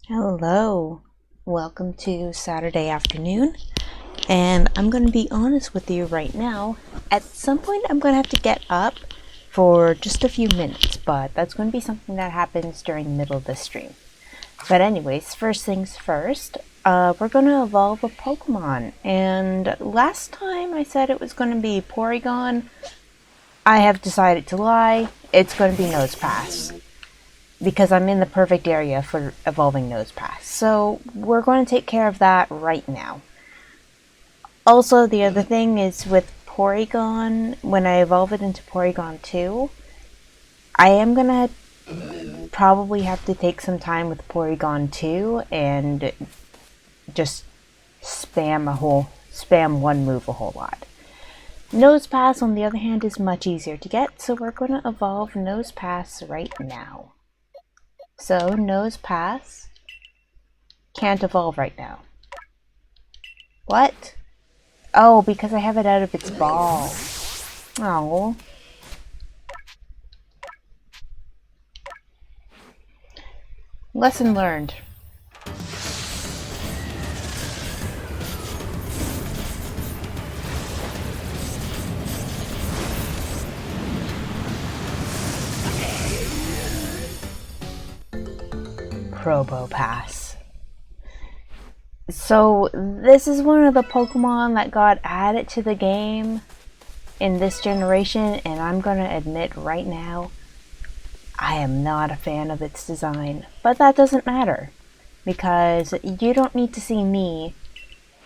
Hello, welcome to Saturday afternoon, and I'm going to be honest with you right now. At some point, I'm going to have to get up for just a few minutes, but that's going to be something that happens during the middle of the stream. But anyways, first things first, we're going to evolve a Pokemon, and last time I said it was going to be Porygon. I have decided to lie. It's going to be Nosepass, because I'm in the perfect area for evolving Nosepass. So we're going to take care of that right now. Also, the other thing is with Porygon, when I evolve it into Porygon 2, I am going to probably have to take some time with Porygon 2 and just spam one move a whole lot. Nosepass, on the other hand, is much easier to get, so we're going to evolve Nosepass right now. So, Nosepass can't evolve right now. What? Oh, because I have it out of its ball. Oh. Lesson learned. Probopass. So this is one of the Pokemon that got added to the game in this generation, and I'm gonna admit right now, I am not a fan of its design, but that doesn't matter, because you don't need to see me,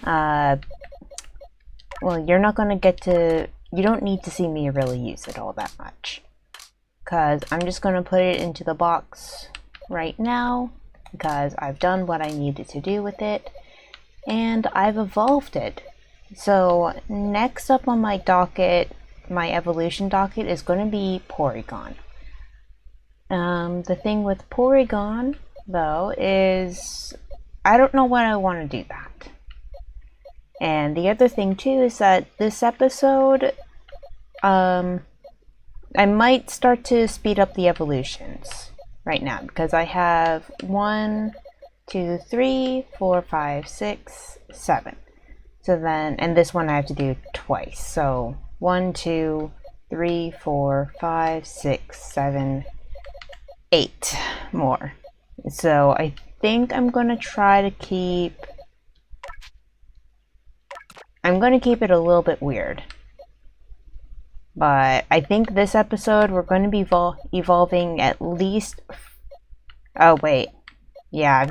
well, you don't need to see me really use it all that much, because I'm just gonna put it into the box right now, because I've done what I needed to do with it, and I've evolved it. So next up on my docket, my evolution docket, is going to be Porygon. The thing with Porygon, though, is I don't know when I want to do that. And the other thing, too, is that this episode, I might start to speed up the evolutions right now, because I have 1, 2, 3, 4, 5, 6, 7. So then, and this one I have to do twice. So 1, 2, 3, 4, 5, 6, 7, 8 more. So I think I'm going to try to keep it a little bit weird. But I think this episode we're going to be evolving at least... Oh, wait. Yeah,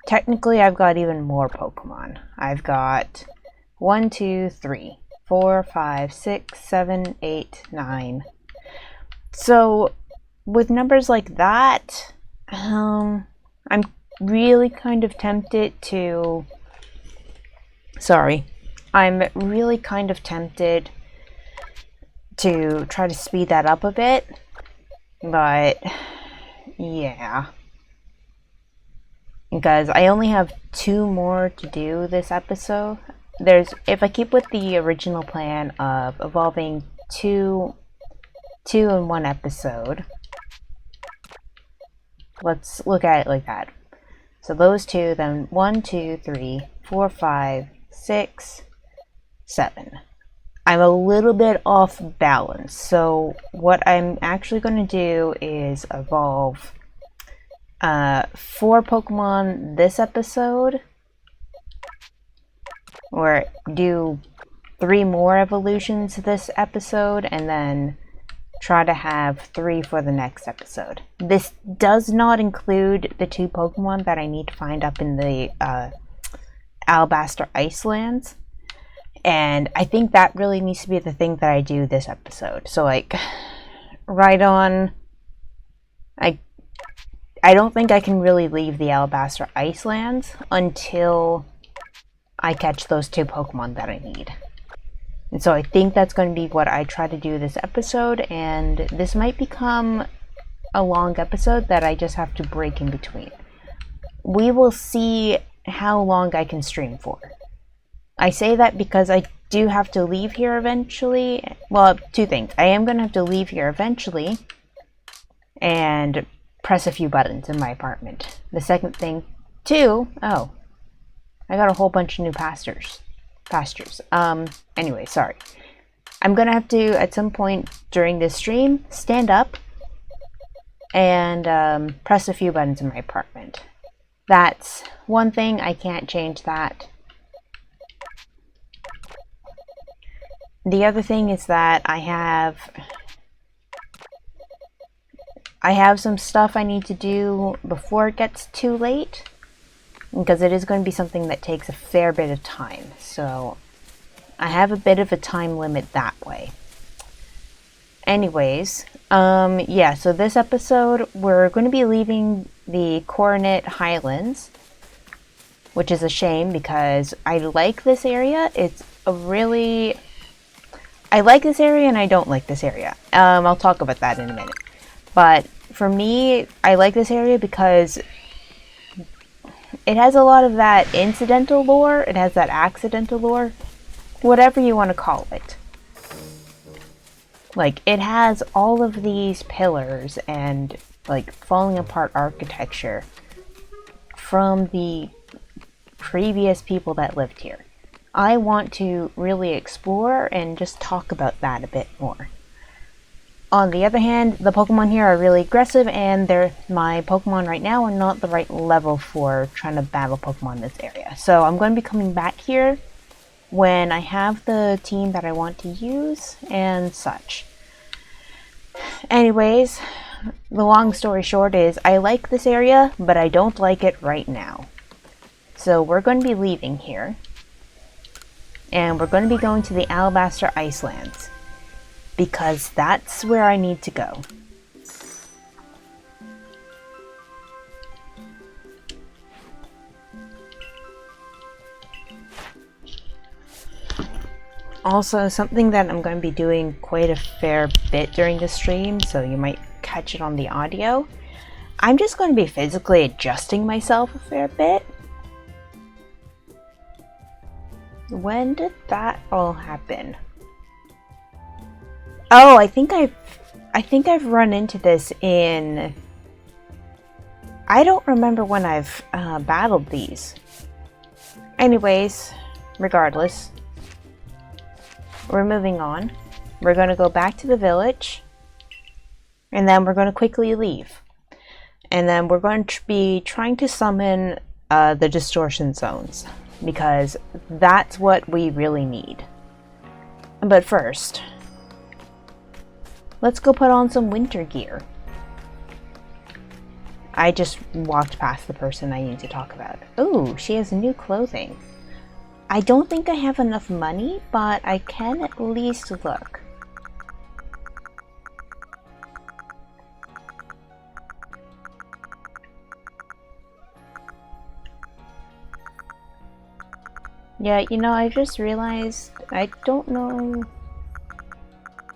technically I've got even more Pokemon. I've got 1, 2, 3, 4, 5, 6, 7, 8, 9. So with numbers like that, I'm really kind of tempted to... I'm really kind of tempted to try to speed that up a bit, but yeah, because I only have 2 more to do this episode. If I keep with the original plan of evolving two in one episode, let's look at it like that. So those 2, then 1, 2, 3, 4, 5, 6, 7. I'm a little bit off balance, so what I'm actually going to do is evolve 4 Pokemon this episode, or do 3 more evolutions this episode, and then try to have 3 for the next episode. This does not include the 2 Pokemon that I need to find up in the Alabaster Icelands. And I think that really needs to be the thing that I do this episode. So, like, right on... I don't think I can really leave the Alabaster Icelands until I catch those 2 Pokemon that I need. And so I think that's going to be what I try to do this episode, and this might become a long episode that I just have to break in between. We will see how long I can stream for. I say that because I do have to leave here eventually. Well, 2 things. I am going to have to leave here eventually, and press a few buttons in my apartment. The second thing, too, oh, I got a whole bunch of new pastures. Anyway, sorry. I'm gonna have to, at some point during this stream, stand up and press a few buttons in my apartment. That's one thing, I can't change that. The other thing is that I have some stuff I need to do before it gets too late, because it is going to be something that takes a fair bit of time, so I have a bit of a time limit that way. Anyways, yeah, so this episode we're going to be leaving the Coronet Highlands, which is a shame because I like this area. I like this area and I don't like this area. I'll talk about that in a minute. But for me, I like this area because it has a lot of that incidental lore, it has that accidental lore, whatever you want to call it. Like, it has all of these pillars and, like, falling apart architecture from the previous people that lived here. I want to really explore and just talk about that a bit more. On the other hand, the Pokemon here are really aggressive, and my Pokemon right now are not the right level for trying to battle Pokemon in this area. So I'm going to be coming back here when I have the team that I want to use and such. Anyways, the long story short is I like this area, but I don't like it right now. So we're going to be leaving here, and we're going to be going to the Alabaster Icelands, because that's where I need to go. Also, something that I'm going to be doing quite a fair bit during the stream, so you might catch it on the audio. I'm just going to be physically adjusting myself a fair bit. When did that all happen? Oh, I think I've run into this in... I don't remember when I've battled these. Anyways, regardless, we're moving on. We're going to go back to the village, and then we're going to quickly leave. And then we're going to be trying to summon the distortion zones, because that's what we really need. But first, let's go put on some winter gear. I just walked past the person I need to talk about. Ooh, she has new clothing. I don't think I have enough money, but I can at least look. Yeah, you know, I just realized I don't know.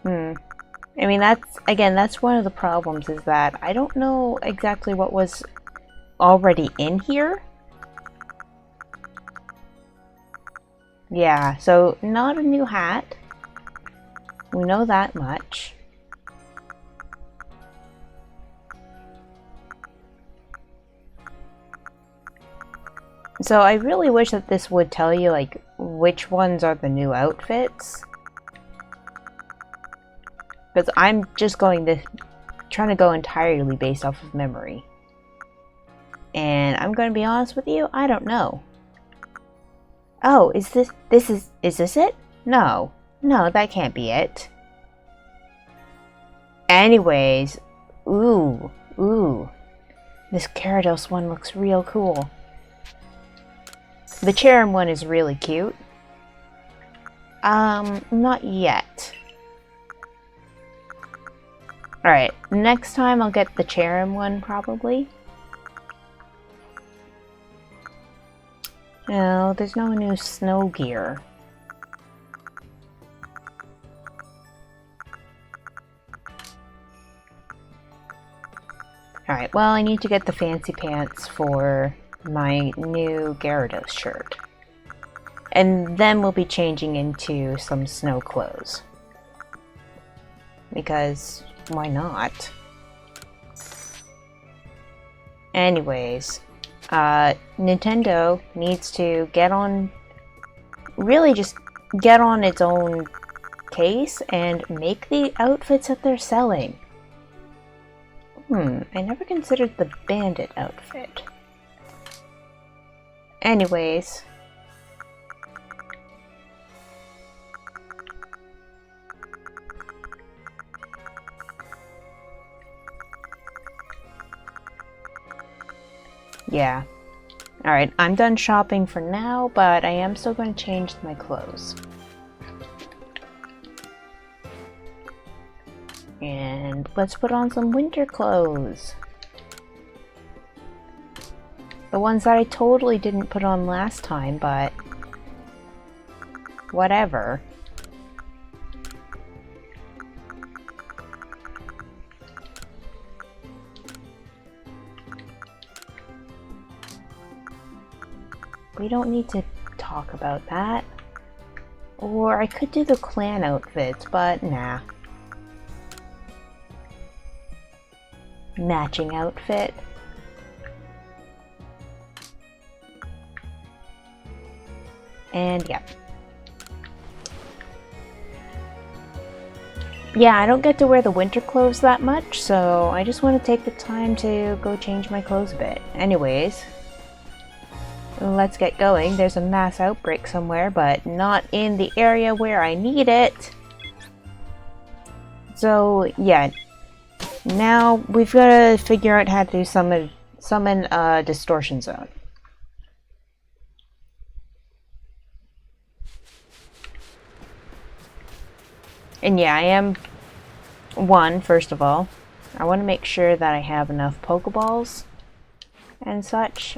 I mean, that's one of the problems, is that I don't know exactly what was already in here. Yeah, so not a new hat. We know that much. So I really wish that this would tell you, like, which ones are the new outfits. Because I'm just trying to go entirely based off of memory. And I'm going to be honest with you, I don't know. Oh, is this it? No, that can't be it. Anyways, ooh, this Gyarados one looks real cool. The Cherrim one is really cute. Not yet. Alright, next time I'll get the Cherrim one, probably. No, there's no new snow gear. Alright, well, I need to get the fancy pants for my new Gyarados shirt. And then we'll be changing into some snow clothes. Because, why not? Anyways, Nintendo needs to get on, really just get on its own case and make the outfits that they're selling. I never considered the bandit outfit. Anyways. Yeah. Alright, I'm done shopping for now, but I am still going to change my clothes. And let's put on some winter clothes. The ones that I totally didn't put on last time, but whatever. We don't need to talk about that. Or I could do the clan outfits, but nah. Matching outfit. And yeah. Yeah, I don't get to wear the winter clothes that much, so I just want to take the time to go change my clothes a bit. Anyways, let's get going. There's a mass outbreak somewhere, but not in the area where I need it. So yeah, now we've got to figure out how to summon a distortion zone. And yeah, I am first of all, I want to make sure that I have enough Pokeballs and such.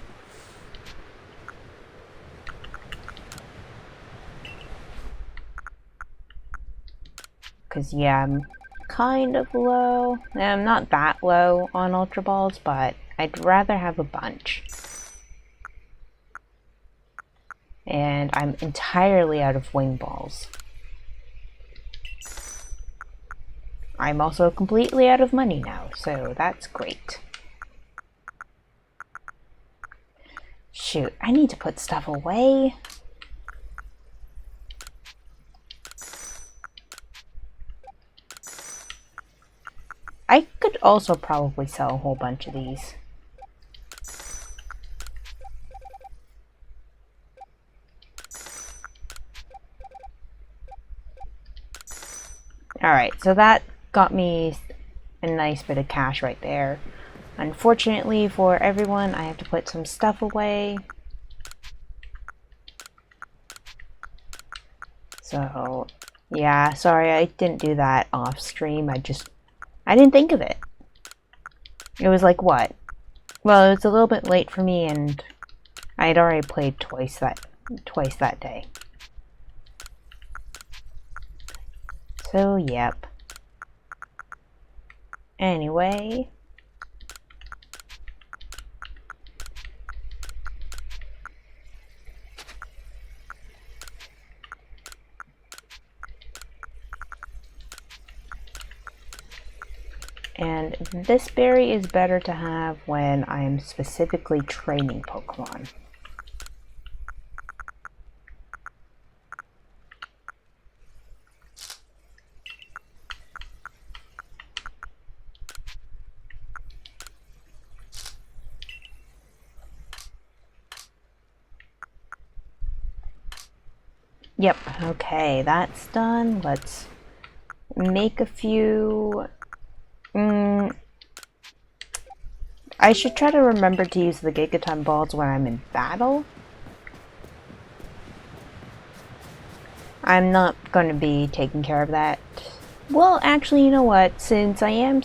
Because yeah, I'm kind of low. I'm not that low on Ultra Balls, but I'd rather have a bunch. And I'm entirely out of Wing Balls. I'm also completely out of money now, so that's great. Shoot, I need to put stuff away. I could also probably sell a whole bunch of these. Alright, so that got me a nice bit of cash right there. Unfortunately for everyone, I have to put some stuff away. So, yeah, sorry I didn't do that off stream. I didn't think of it. It was like, what? Well, it was a little bit late for me, and I had already played twice that day. So, yep. Anyway. And this berry is better to have when I'm specifically training Pokemon. Yep, okay, that's done. Let's make a few... I should try to remember to use the Gigaton balls when I'm in battle. I'm not going to be taking care of that. Well, actually, you know what? Since I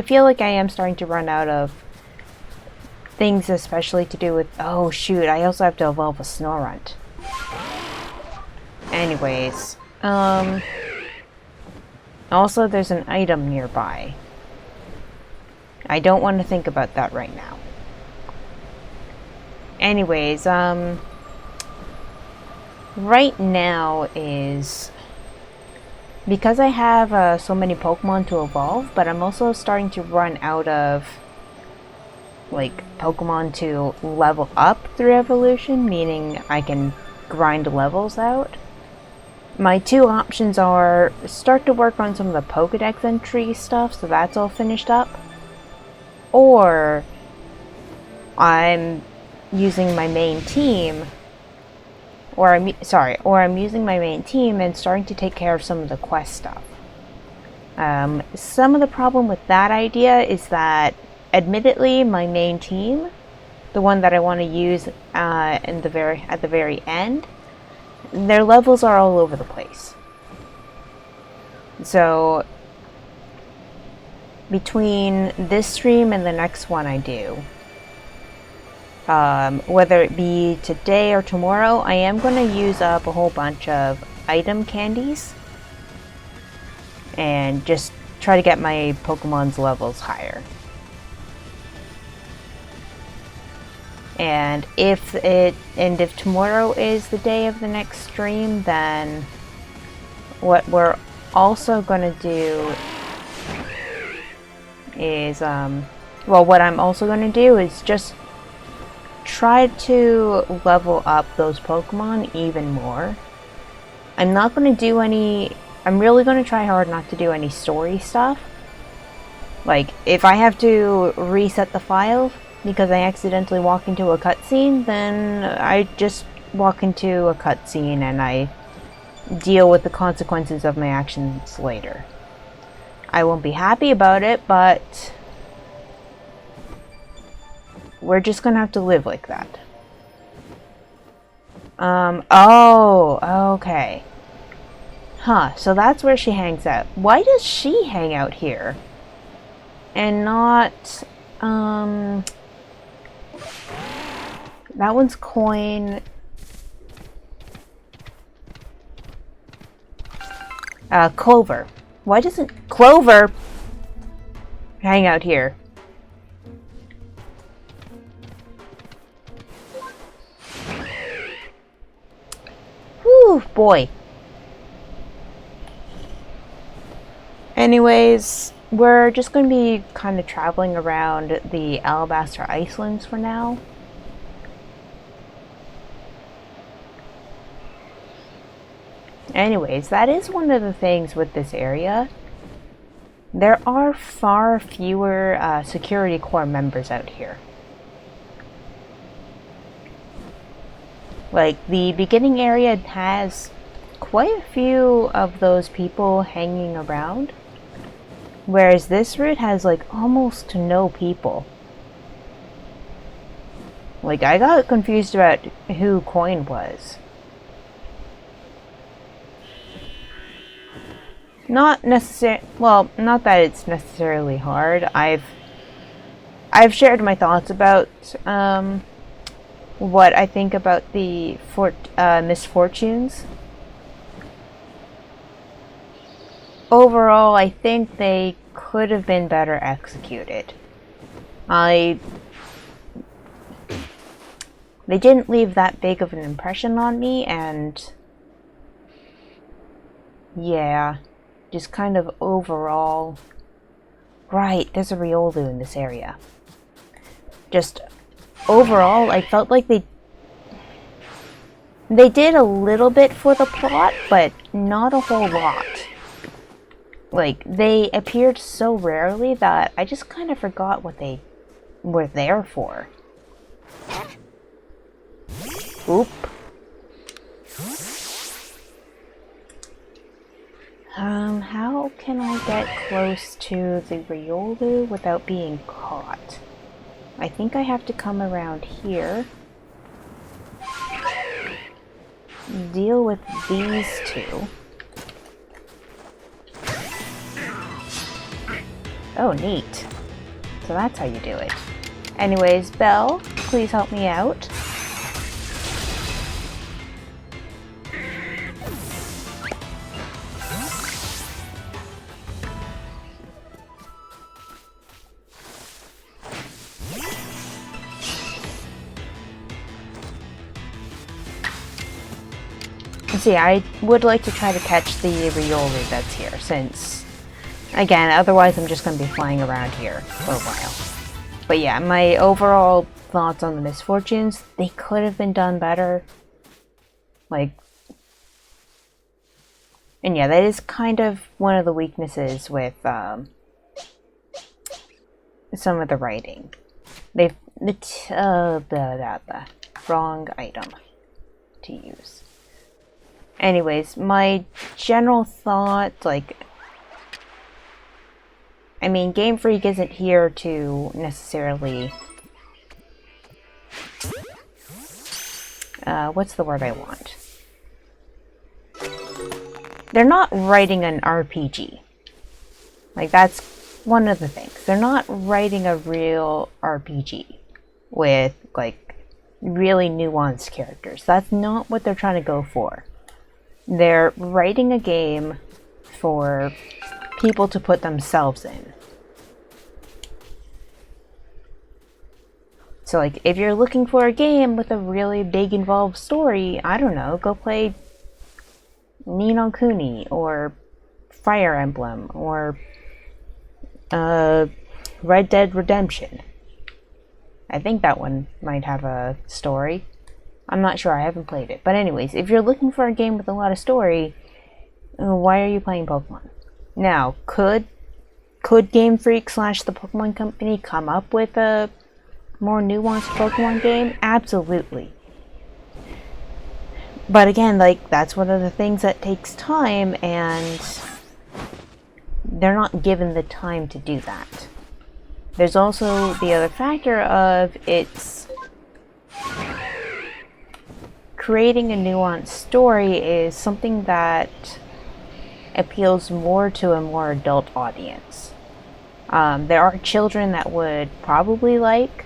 feel like I am starting to run out of things especially to do with... Oh, shoot, I also have to evolve a Snorunt. Anyways, also there's an item nearby. I don't want to think about that right now. Anyways, right now is... Because I have so many Pokemon to evolve, but I'm also starting to run out of like Pokemon to level up through evolution, meaning I can grind levels out. My two options are start to work on some of the Pokedex entry stuff, so that's all finished up, or I'm using my main team, or I'm using my main team and starting to take care of some of the quest stuff. Some of the problem with that idea is that, admittedly, my main team, the one that I want to use at the very end, their levels are all over the place. So between this stream and the next one I do, whether it be today or tomorrow, I am going to use up a whole bunch of item candies and just try to get my Pokemon's levels higher. And if tomorrow is the day of the next stream, then what we're also going to do is, what I'm also going to do is just try to level up those Pokemon even more. I'm not going to do any, I'm really going to try hard not to do any story stuff. Like, if I have to reset the file because I accidentally walk into a cutscene, then I just walk into a cutscene and I deal with the consequences of my actions later. I won't be happy about it, but we're just gonna have to live like that. Oh, okay. Huh, so that's where she hangs out. Why does she hang out here? And not, that one's Coin. Clover. Why doesn't Clover hang out here? Whew, boy. Anyways, we're just going to be kind of traveling around the Alabaster Icelands for now. Anyways, that is one of the things with this area. There are far fewer security corps members out here. Like, the beginning area has quite a few of those people hanging around, whereas this route has like almost no people. Like, I got confused about who Coin was. Not that it's necessarily hard. I've shared my thoughts about what I think about the misfortunes. Overall, I think they could have been better executed. They didn't leave that big of an impression on me, and yeah, just kind of overall. Right, there's a Riolu in this area. Just overall, I felt like they did a little bit for the plot, but not a whole lot. Like, they appeared so rarely that I just kind of forgot what they were there for. Oop. How can I get close to the Riolu without being caught? I think I have to come around here. Deal with these two. Oh, neat. So that's how you do it. Anyways, Belle, please help me out. See, I would like to try to catch the Riolu that's here, since, again, otherwise I'm just going to be flying around here for a while. But yeah, my overall thoughts on the Misfortunes, they could have been done better. Like, and yeah, that is kind of one of the weaknesses with some of the writing. The wrong item to use. Anyways, my general thought, like, I mean, Game Freak isn't here to necessarily... what's the word I want? They're not writing an RPG. Like, that's one of the things. They're not writing a real RPG with, like, really nuanced characters. That's not what they're trying to go for. They're writing a game for people to put themselves in. So, like, if you're looking for a game with a really big involved story, I don't know, go play Ni no Kuni or Fire Emblem or Red Dead Redemption. I think that one might have a story. I'm not sure, I haven't played it. But anyways, if you're looking for a game with a lot of story, why are you playing Pokemon? Now, could Game Freak / the Pokemon Company come up with a more nuanced Pokemon game? Absolutely. But again, like, that's one of the things that takes time, and they're not given the time to do that. There's also the other factor of it's creating a nuanced story is something that appeals more to a more adult audience. There are children that would probably like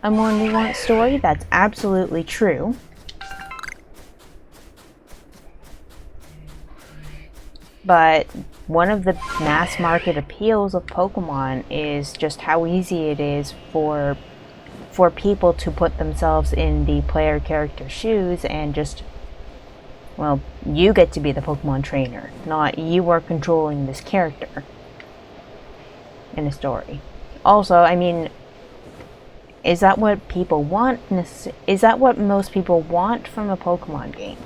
a more nuanced story. That's absolutely true. But one of the mass market appeals of Pokemon is just how easy it is for people to put themselves in the player character shoes and just, well, you get to be the Pokemon trainer, not you are controlling this character in a story. Also, I mean, is that what people want? Is that what most people want from a Pokemon game?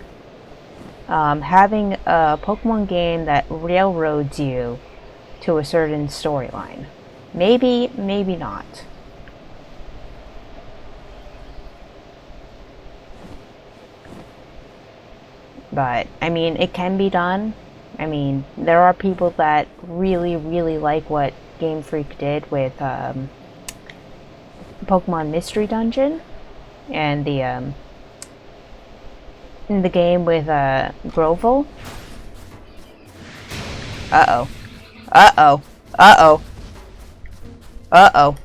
Having a Pokemon game that railroads you to a certain storyline. Maybe, maybe not. But, I mean, it can be done. I mean, there are people that really, really like what Game Freak did with Pokemon Mystery Dungeon and the game with Grovel. Uh-oh. Uh-oh. Uh-oh. Uh-oh.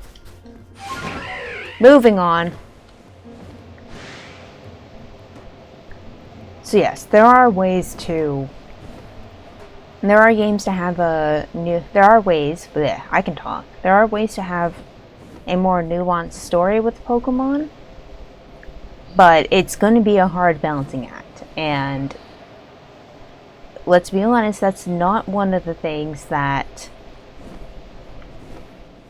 Moving on. So yes, there are games to have there are ways to have a more nuanced story with Pokemon, but it's going to be a hard balancing act, and let's be honest, that's not one of the things that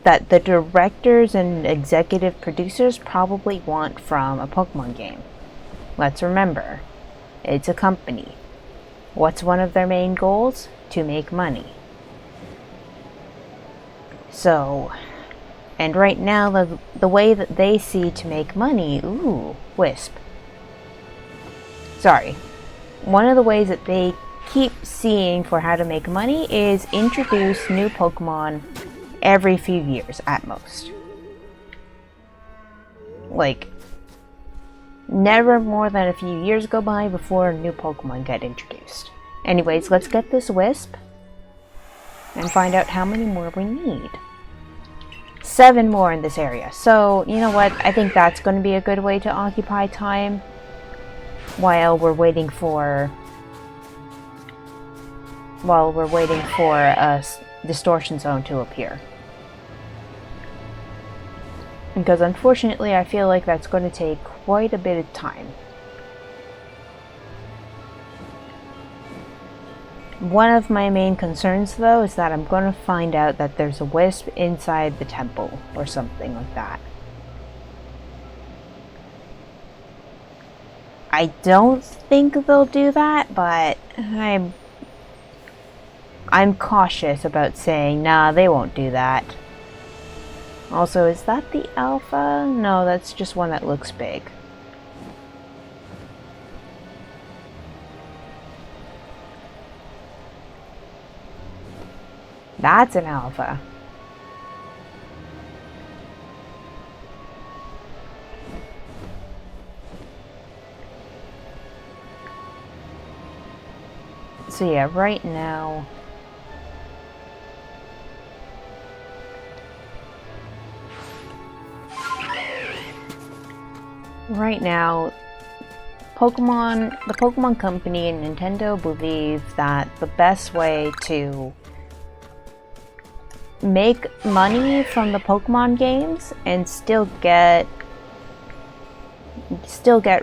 the directors and executive producers probably want from a Pokemon game. Let's remember, it's a company. What's one of their main goals? To make money. So, and right now, the way that they see to make money, ooh, Wisp. Sorry. One of the ways that they keep seeing for how to make money is introduce new Pokemon every few years at most. Like, never more than a few years go by before new Pokemon get introduced. Anyways, let's get this Wisp and find out how many more we need. 7 more in this area. So, you know what? I think that's going to be a good way to occupy time while we're waiting for a Distortion Zone to appear. Because unfortunately, I feel like that's going to take quite a bit of time. One of my main concerns, though, is that I'm going to find out that there's a wisp inside the temple or something like that. I don't think they'll do that, but I'm cautious about saying, nah, they won't do that. Also, is that the alpha? No, that's just one that looks big. That's an alpha. So yeah, right now... the Pokemon Company and Nintendo believe that the best way to make money from the Pokemon games and still get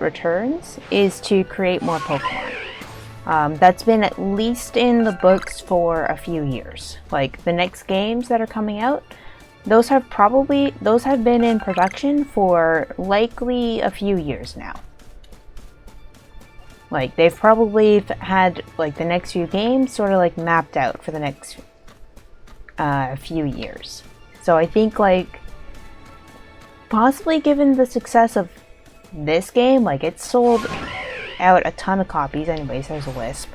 returns is to create more Pokemon. That's been at least in the books for a few years. Like, the next games that are coming out, those have been in production for likely a few years now. Like, they've probably had, like, the next few games sort of, like, mapped out for the next few years. So I think, like, possibly given the success of this game, like, it sold out a ton of copies. Anyways, there's a wisp.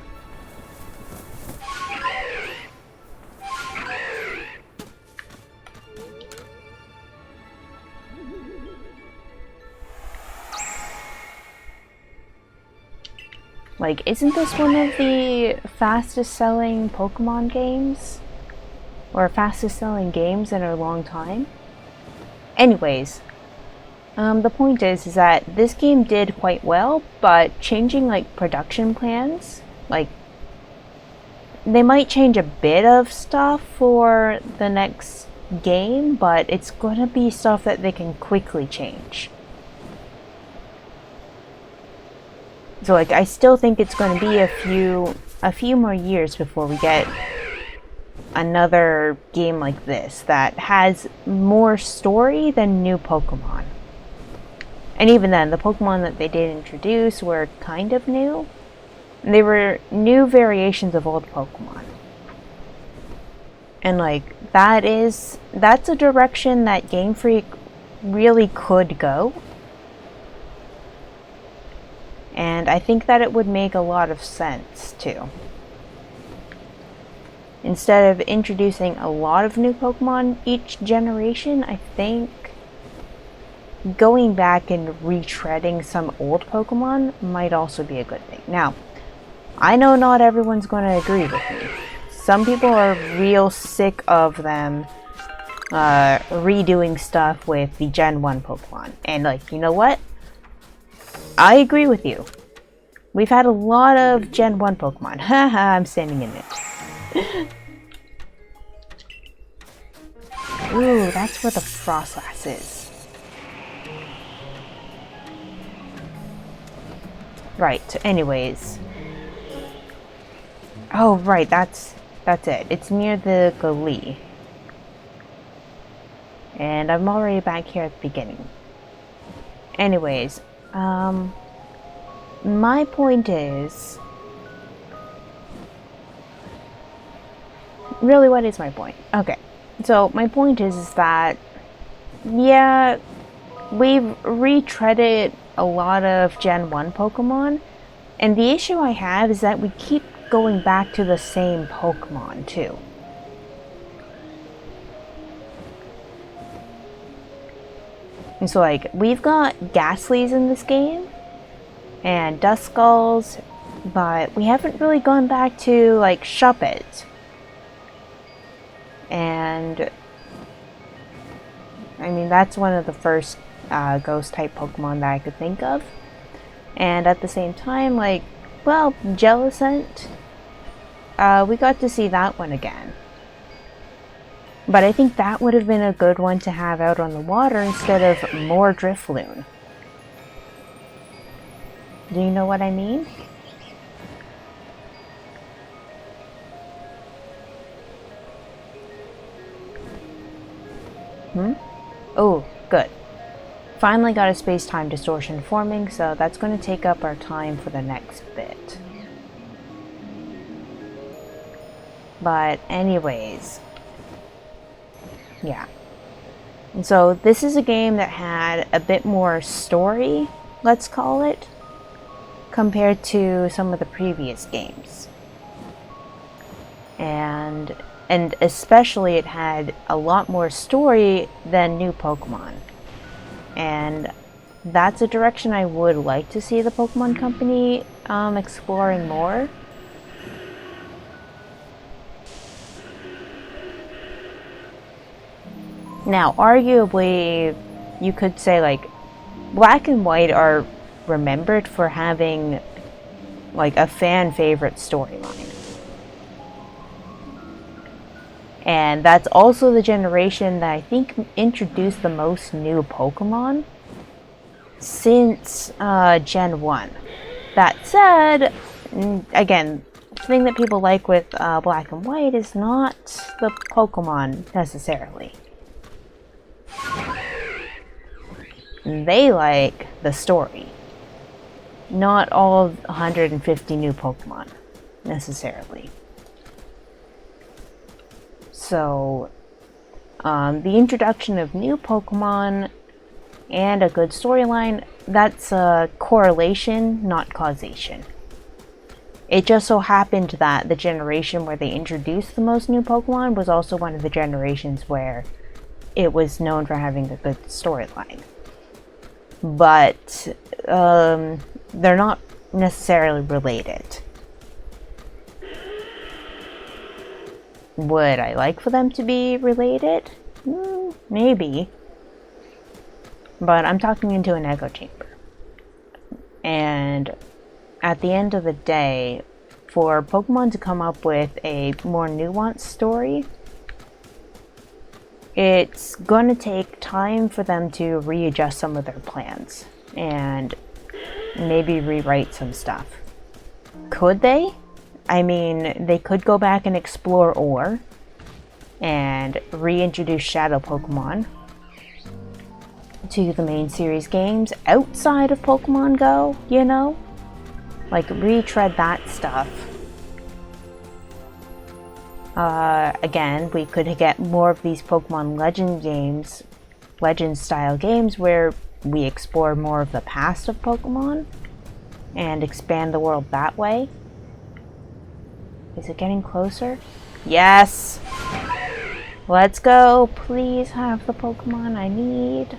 Like, isn't this one of the fastest selling Pokemon games? Or fastest selling games in a long time? Anyways, the point is that this game did quite well, but changing, like, production plans, like, they might change a bit of stuff for the next game, but it's gonna be stuff that they can quickly change. So, like, I still think it's going to be a few more years before we get another game like this that has more story than new Pokemon. And even then, the Pokemon that they did introduce were kind of new. They were new variations of old Pokemon. And, like, that's a direction that Game Freak really could go. And I think that it would make a lot of sense, too. Instead of introducing a lot of new Pokemon each generation, I think going back and retreading some old Pokemon might also be a good thing. Now, I know not everyone's going to agree with me. Some people are real sick of them redoing stuff with the Gen 1 Pokemon. And, like, you know what? I agree with you. We've had a lot of Gen 1 Pokemon. Haha, I'm standing in it. Ooh, that's where the Frostlass is. Right, anyways. Oh, right, that's it. It's near the Gully. And I'm already back here at the beginning. Anyways, my point is... Really, what is my point? Okay, so my point is that, yeah, we've retreaded a lot of Gen 1 Pokemon, and the issue I have is that we keep going back to the same Pokemon, too. And so, like, we've got Ghastlies in this game, and Duskulls, but we haven't really gone back to, like, Shuppet. And, I mean, that's one of the first Ghost-type Pokemon that I could think of. And at the same time, like, well, Jellicent, we got to see that one again. But I think that would have been a good one to have out on the water instead of more Drifloon. Do you know what I mean? Oh, good. Finally got a space-time distortion forming, so that's going to take up our time for the next bit. But anyways, yeah. And so this is a game that had a bit more story, let's call it, compared to some of the previous games. And especially it had a lot more story than new Pokemon. And that's a direction I would like to see the Pokemon Company exploring more. Now, arguably, you could say, like, Black and White are remembered for having, like, a fan-favorite storyline. And that's also the generation that I think introduced the most new Pokemon since Gen 1. That said, again, the thing that people like with Black and White is not the Pokemon necessarily. They like the story. Not all 150 new Pokemon, necessarily. So, the introduction of new Pokemon and a good storyline, that's a correlation, not causation. It just so happened that the generation where they introduced the most new Pokemon was also one of the generations where it was known for having a good storyline. But they're not necessarily related. Would I like for them to be related? Maybe. But I'm talking into an echo chamber. And at the end of the day, for Pokemon to come up with a more nuanced story, it's going to take time for them to readjust some of their plans and maybe rewrite some stuff. Could they? I mean, they could go back and explore Ore and reintroduce Shadow Pokemon to the main series games outside of Pokemon Go, you know? Like, retread that stuff. Again, we could get more of these Pokemon Legend games, Legend-style games, where we explore more of the past of Pokemon and expand the world that way. Is it getting closer? Yes! Let's go! Please have the Pokemon I need.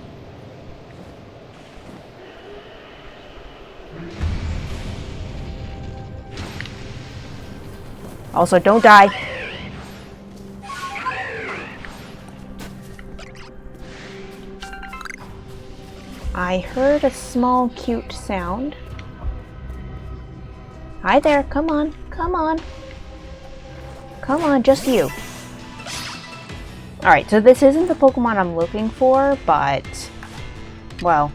Also, don't die! I heard a small, cute sound. Hi there, come on, come on. Come on, just you. Alright, so this isn't the Pokemon I'm looking for, but, well,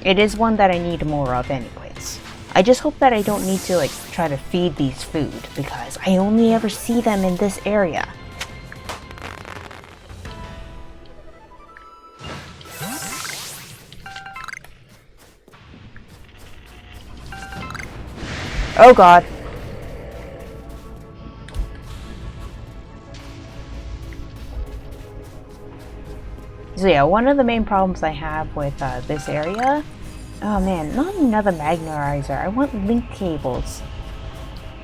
it is one that I need more of anyways. I just hope that I don't need to, like, try to feed these food, because I only ever see them in this area. Oh god. So yeah, one of the main problems I have with this area... Oh man, not another Magnetizer. I want link cables.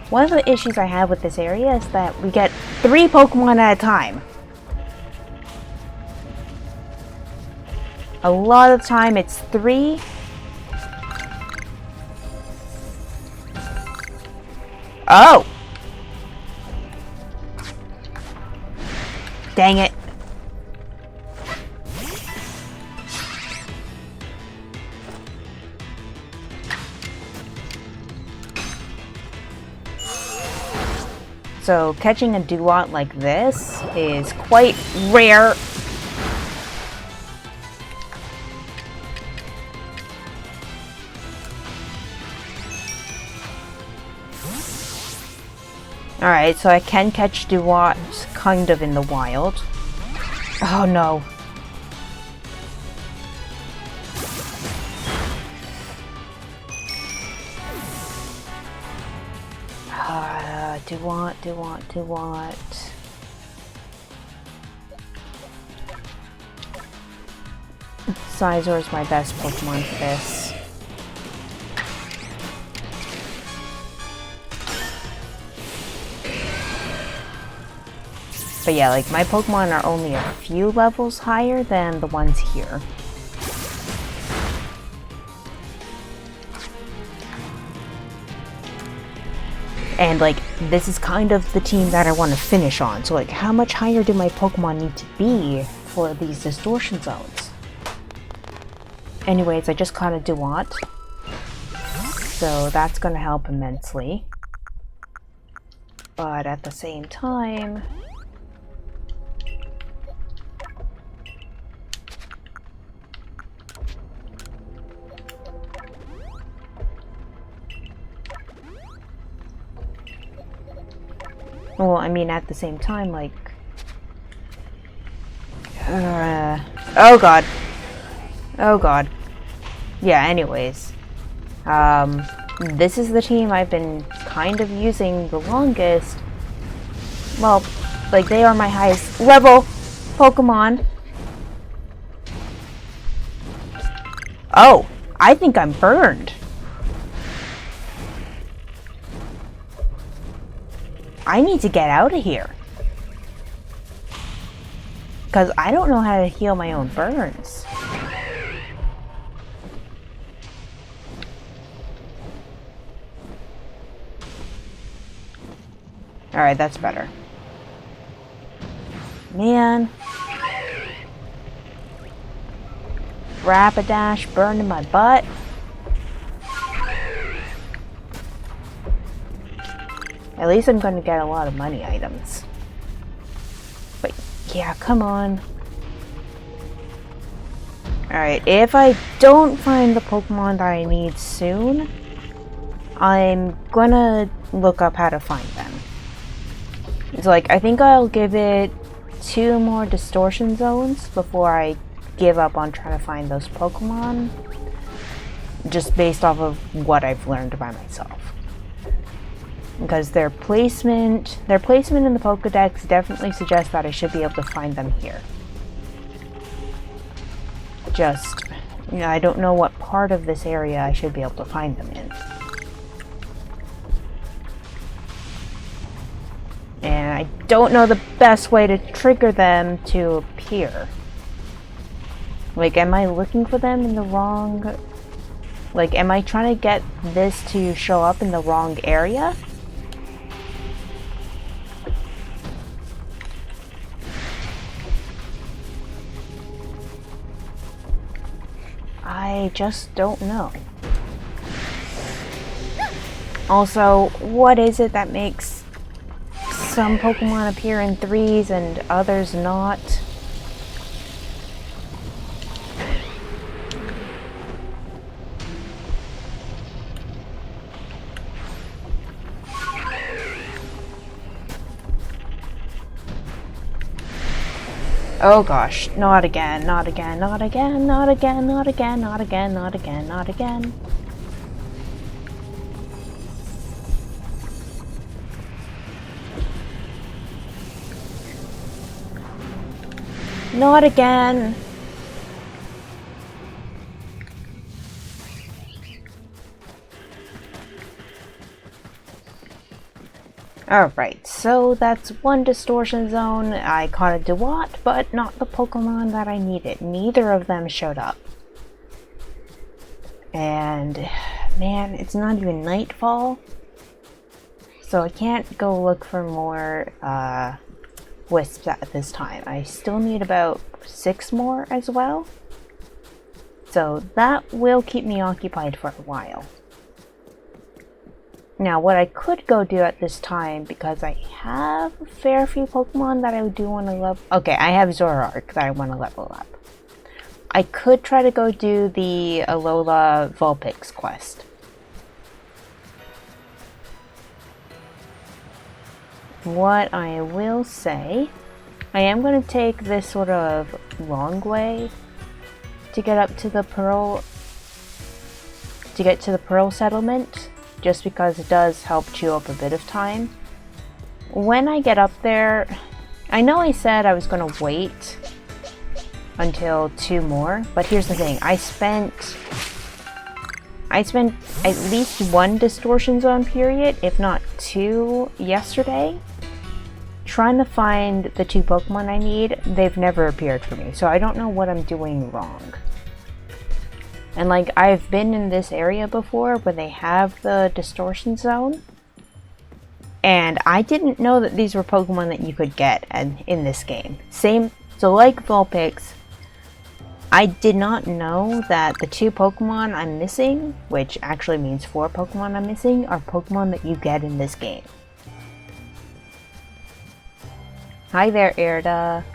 One of the issues I have with this area is that we get 3 Pokemon at a time. A lot of the time it's 3. Oh! Dang it. So catching a Duat like this is quite rare. Alright, so I can catch Duat kind of in the wild. Oh no. Do want. Scizor is my best Pokemon for this. But yeah, like, my Pokemon are only a few levels higher than the ones here. And, like, this is kind of the team that I want to finish on. So, like, how much higher do my Pokemon need to be for these distortion zones? Anyways, I just caught a Duant. So that's going to help immensely. But at the same time... Well, I mean, at the same time, like... oh god. Oh god. Yeah, anyways. This is the team I've been kind of using the longest. Well, like, they are my highest level Pokemon. Oh, I think I'm burned. I need to get out of here. Because I don't know how to heal my own burns. Alright, that's better. Man. Rapidash burned my butt. At least I'm going to get a lot of money items. But yeah, come on. Alright, if I don't find the Pokemon that I need soon, I'm gonna look up how to find them. It's like, I think I'll give it 2 more distortion zones before I give up on trying to find those Pokemon. Just based off of what I've learned by myself. Because their placement in the Pokedex definitely suggests that I should be able to find them here. Just, you know, I don't know what part of this area I should be able to find them in. And I don't know the best way to trigger them to appear. Like, am I looking for them in the wrong... Like, am I trying to get this to show up in the wrong area? I just don't know. Also, what is it that makes some Pokemon appear in 3s and others not? Oh gosh, not again, not again, not again, not again, not again, not again, not again, not again. Not again. Alright, so that's 1 distortion zone. I caught a Duat, but not the Pokemon that I needed. Neither of them showed up. And, man, it's not even nightfall. So I can't go look for more wisps at this time. I still need about 6 more as well. So that will keep me occupied for a while. Now, what I could go do at this time, because I have a fair few Pokemon that I do want to level... Okay, I have Zoroark that I want to level up. I could try to go do the Alola Vulpix quest. What I will say... I am going to take this sort of long way to get up to the Pearl, to get to the Pearl settlement, just because it does help chew up a bit of time. When I get up there, I know I said I was going to wait until 2 more, but here's the thing. I spent at least 1 distortion zone period, if not 2, yesterday, trying to find the 2 Pokemon I need. They've never appeared for me, so I don't know what I'm doing wrong. And like, I've been in this area before where they have the distortion zone, and I didn't know that these were Pokemon that you could get in this game. So like Vulpix, I did not know that the 2 Pokemon I'm missing, which actually means 4 Pokemon I'm missing, are Pokemon that you get in this game. Hi there, Erda.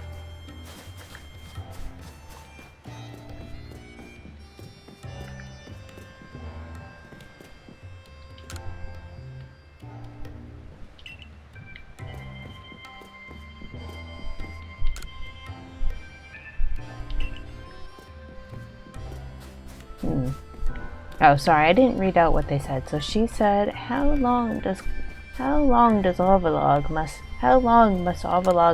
Oh, sorry, I didn't read out what they said. So she said, how long must Ovalog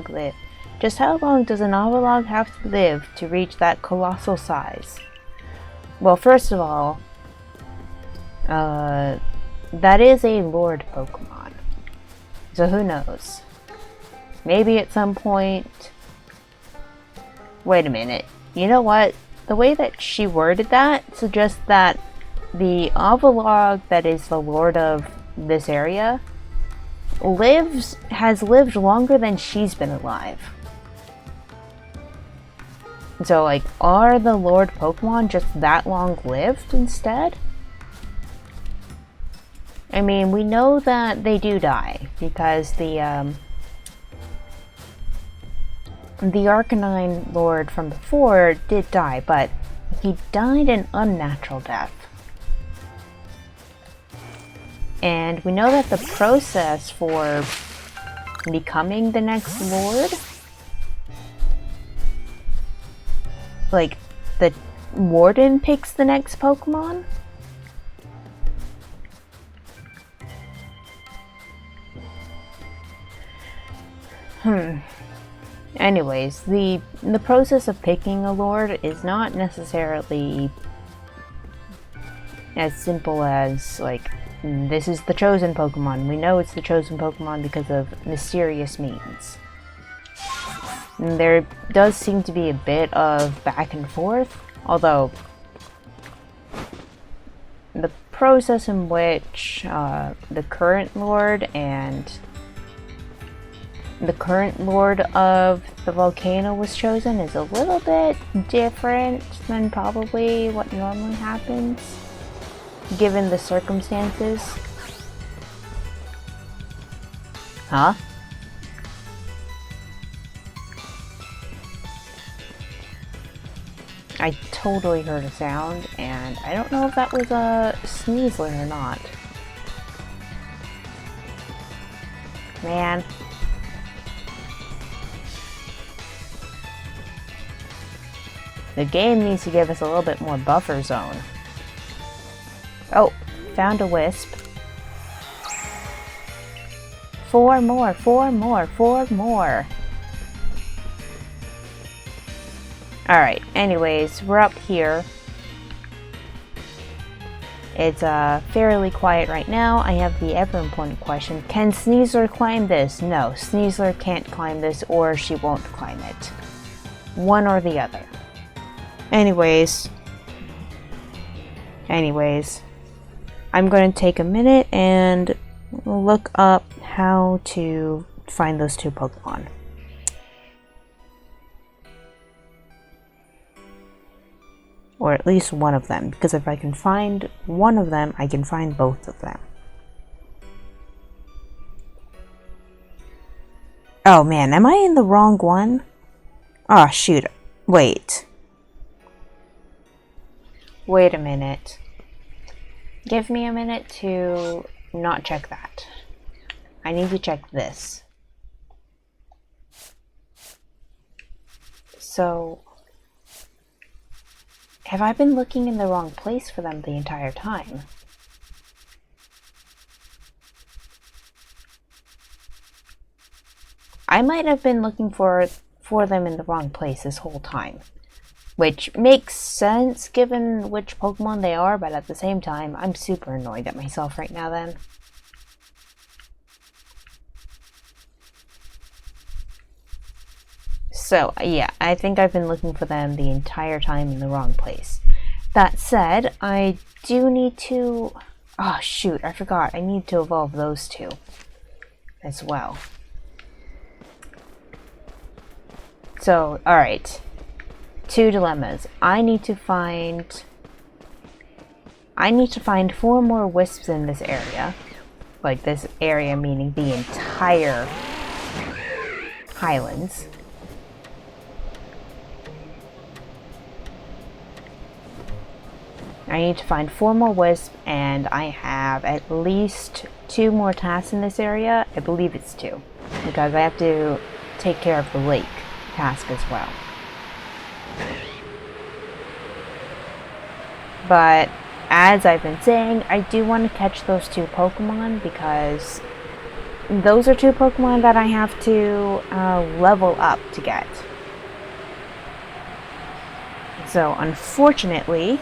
live? Just how long does an Ovalog have to live to reach that colossal size? Well, first of all, that is a Lord Pokemon. So who knows? Maybe at some point... Wait a minute. You know what? The way that she worded that suggests that the Ovalog that is the lord of this area has lived longer than she's been alive. So, like, are the Lord Pokemon just that long lived instead? I mean, we know that they do die because the Arcanine Lord from before did die, but he died an unnatural death. And we know that the process for becoming the next Lord, like, the Warden picks the next Pokemon? Anyways, the process of picking a Lord is not necessarily as simple as, like, this is the chosen Pokemon. We know it's the chosen Pokemon because of mysterious means. And there does seem to be a bit of back and forth, although the process in which the current Lord and the current Lord of the volcano was chosen is a little bit different than probably what normally happens, given the circumstances. Huh? I totally heard a sound, and I don't know if that was a Sneasler or not. Man. The game needs to give us a little bit more buffer zone. Oh, found a Wisp. 4 more, 4 more, 4 more. Alright, anyways, we're up here. It's fairly quiet right now. I have the ever important question. Can Sneasler climb this? No, Sneasler can't climb this, or she won't climb it. One or the other. Anyways, I'm going to take a minute and look up how to find those 2 Pokemon. Or at least one of them, because if I can find one of them, I can find both of them. Oh man, am I in the wrong one? Oh shoot, wait. Wait a minute. Give me a minute to not check that. I need to check this. So, have I been looking in the wrong place for them the entire time? I might have been looking for them in the wrong place this whole time. Which makes sense given which Pokemon they are, but at the same time, I'm super annoyed at myself right now then. So, yeah, I think I've been looking for them the entire time in the wrong place. That said, I do need to... Oh, shoot, I forgot. I need to evolve those two as well. So, alright. 2 dilemmas. I need to find 4 more wisps in this area. Like this area meaning the entire Highlands. I need to find 4 more wisps, and I have at least 2 more tasks in this area. I believe it's 2, because I have to take care of the lake task as well. But as I've been saying, I do want to catch those 2 Pokemon, because those are 2 Pokemon that I have to level up to get. So unfortunately,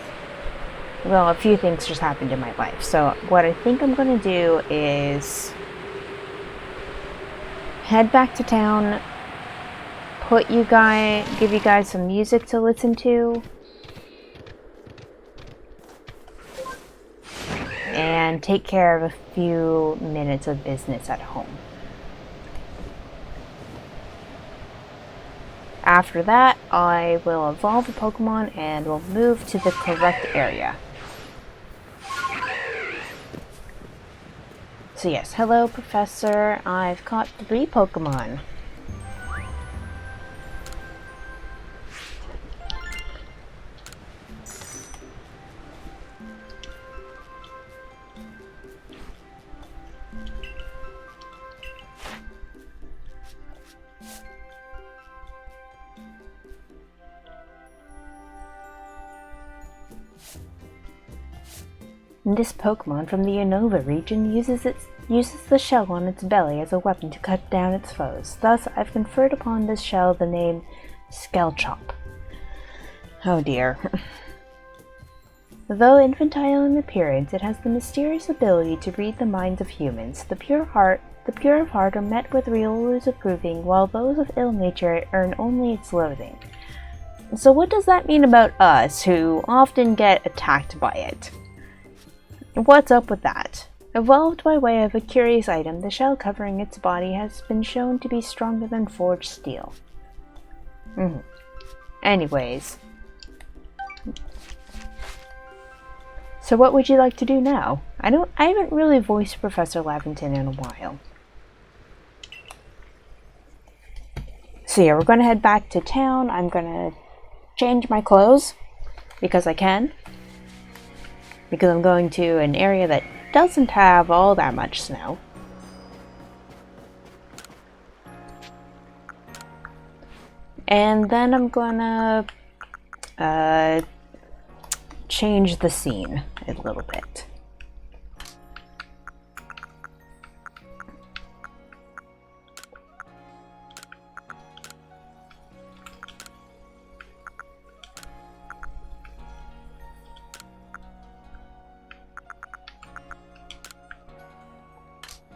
well, a few things just happened in my life. So what I think I'm going to do is head back to town, give you guys some music to listen to, and take care of a few minutes of business at home. After that, I will evolve a Pokemon and we'll move to the correct area. So yes, hello Professor, I've caught 3 Pokemon. This Pokemon from the Unova region uses the shell on its belly as a weapon to cut down its foes. Thus, I've conferred upon this shell the name Skelchop. Oh dear. Though infantile in appearance, it has the mysterious ability to read the minds of humans. The pure of heart are met with rulers approving, while those of ill nature earn only its loathing. So what does that mean about us, who often get attacked by it? What's up with that? Evolved by way of a curious item, the shell covering its body has been shown to be stronger than forged steel. Anyways. So what would you like to do now? I haven't really voiced Professor Laventon in a while. So yeah, we're gonna head back to town. I'm gonna change my clothes because I can. Because I'm going to an area that doesn't have all that much snow. And then I'm gonna change the scene a little bit.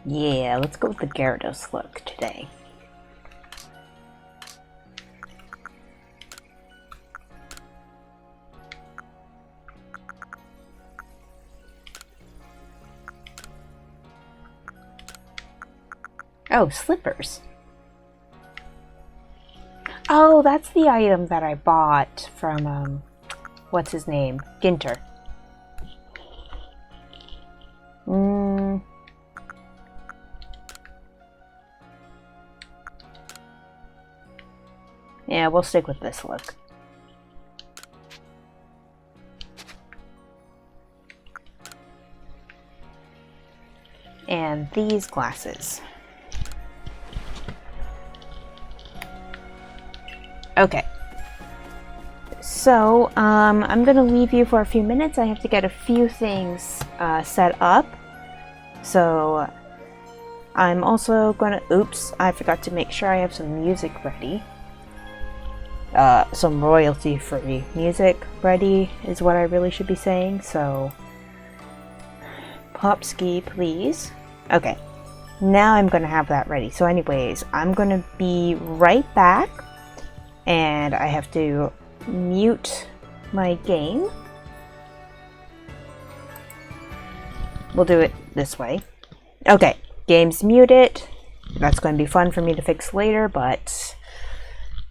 Yeah, let's go with the Gyarados look today. Oh, slippers. Oh, that's the item that I bought from, what's his name? Ginter. Yeah, we'll stick with this look. And these glasses. Okay. so I'm gonna leave you for a few minutes. I have to get a few things set up. So I'm also gonna, oops, I forgot to make sure I have some music ready. Some royalty-free music ready is what I really should be saying, so Popski, please. Okay, now I'm gonna have that ready. So anyways, I'm gonna be right back, and I have to mute my game. We'll do it this way. Okay, game's muted. That's going to be fun for me to fix later, but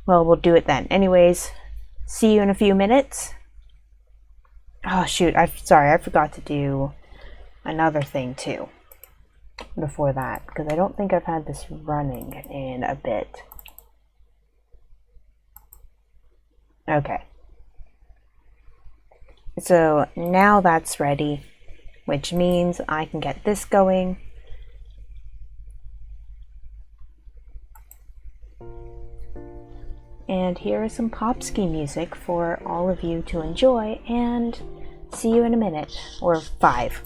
well, we'll do it then. Anyways, see you in a few minutes. Oh shoot, sorry, I forgot to do another thing too before that, because I don't think I've had this running in a bit. Okay. So now that's ready, which means I can get this going. And here is some Popski music for all of you to enjoy, and see you in a minute, or 5.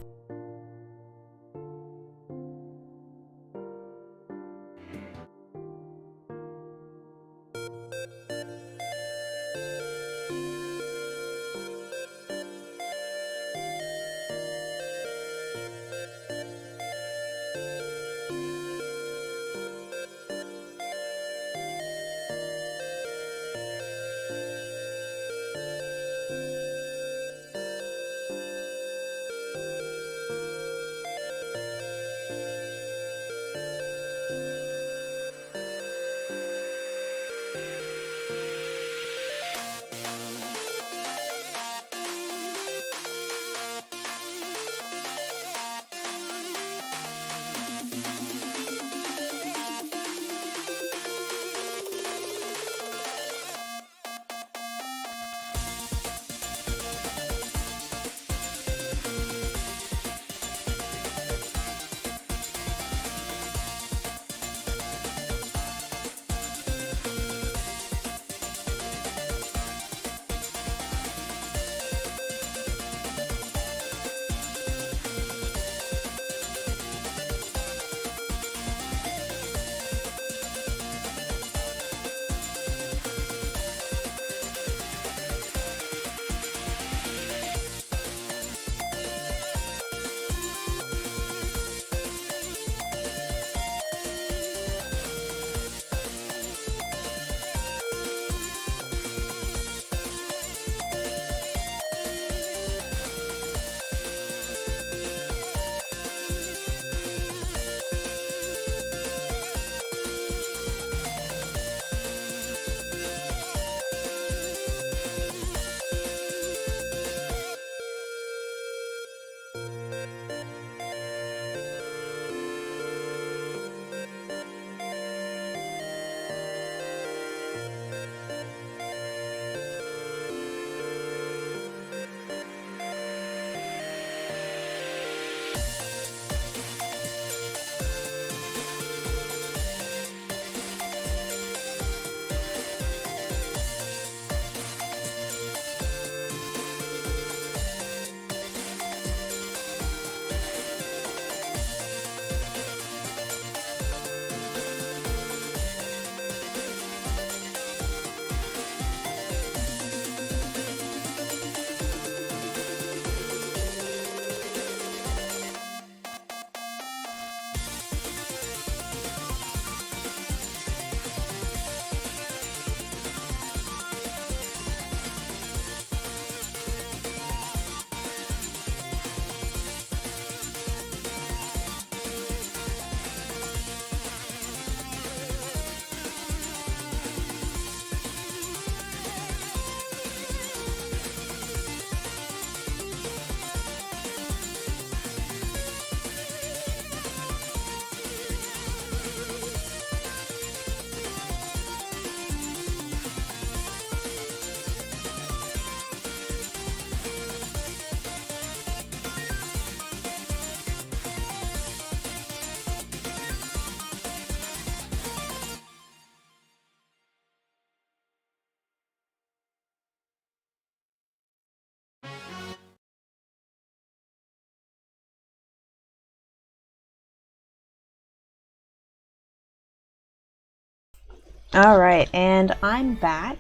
Alright, and I'm back.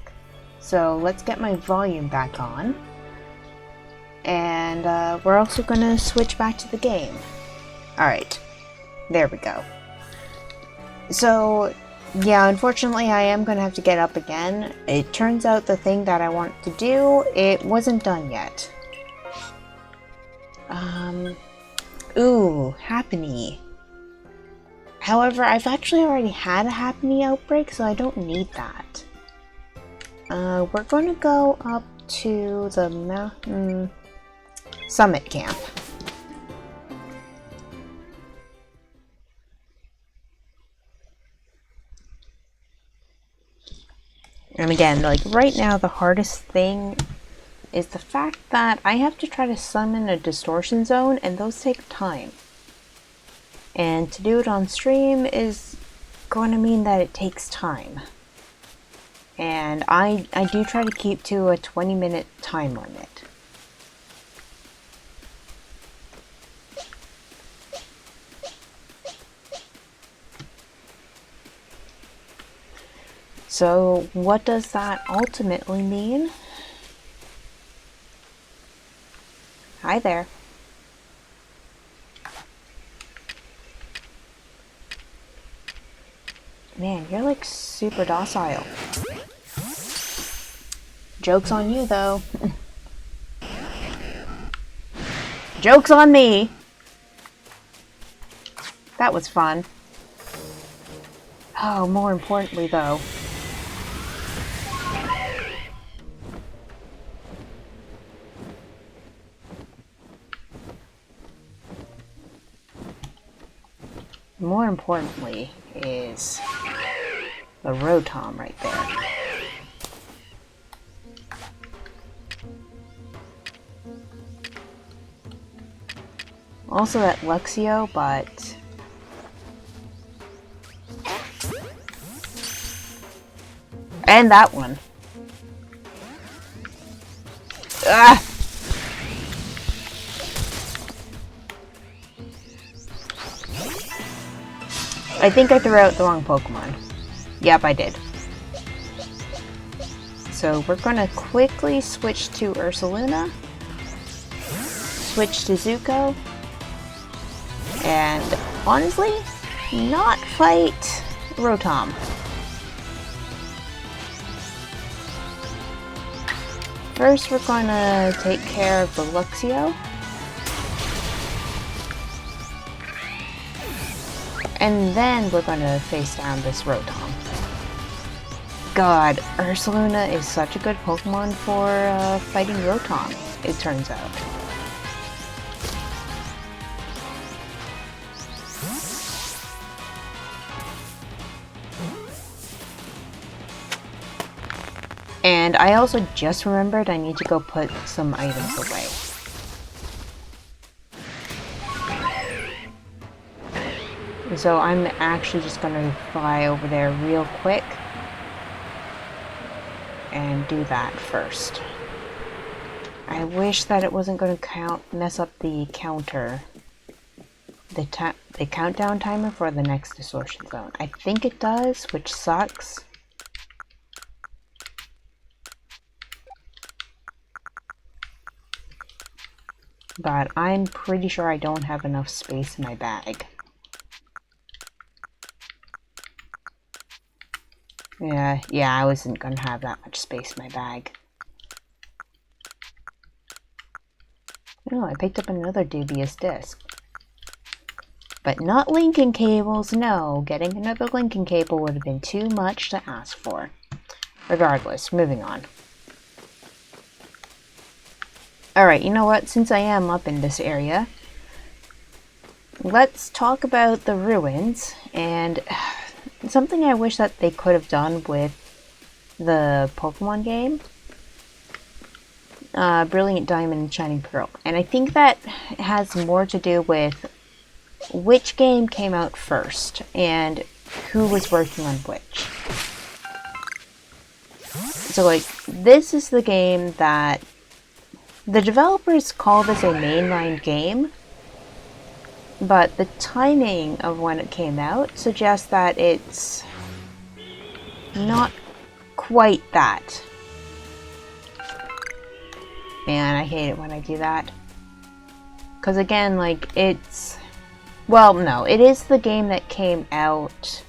So let's get my volume back on. And we're also gonna switch back to the game. Alright, there we go. So, yeah, unfortunately I am gonna have to get up again. It turns out the thing that I wanted to do, it wasn't done yet. Ooh, Happiny. However, I've actually already had a Happiny outbreak, so I don't need that. We're going to go up to the mountain summit camp. And again, like right now, the hardest thing is the fact that I have to try to summon a distortion zone, and those take time. And to do it on stream is going to mean that it takes time. And I do try to keep to a 20-minute time limit. So what does that ultimately mean? Hi there. Man, you're like super docile. Joke's on you though. Joke's on me! That was fun. Oh, more importantly though. More importantly is the Rotom right there. Also that Luxio, but and that one. Ah! I think I threw out the wrong Pokemon. Yep, I did. So we're gonna quickly switch to Ursaluna, switch to Zuko, and honestly, not fight Rotom. First, we're gonna take care of the Luxio. And then we're gonna face down this Rotom. God, Ursaluna is such a good Pokemon for fighting Rotom, it turns out. And I also just remembered I need to go put some items away. So I'm actually just gonna fly over there real quick and do that first. I wish that it wasn't gonna mess up the counter, the countdown timer for the next distortion zone. I think it does, which sucks. But I'm pretty sure I don't have enough space in my bag. Yeah, I wasn't gonna have that much space in my bag. Oh, I picked up another dubious disc. But not linking cables, no. Getting another linking cable would have been too much to ask for. Regardless, moving on. Alright, you know what? Since I am up in this area, let's talk about the ruins, and something I wish that they could have done with the Pokemon game. Brilliant Diamond and Shining Pearl. And I think that has more to do with which game came out first and who was working on which. So like, this is the game that the developers call this a mainline game, but the timing of when it came out suggests that it's not quite that. Man, I hate it when I do that. Because again, like, it's... Well, no, it is the game that came out...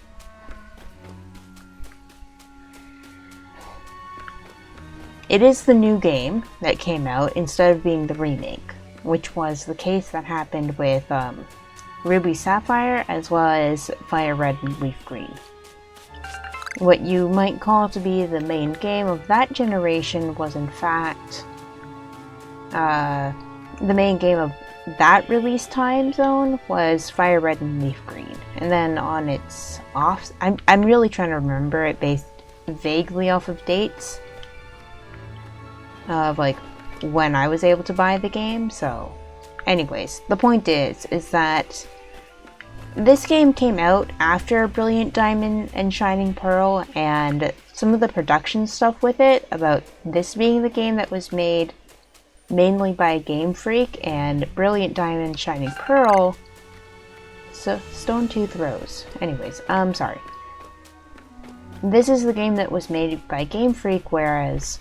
It is the new game that came out instead of being the remake, which was the case that happened with Ruby Sapphire as well as Fire Red and Leaf Green. What you might call to be the main game of that generation was in fact the main game of that release time zone was Fire Red and Leaf Green. And then on its off... I'm really trying to remember it based vaguely off of dates of like when I was able to buy the game. So anyways, the point is that this game came out after Brilliant Diamond and Shining Pearl, and some of the production stuff with it, about this being the game that was made mainly by Game Freak, and Brilliant Diamond Shining Pearl, so Stone Tooth Rose. Anyways, sorry. This is the game that was made by Game Freak, whereas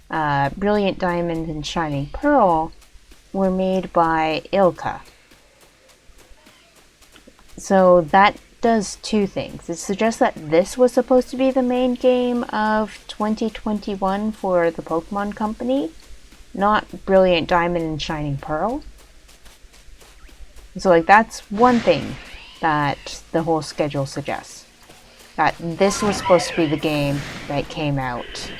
Brilliant Diamond and Shining Pearl were made by Ilka. So that does two things. It suggests that this was supposed to be the main game of 2021 for the Pokemon Company, not Brilliant Diamond and Shining Pearl. So like, that's one thing that the whole schedule suggests. That this was supposed to be the game that came out.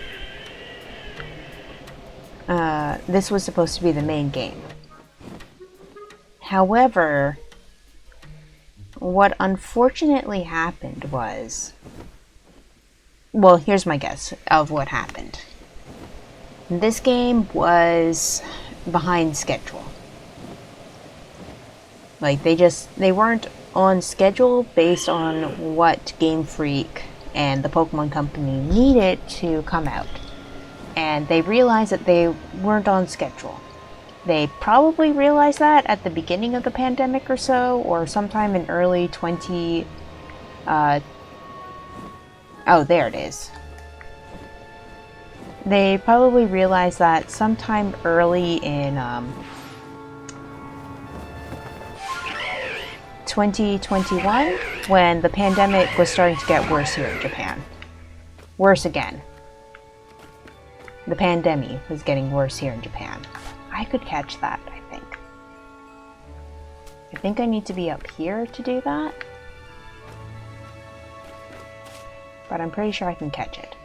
This was supposed to be the main game. However, what unfortunately happened was... Well, here's my guess of what happened. This game was behind schedule. Like, they weren't on schedule based on what Game Freak and the Pokemon Company needed to come out. And they realized that they weren't on schedule. They probably realized that at the beginning of the pandemic or so, or sometime in early 20... oh, there it is. They probably realized that sometime early in 2021, when the pandemic was starting to get worse here in Japan. Worse again. The pandemic was getting worse here in Japan. I could catch that, I think. I think I need to be up here to do that. But I'm pretty sure I can catch it.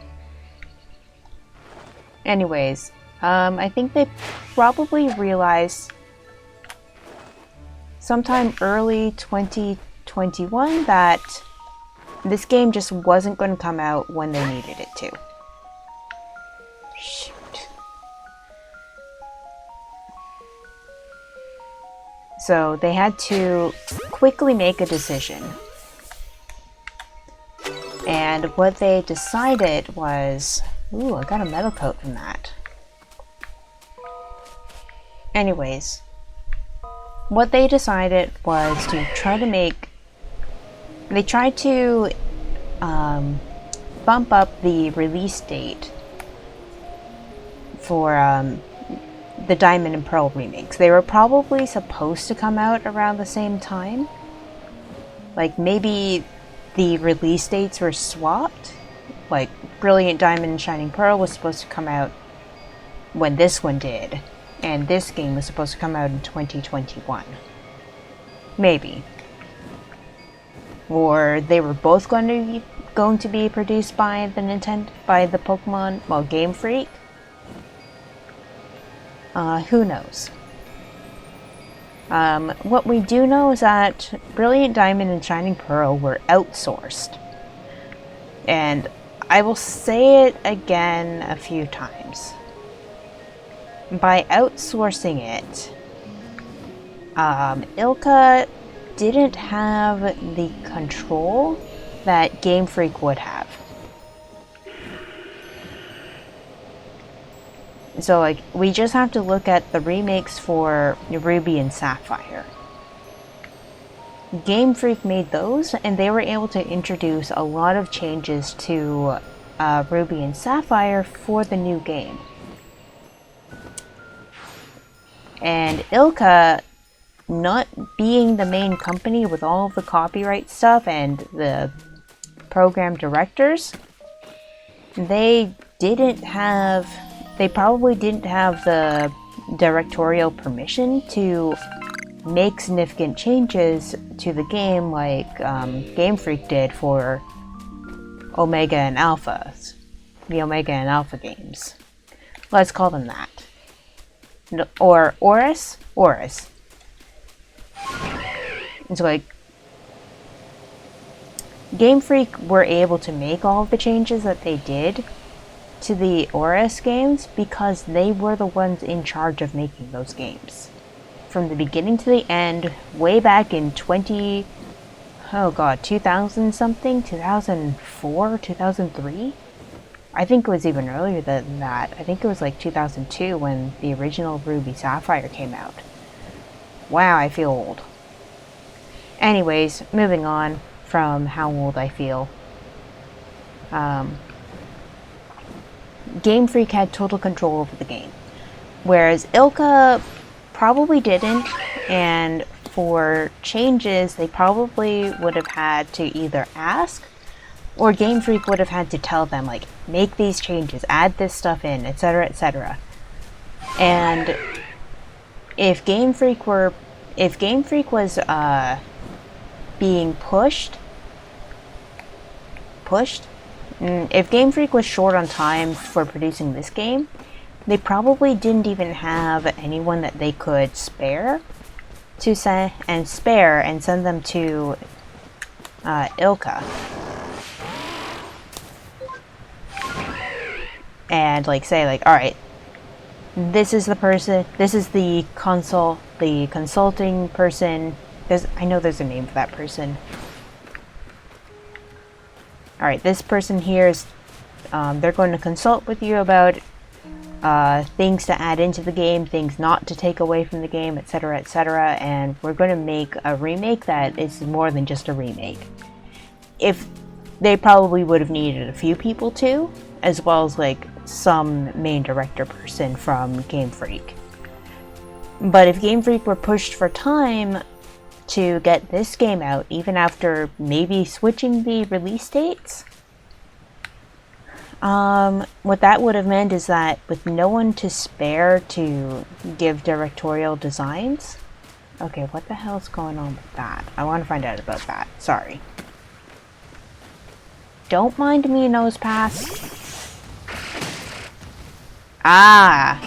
Anyways, I think they probably realized sometime early 2021 that this game just wasn't going to come out when they needed it to. Shoot. So they had to quickly make a decision. And what they decided was... Ooh, I got a metal coat from that. Anyways, what they decided was to try to make... They tried to bump up the release date for the Diamond and Pearl remakes. They were probably supposed to come out around the same time. Like, maybe the release dates were swapped. Like, Brilliant Diamond and Shining Pearl was supposed to come out when this one did, and this game was supposed to come out in 2021. Maybe. Or they were both going to be produced by the Pokemon, well, Game Freak. Who knows? What we do know is that Brilliant Diamond and Shining Pearl were outsourced. And I will say it again a few times. By outsourcing it, Ilka didn't have the control that Game Freak would have. So, like, we just have to look at the remakes for Ruby and Sapphire. Game Freak made those, and they were able to introduce a lot of changes to Ruby and Sapphire for the new game. And Ilka, not being the main company with all of the copyright stuff and the program directors, they probably didn't have the directorial permission to make significant changes to the game like Game Freak did for Omega and Alpha. The Omega and Alpha games. Let's call them that. Or Oris? Oris. And so like Game Freak were able to make all of the changes that they did to the Oris games because they were the ones in charge of making those games. From the beginning to the end, way back in 2000 something? 2004? 2003? I think it was even earlier than that. I think it was like 2002 when the original Ruby Sapphire came out. Wow, I feel old. Anyways, moving on from how old I feel. Game Freak had total control over the game, whereas Ilka probably didn't, and for changes they probably would have had to either ask, or Game Freak would have had to tell them, like, make these changes, add this stuff in, etc., etc. And if Game Freak was being pushed, if Game Freak was short on time for producing this game, they probably didn't even have anyone that they could spare and send them to Ilka. And like say like, alright, this is the person, this is the consulting person. I know there's a name for that person. Alright, this person here is, they're going to consult with you about things to add into the game, things not to take away from the game, etc., etc., and we're going to make a remake that is more than just a remake. If they probably would have needed a few people too, as well as like some main director person from Game Freak. But if Game Freak were pushed for time to get this game out, even after maybe switching the release dates, what that would have meant is that with no one to spare to give directorial designs. Okay, what the hell is going on with that? I want to find out about that. Sorry. Don't mind me, nose pass. Ah!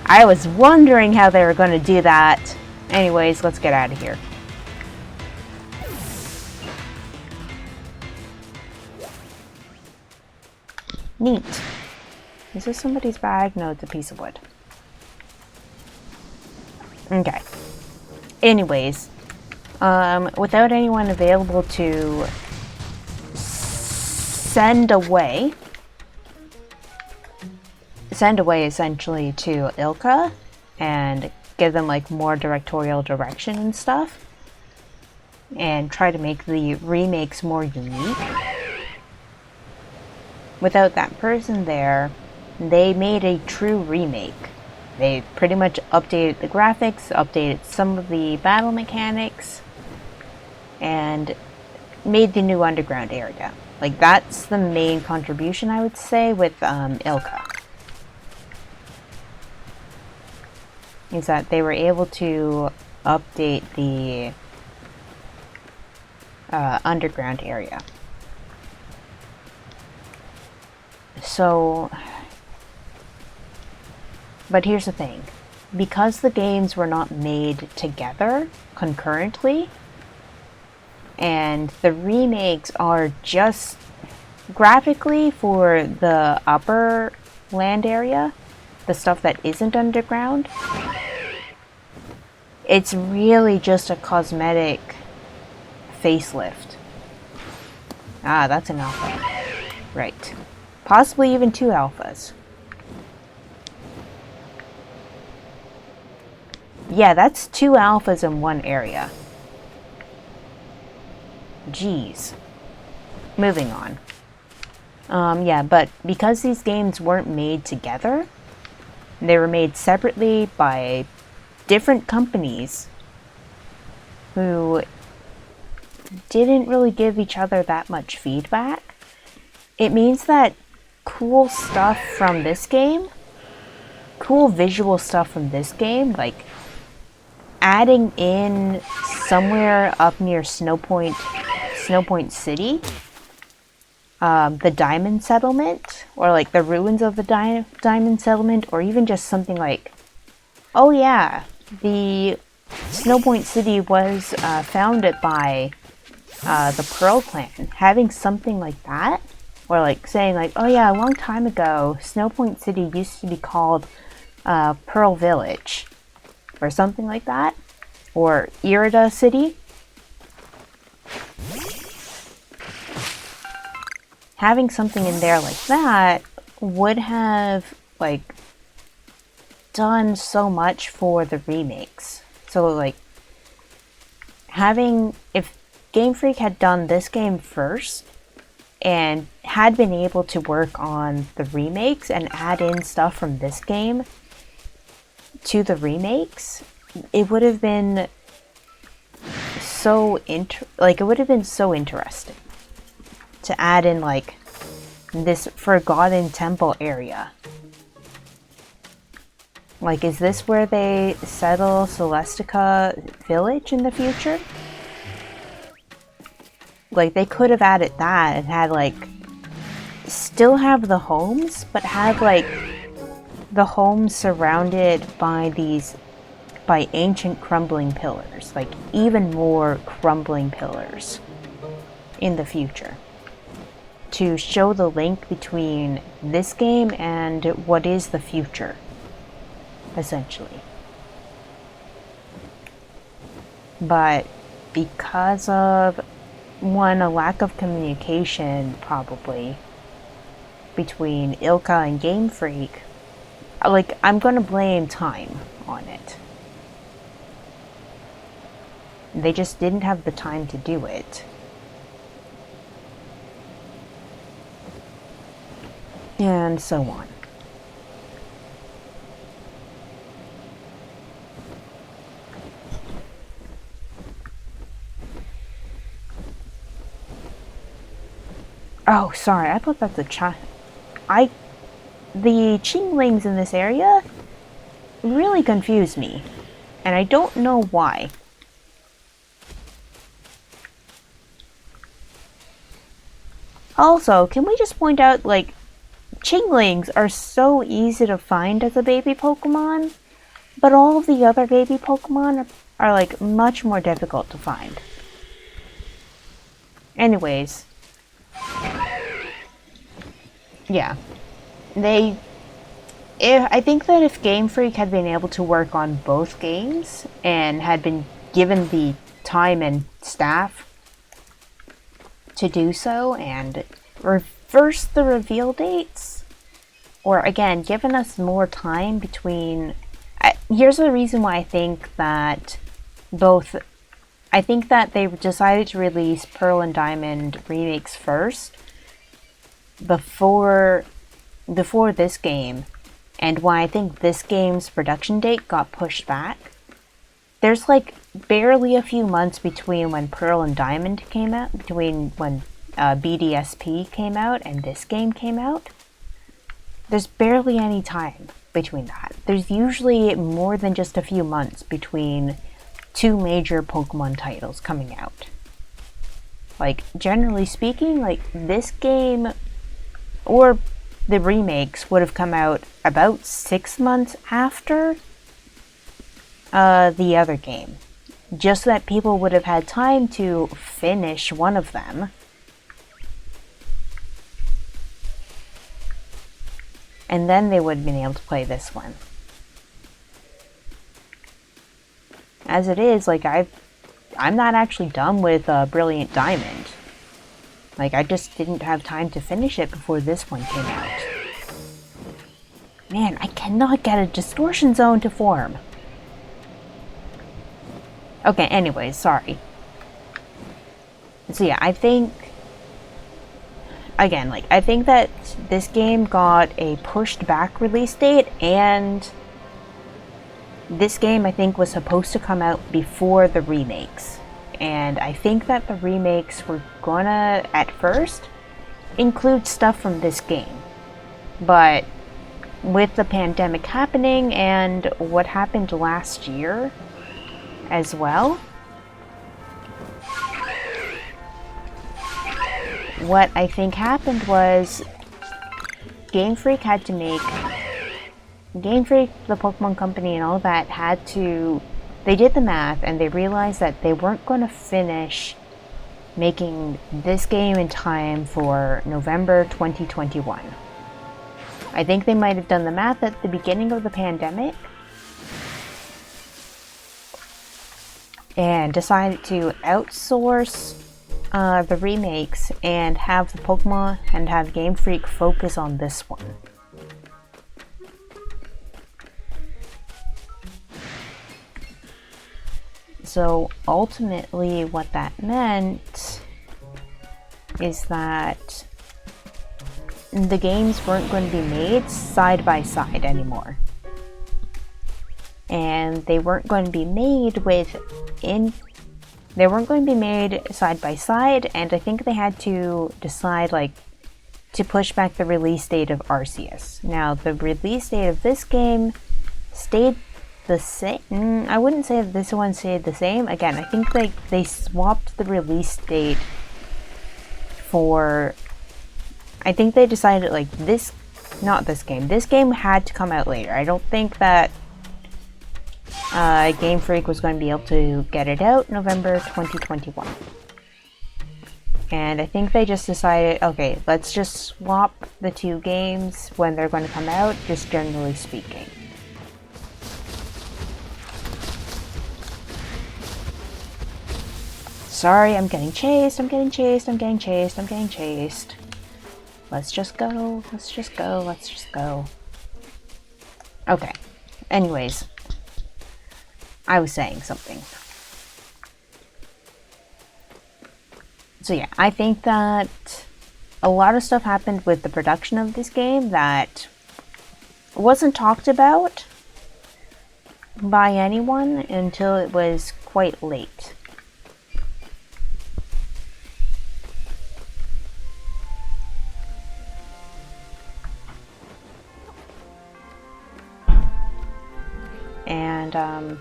I was wondering how they were going to do that. Anyways, let's get out of here. Neat. Is this somebody's bag? No, it's a piece of wood. Okay. Anyways, without anyone available to send away essentially to Ilka and give them like more directorial direction and stuff and try to make the remakes more unique. Without that person there, they made a true remake. They pretty much updated the graphics, updated some of the battle mechanics, and made the new underground area. Like, that's the main contribution, I would say, with Ilka. Is that they were able to update the underground area. So, but here's the thing. Because the games were not made together concurrently, and the remakes are just graphically for the upper land area, the stuff that isn't underground, it's really just a cosmetic facelift. Ah, that's an alpha. Right. Possibly even 2 alphas. Yeah, that's 2 alphas in one area. Jeez. Moving on. Yeah, but because these games weren't made together, they were made separately by different companies who didn't really give each other that much feedback. It means that cool stuff from this game, cool visual stuff from this game, like adding in somewhere up near Snowpoint City, the Diamond Settlement, or like the ruins of the Diamond Settlement, or even just something like, oh yeah, the Snowpoint City was founded by the Pearl Clan. Having something like that, or like saying like, oh yeah, a long time ago, Snowpoint City used to be called Pearl Village, or something like that, or Irida City. Having something in there like that would have like done so much for the remakes. So like if Game Freak had done this game first and had been able to work on the remakes and add in stuff from this game to the remakes, it would have been so interesting to add in like this Forgotten Temple area. Like, is this where they settle Celestica Village in the future? Like, they could have added that and had like still have the homes, but have like the homes surrounded by ancient crumbling pillars, like even more crumbling pillars in the future, to show the link between this game and what is the future, essentially. But because of a lack of communication probably between Ilka and Game Freak, like, I'm gonna blame time on it. They just didn't have the time to do it. And so on. Oh, sorry, I thought that's a the Qinglings in this area really confuse me, and I don't know why. Also, can we just point out, like, Qinglings are so easy to find as a baby Pokemon, but all of the other baby Pokemon are like much more difficult to find. Anyways, yeah, I think that if Game Freak had been able to work on both games and had been given the time and staff to do so and reverse the reveal dates, or again, given us more time between... here's the reason why I think that they decided to release Pearl and Diamond remakes first before this game, and why I think this game's production date got pushed back. There's like barely a few months between when Pearl and Diamond came out, between when BDSP came out and this game came out. There's barely any time between that. There's usually more than just a few months between two major Pokemon titles coming out. Like, generally speaking, like, this game or the remakes would have come out about 6 months after the other game. Just so that people would have had time to finish one of them. And then they would have been able to play this one. As it is, like, I'm not actually done with Brilliant Diamond. Like, I just didn't have time to finish it before this one came out. Man, I cannot get a Distortion Zone to form. Okay, anyways, sorry. So yeah, I think, again, like, I think that this game got a pushed back release date, and this game, I think, was supposed to come out before the remakes. And I think that the remakes were gonna, at first, include stuff from this game. But with the pandemic happening and what happened last year as well, what I think happened was Game Freak, the Pokemon Company and all that, they did the math and they realized that they weren't going to finish making this game in time for November 2021. I think they might have done the math at the beginning of the pandemic and decided to outsource the remakes and have the Pokemon and have Game Freak focus on this one. So ultimately what that meant is that the games weren't going to be made side by side anymore. And they weren't going to be made side by side, and I think they had to decide, like, to push back the release date of Arceus. Now, the release date of this game stayed the same. I wouldn't say that this one stayed the same. Again, I think they swapped the release date for... I think they decided, like, this game had to come out later. I don't think that Game Freak was going to be able to get it out November 2021. And I think they just decided, okay, let's just swap the two games when they're going to come out, just generally speaking. Sorry, I'm getting chased. Let's just go. Okay. Anyways, I was saying something. So yeah, I think that a lot of stuff happened with the production of this game that wasn't talked about by anyone until it was quite late. And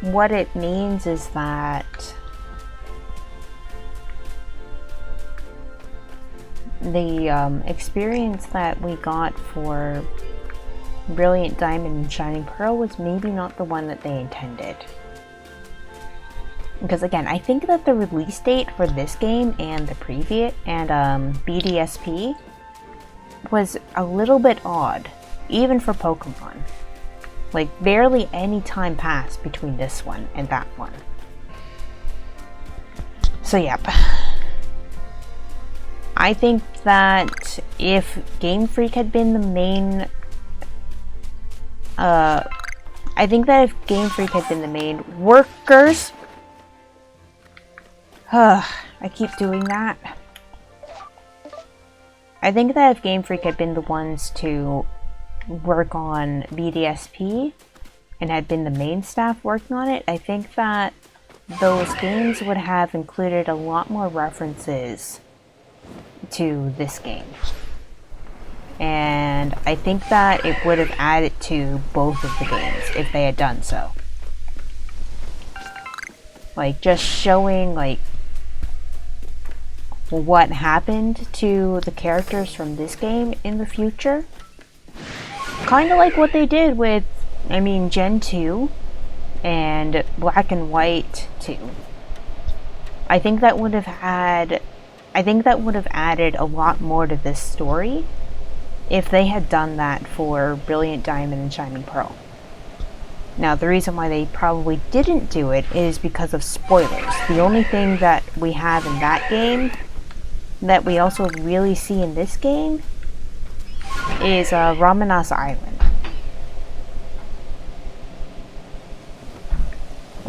what it means is that the experience that we got for Brilliant Diamond and Shining Pearl was maybe not the one that they intended. Because again, I think that the release date for this game and the previous and BDSP was a little bit odd, even for Pokemon. Like, barely any time passed between this one and that one. So yep. I think that if Game Freak had been the main workers, I keep doing that. I think that if Game Freak had been the ones to work on BDSP and had been the main staff working on it, I think that those games would have included a lot more references to this game. And I think that it would have added to both of the games if they had done so. Like, just showing, like, what happened to the characters from this game in the future. Kind of like what they did with, Gen 2 and Black and White 2. I think that would have added a lot more to this story if they had done that for Brilliant Diamond and Shining Pearl. Now, the reason why they probably didn't do it is because of spoilers. The only thing that we have in that game that we also really see in this game is Ramanas Island.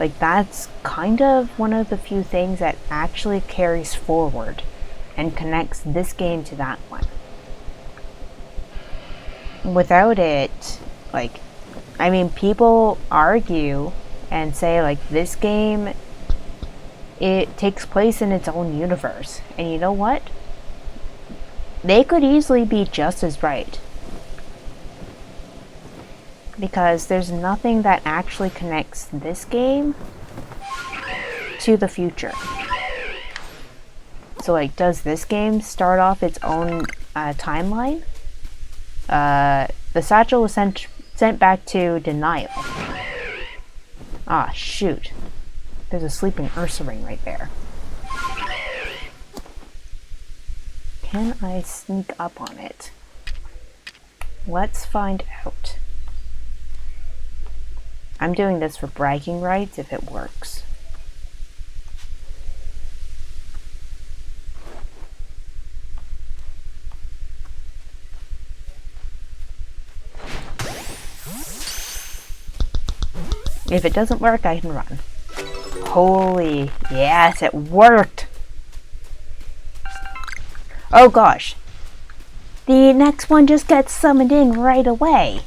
Like, that's kind of one of the few things that actually carries forward and connects this game to that one. Without it, like, I mean, people argue and say, like, this game, it takes place in its own universe. And you know what? They could easily be just as right. Because there's nothing that actually connects this game to the future. So, like, does this game start off its own timeline? The satchel was sent back to Denial. Ah, shoot. There's a sleeping Ursaring right there. Can I sneak up on it? Let's find out. I'm doing this for bragging rights if it works. If it doesn't work, I can run. Holy, yes, it worked! Oh gosh. The next one just gets summoned in right away.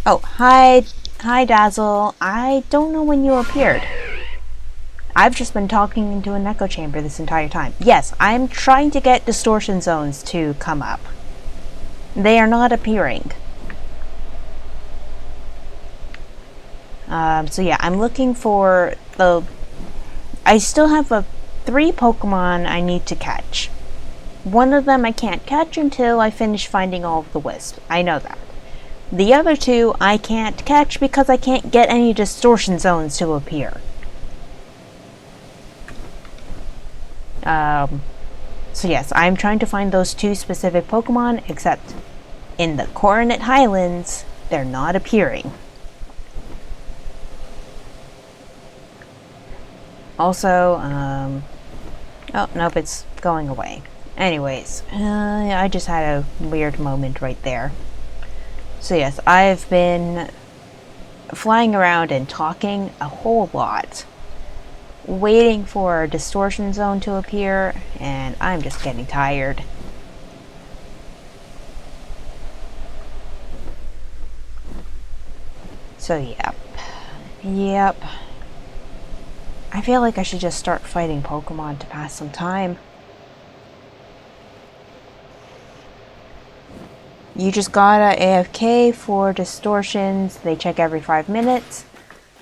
Oh, hi Dazzle. I don't know when you appeared. I've just been talking into an echo chamber this entire time. Yes, I'm trying to get distortion zones to come up. They are not appearing. So yeah, I'm looking for the... I still have 3 Pokemon I need to catch. One of them I can't catch until I finish finding all of the wisps. I know that. The other 2 I can't catch because I can't get any distortion zones to appear. So yes, I'm trying to find those 2 specific Pokemon, except in the Coronet Highlands, they're not appearing. Also, oh, nope, it's going away. Anyways, I just had a weird moment right there. So yes, I've been flying around and talking a whole lot, waiting for a distortion zone to appear, and I'm just getting tired. So yep. I feel like I should just start fighting Pokemon to pass some time. You just gotta AFK for distortions. They check every 5 minutes.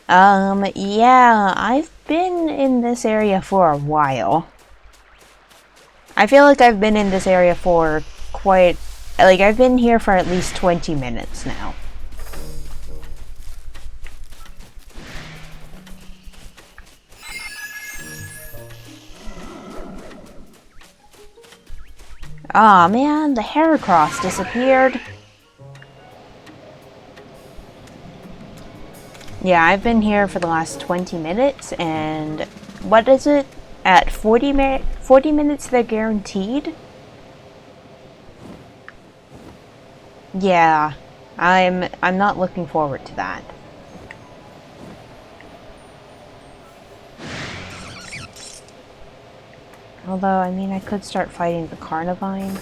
Yeah, I've been in this area for a while. I feel like I've been in this area for quite... Like, I've been here for at least 20 minutes now. Aw, man, the Heracross disappeared. Yeah, I've been here for the last 20 minutes, and what is it? At 40 minutes they're guaranteed? Yeah, I'm not looking forward to that. Although, I mean, I could start fighting the Carnivine.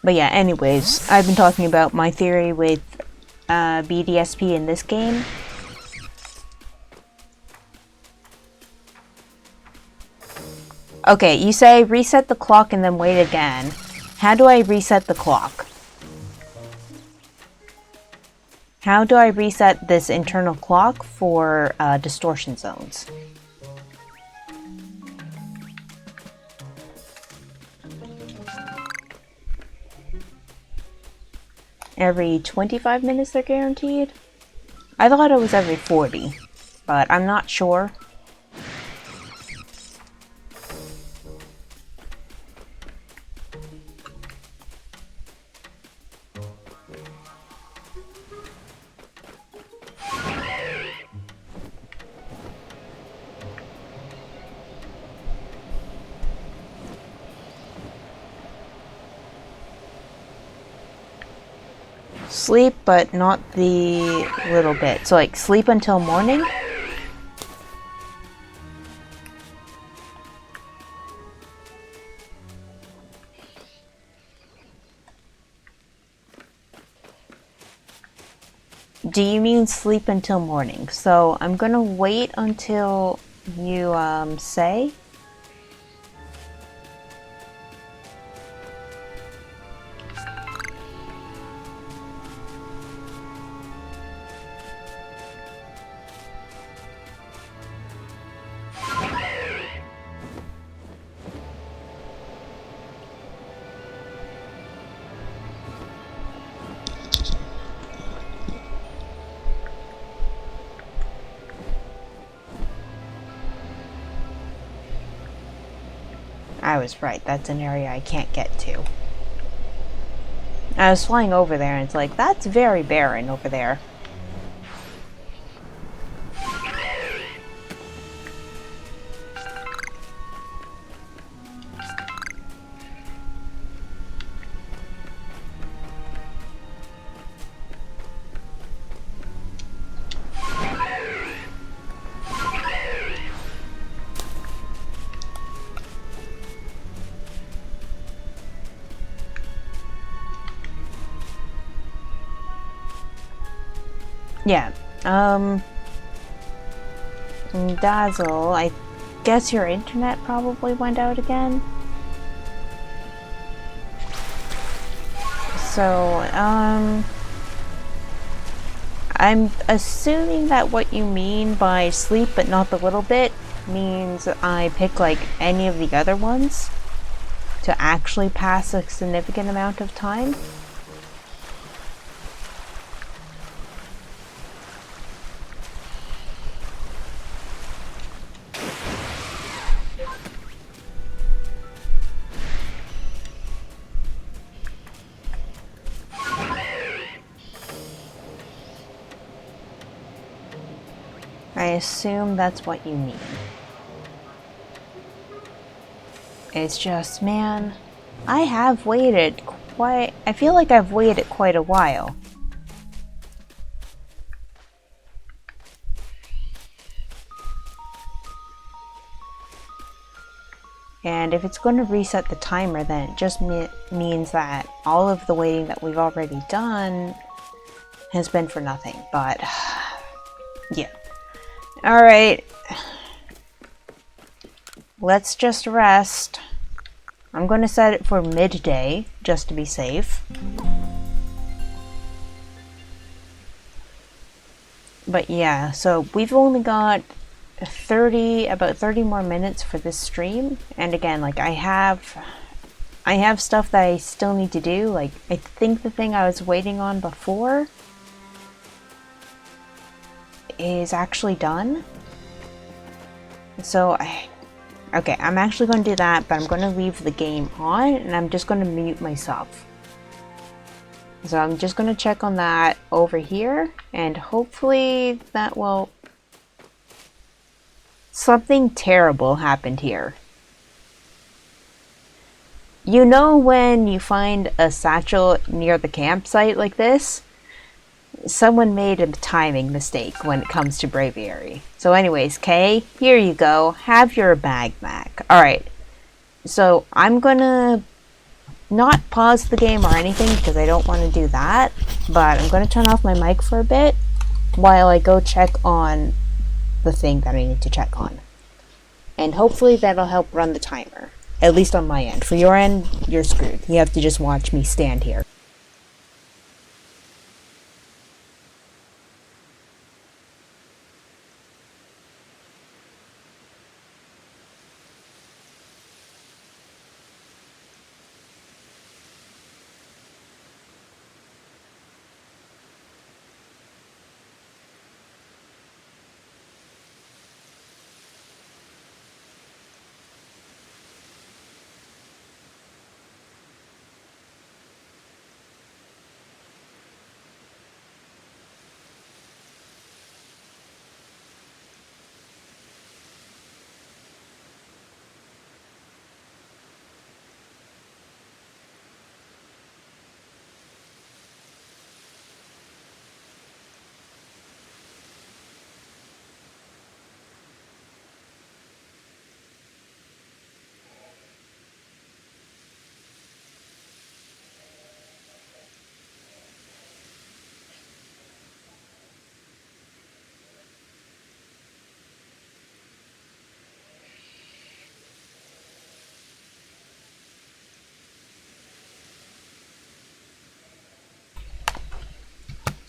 But yeah, anyways, I've been talking about my theory with BDSP in this game. Okay, you say reset the clock and then wait again. How do I reset the clock? How do I reset this internal clock for distortion zones? Every 25 minutes they're guaranteed? I thought it was every 40, but I'm not sure. Sleep, but not the little bit. So like sleep until morning? Do you mean sleep until morning? So I'm gonna wait until you say. I was right, that's an area I can't get to. I was flying over there and it's like, that's very barren over there. Yeah, Dazzle, I guess your internet probably went out again. So, I'm assuming that what you mean by sleep but not the little bit means I pick like any of the other ones to actually pass a significant amount of time. I assume that's what you mean. It's just, man, I have waited I feel like I've waited quite a while. And if it's going to reset the timer, then it just means that all of the waiting that we've already done has been for nothing. But, yeah. Alright. Let's just rest. I'm going to set it for midday, just to be safe. But yeah, so we've only got about 30 more minutes for this stream. And again, like I have stuff that I still need to do. Like I think the thing I was waiting on before is actually done. So okay, I'm actually going to do that, but I'm going to leave the game on and I'm just going to mute myself. So I'm just going to check on that over here and hopefully that will... Something terrible happened here. You know when you find a satchel near the campsite like this? Someone made a timing mistake when it comes to braviary. So anyways, Kay, here you go. Have your bag back. Alright. So I'm gonna not pause the game or anything because I don't want to do that. But I'm gonna turn off my mic for a bit while I go check on the thing that I need to check on. And hopefully that'll help run the timer. At least on my end. For your end, you're screwed. You have to just watch me stand here.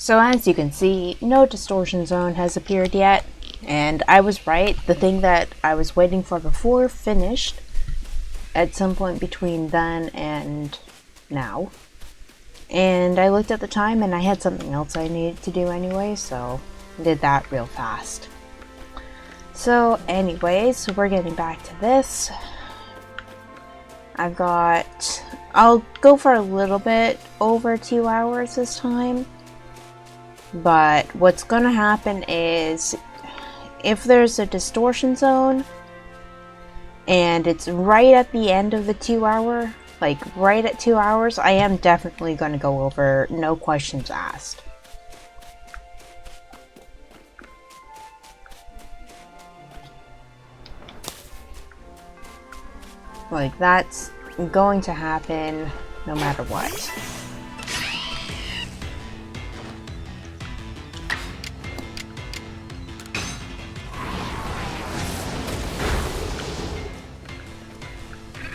So as you can see, no distortion zone has appeared yet, and I was right. The thing that I was waiting for before finished at some point between then and now. And I looked at the time and I had something else I needed to do anyway, so I did that real fast. So anyways, we're getting back to this. I'll go for a little bit over 2 hours this time. But what's gonna happen is, if there's a distortion zone and it's right at the end of the 2 hour, like right at 2 hours, I am definitely gonna go over, no questions asked. Like, that's going to happen no matter what.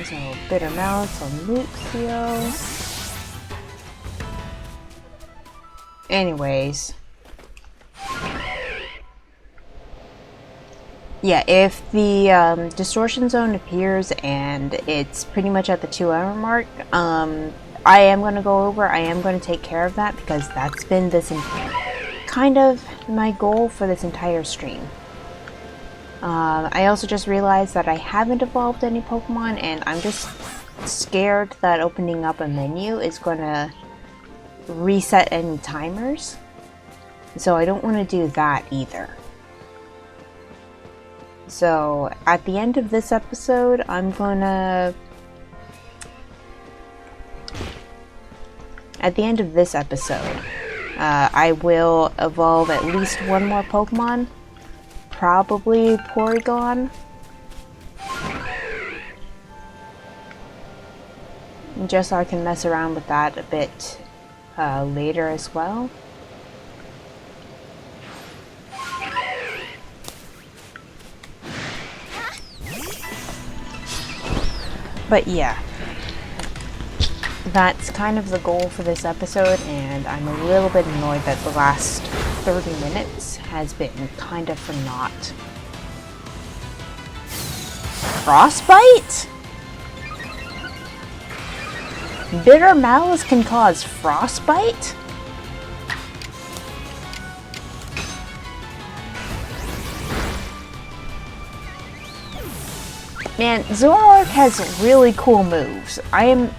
So, Bitter Malice on Luxio. Anyways. Yeah, if the distortion zone appears and it's pretty much at the 2 hour mark, I am going to go over, I am going to take care of that, because that's been this kind of my goal for this entire stream. I also just realized that I haven't evolved any Pokemon, and I'm just scared that opening up a menu is going to reset any timers. So I don't want to do that either. So at the end of this episode, I will evolve at least one more Pokemon. Probably Porygon. Just so I can mess around with that a bit later as well. But yeah, that's kind of the goal for this episode, and I'm a little bit annoyed that the last 30 minutes has been kind of for naught. Frostbite? Bitter Malice can cause frostbite? Man, Zoroark has really cool moves. I am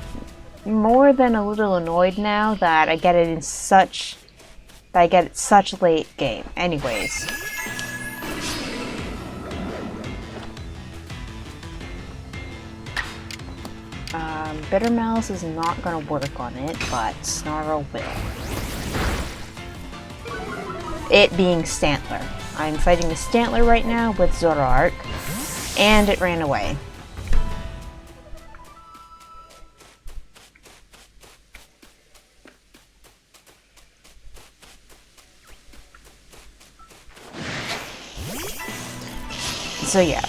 more than a little annoyed now that I get it such late game. Anyways. Bitter Malice is not gonna work on it, but Snarl will. It being Stantler. I'm fighting the Stantler right now with Zoroark. And it ran away. So yeah.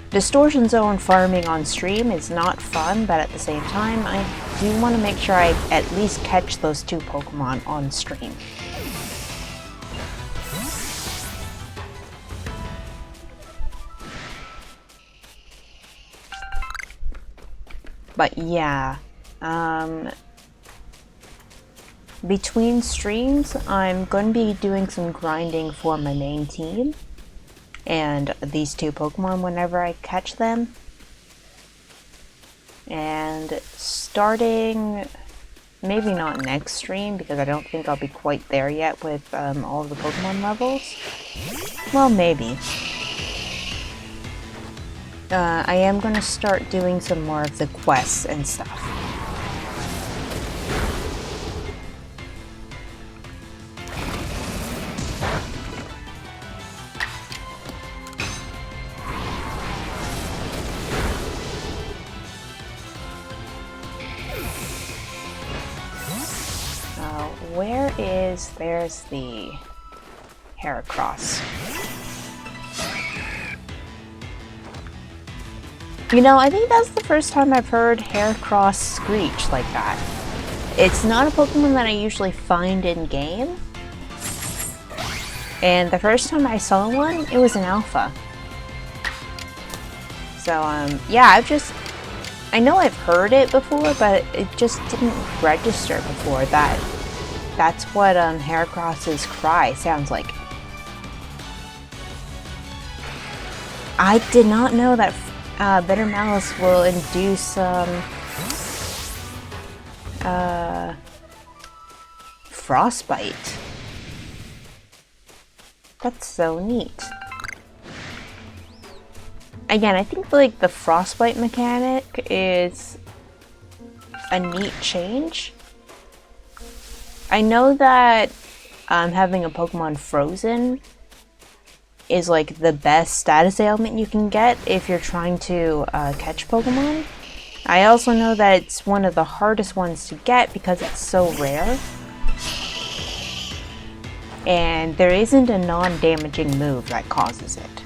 Distortion zone farming on stream is not fun, but at the same time, I do want to make sure I at least catch those 2 Pokemon on stream. But yeah, between streams, I'm going to be doing some grinding for my main team and these 2 Pokemon whenever I catch them. And starting, maybe not next stream, because I don't think I'll be quite there yet with all of the Pokemon levels. Well, maybe. I am going to start doing some more of the quests and stuff. There's the Heracross. You know, I think that's the first time I've heard Heracross screech like that. It's not a Pokemon that I usually find in game. And the first time I saw one, it was an alpha. So, yeah, I know I've heard it before, but it just didn't register before that. That's what, Heracross's cry sounds like. I did not know that, Bitter Malice will induce, frostbite. That's so neat. Again, I think like the frostbite mechanic is a neat change. I know that having a Pokemon frozen is like the best status ailment you can get if you're trying to catch Pokemon. I also know that it's one of the hardest ones to get because it's so rare. And there isn't a non-damaging move that causes it.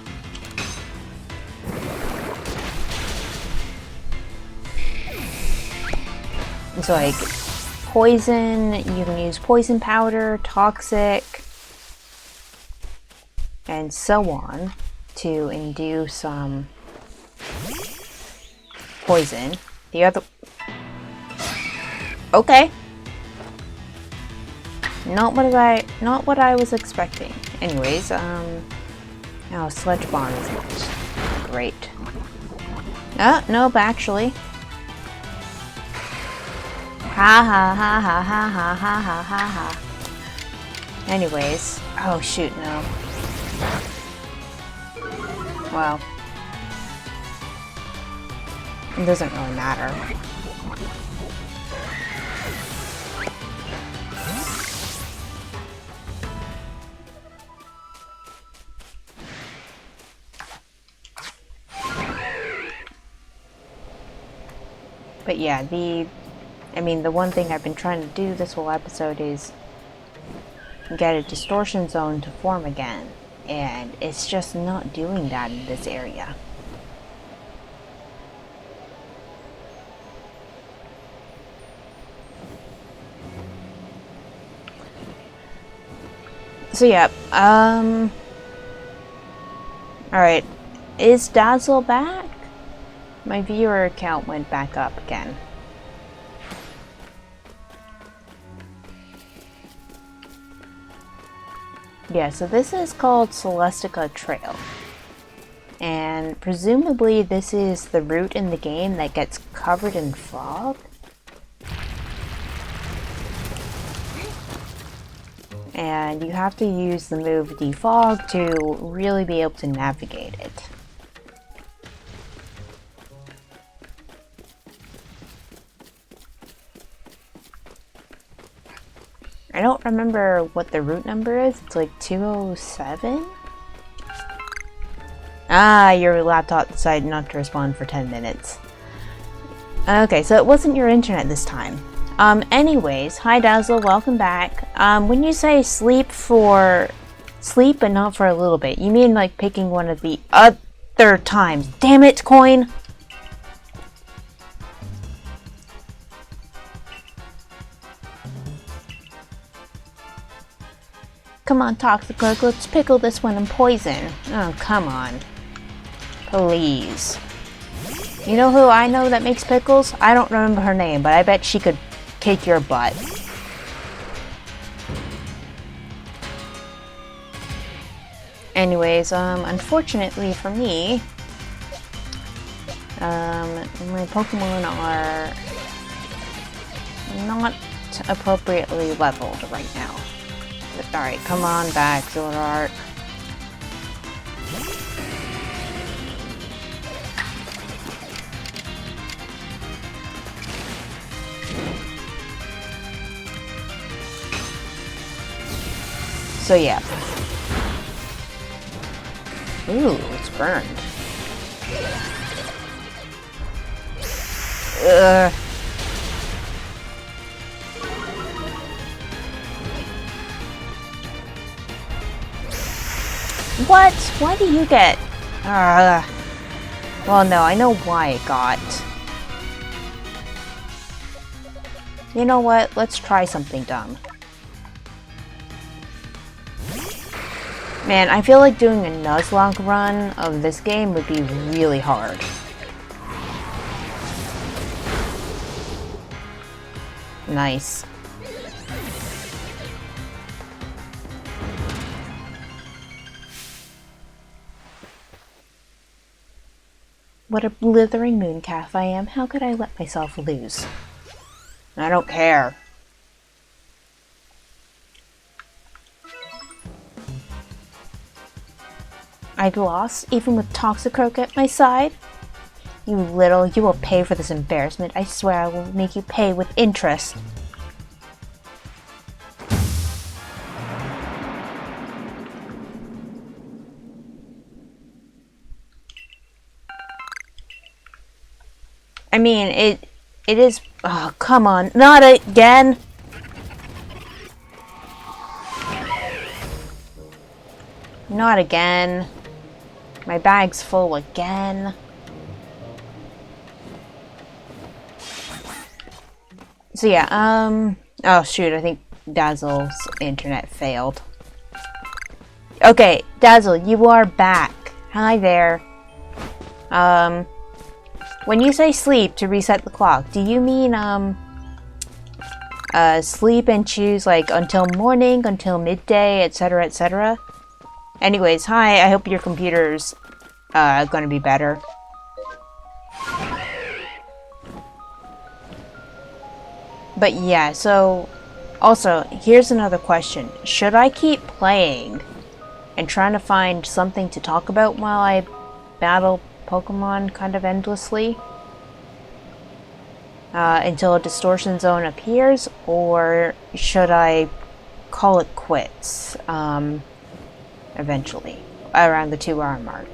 So like poison, you can use poison powder, toxic, and so on to induce poison. The other... Okay. Not what I was expecting. Anyways, oh, Sludge Bomb isn't great. Nope, actually. Ha ha ha ha ha ha ha ha ha ha. Anyways, oh shoot, no. Well, it doesn't really matter. But yeah, the one thing I've been trying to do this whole episode is get a distortion zone to form again, and it's just not doing that in this area. So yeah, alright, is Dazzle back? My viewer count went back up again. Yeah, so this is called Celestica Trail. And presumably this is the route in the game that gets covered in fog. And you have to use the move Defog to really be able to navigate it. I don't remember what the route number is. It's like 207? Ah, your laptop decided not to respond for 10 minutes. Okay, so it wasn't your internet this time. Anyways, hi Dazzle, welcome back. When you say sleep but not for a little bit, you mean like picking one of the other times. Damn it, Coin! Come on, Toxiclerk, let's pickle this one in poison. Oh, come on. Please. You know who I know that makes pickles? I don't remember her name, but I bet she could kick your butt. Anyways, unfortunately for me, my Pokemon are not appropriately leveled right now. Alright, come on back, Zordart. So yeah. Ooh, it's burned. Ugh. What? Why do you get... well, no, I know why it got. You know what? Let's try something dumb. Man, I feel like doing a Nuzlocke run of this game would be really hard. Nice. What a blithering mooncalf I am. How could I let myself lose? I don't care. I'd lost, even with Toxicroak at my side? You will pay for this embarrassment. I swear I will make you pay with interest. I mean, it is... Oh, come on. Not again! Not again. My bag's full again. So yeah, oh shoot, I think Dazzle's internet failed. Okay, Dazzle, you are back. Hi there. When you say sleep to reset the clock, do you mean, sleep and choose, like, until morning, until midday, etc., etc.? Anyways, hi, I hope your computer's, gonna be better. But yeah, so, also, here's another question. Should I keep playing and trying to find something to talk about while I battle Pokemon kind of endlessly? Until a distortion zone appears, or should I call it quits, eventually, around the 2-hour mark?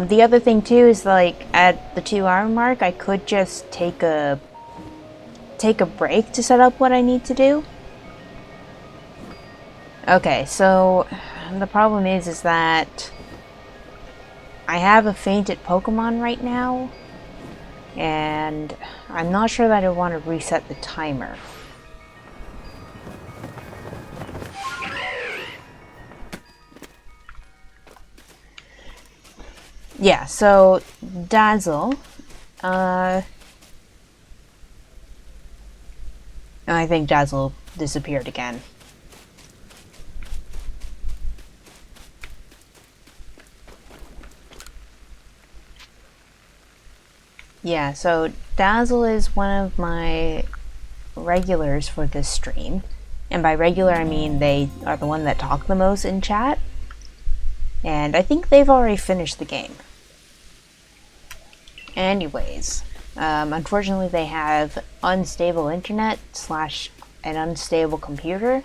The other thing too is, like, at the 2-hour mark, I could just take a break to set up what I need to do. Okay, so the problem is that I have a fainted Pokemon right now, and I'm not sure that I want to reset the timer. Yeah, so Dazzle, I think Dazzle disappeared again. Yeah, so Dazzle is one of my regulars for this stream. And by regular, I mean they are the one that talk the most in chat. And I think they've already finished the game. Anyways, unfortunately they have unstable internet / an unstable computer.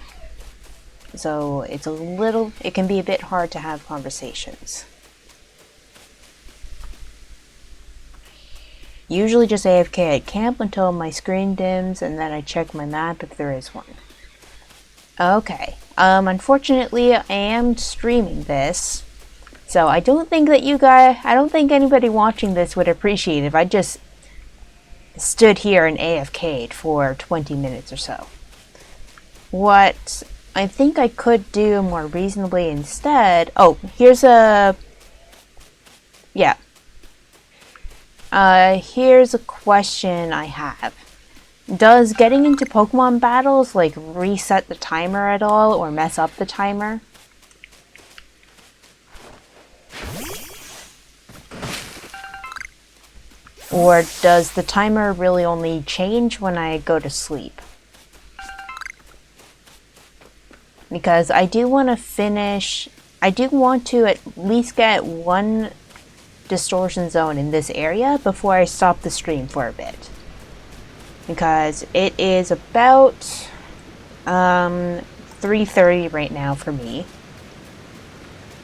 So it can be a bit hard to have conversations. Usually just AFK at camp until my screen dims, and then I check my map if there is one. Okay, unfortunately I am streaming this, so I don't think anybody watching this would appreciate it if I just stood here and AFK'd for 20 minutes or so. What I think I could do more reasonably instead... Oh, here's a... Yeah. Here's a question I have. Does getting into Pokemon battles, like, reset the timer at all, or mess up the timer? Or does the timer really only change when I go to sleep? Because I do want to at least get one distortion zone in this area before I stop the stream for a bit. Because it is about 3:30 right now for me.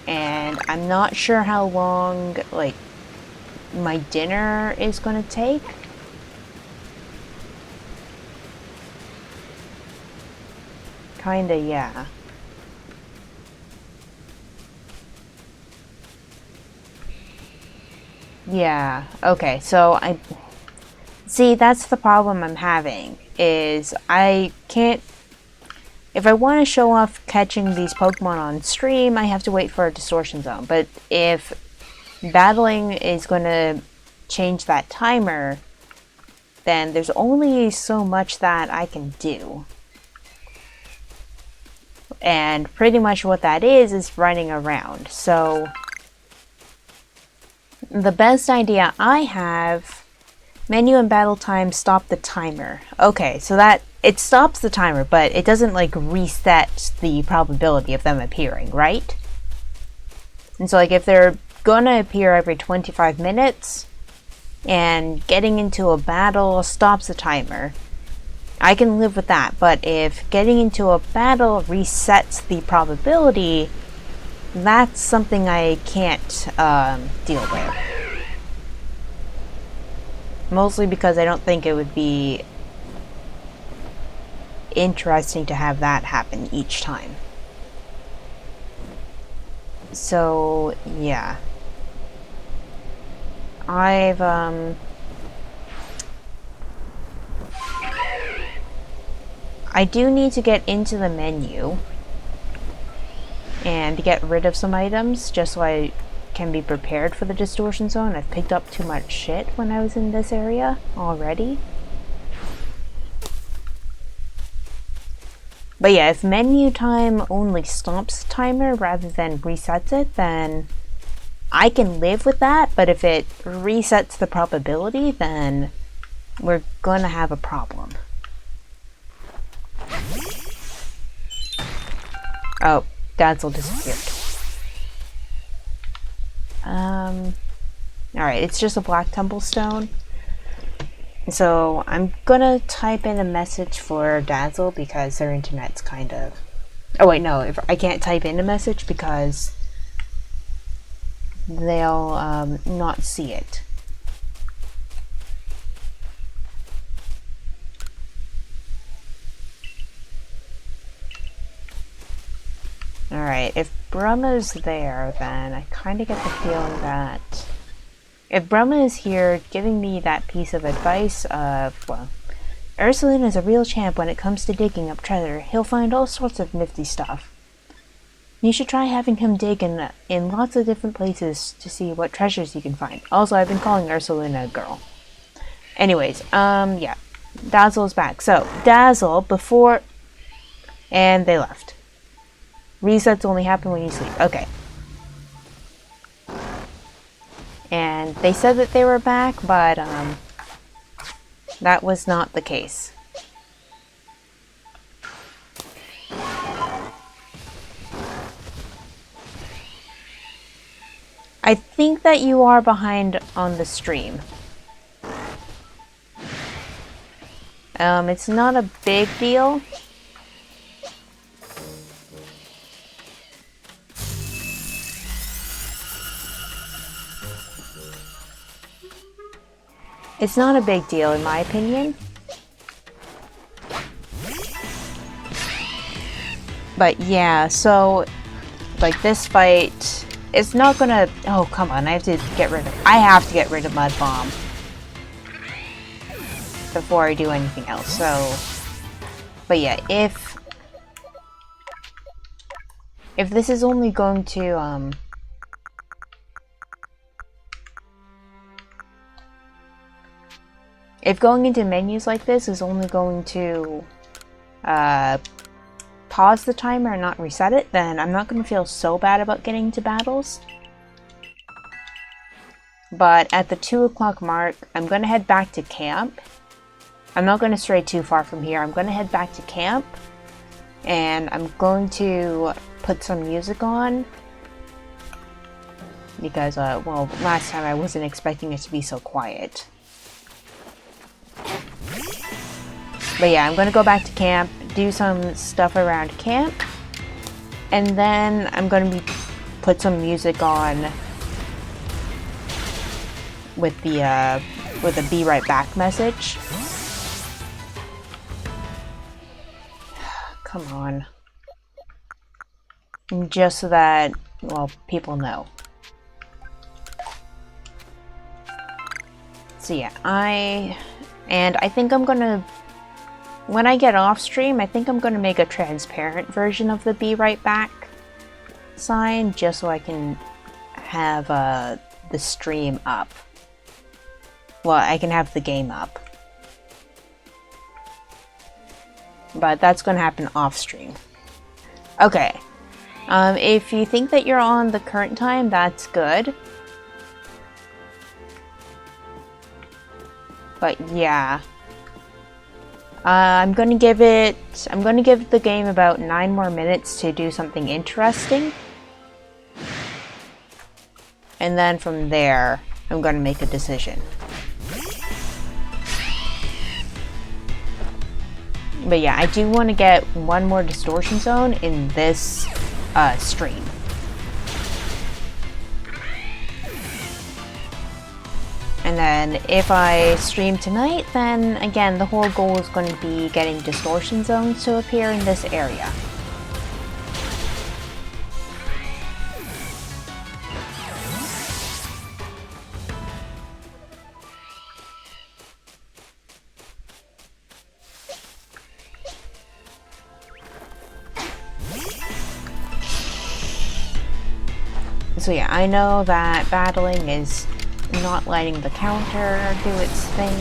And I'm not sure how long, like, my dinner is going to take. Kinda, yeah. Yeah, okay, so I... See, that's the problem I'm having, is I can't... If I want to show off catching these Pokemon on stream, I have to wait for a Distortion Zone. But if battling is going to change that timer, then there's only so much that I can do. And pretty much what that is running around. So the best idea I have, menu and battle time stop the timer. Okay, so that it stops the timer, but it doesn't like reset the probability of them appearing, right? And so like if they're gonna appear every 25 minutes and getting into a battle stops the timer, I can live with that. But if getting into a battle resets the probability, that's something I can't deal with. Mostly because I don't think it would be interesting to have that happen each time. So, yeah. I do need to get into the menu and get rid of some items just so I can be prepared for the Distortion Zone. I've picked up too much shit when I was in this area already. But yeah, if menu time only stops the timer rather than resets it, then I can live with that. But if it resets the probability, then we're gonna have a problem. Oh, Dazzle disappeared. Alright, it's just a black tumblestone. So I'm gonna type in a message for Dazzle because their internet's kind of... Oh wait, no, if I can't type in a message because they'll not see it. Alright, if Brahma's there, then I kind of get the feeling that if Brahma is here giving me that piece of advice of, well, Ursulina is a real champ when it comes to digging up treasure. He'll find all sorts of nifty stuff. You should try having him dig in lots of different places to see what treasures you can find. Also, I've been calling Ursulina a girl. Anyways, yeah. Dazzle's back. So, Dazzle, before... And they left. Resets only happen when you sleep. Okay. And they said that they were back, but that was not the case. I think that you are behind on the stream. It's not a big deal. It's not a big deal, in my opinion. But yeah, so, like, this fight, it's not gonna... Oh, come on, I have to get rid of Mud Bomb before I do anything else, so... But yeah, if this is only going to, if going into menus like this is only going to pause the timer and not reset it, then I'm not going to feel so bad about getting into battles. But at the 2 o'clock mark, I'm going to head back to camp. I'm not going to stray too far from here. I'm going to head back to camp. And I'm going to put some music on. Because, well, last time I wasn't expecting it to be so quiet. But yeah, I'm gonna go back to camp, do some stuff around camp, and then I'm gonna put some music on with the be right back message. Come on. Just so that, well, people know. So yeah, I think I'm gonna, when I get off stream, I think I'm gonna make a transparent version of the be right back sign just so I can have the stream up. Well, I can have the game up. But that's gonna happen off stream. Okay. If you think that you're on the current time, that's good. But yeah. I'm gonna give the game about 9 more minutes to do something interesting. And then from there, I'm gonna make a decision. But yeah, I do want to get one more distortion zone in this stream. And then if I stream tonight, then again, the whole goal is going to be getting distortion zones to appear in this area. So yeah, I know that battling is not letting the counter do its thing,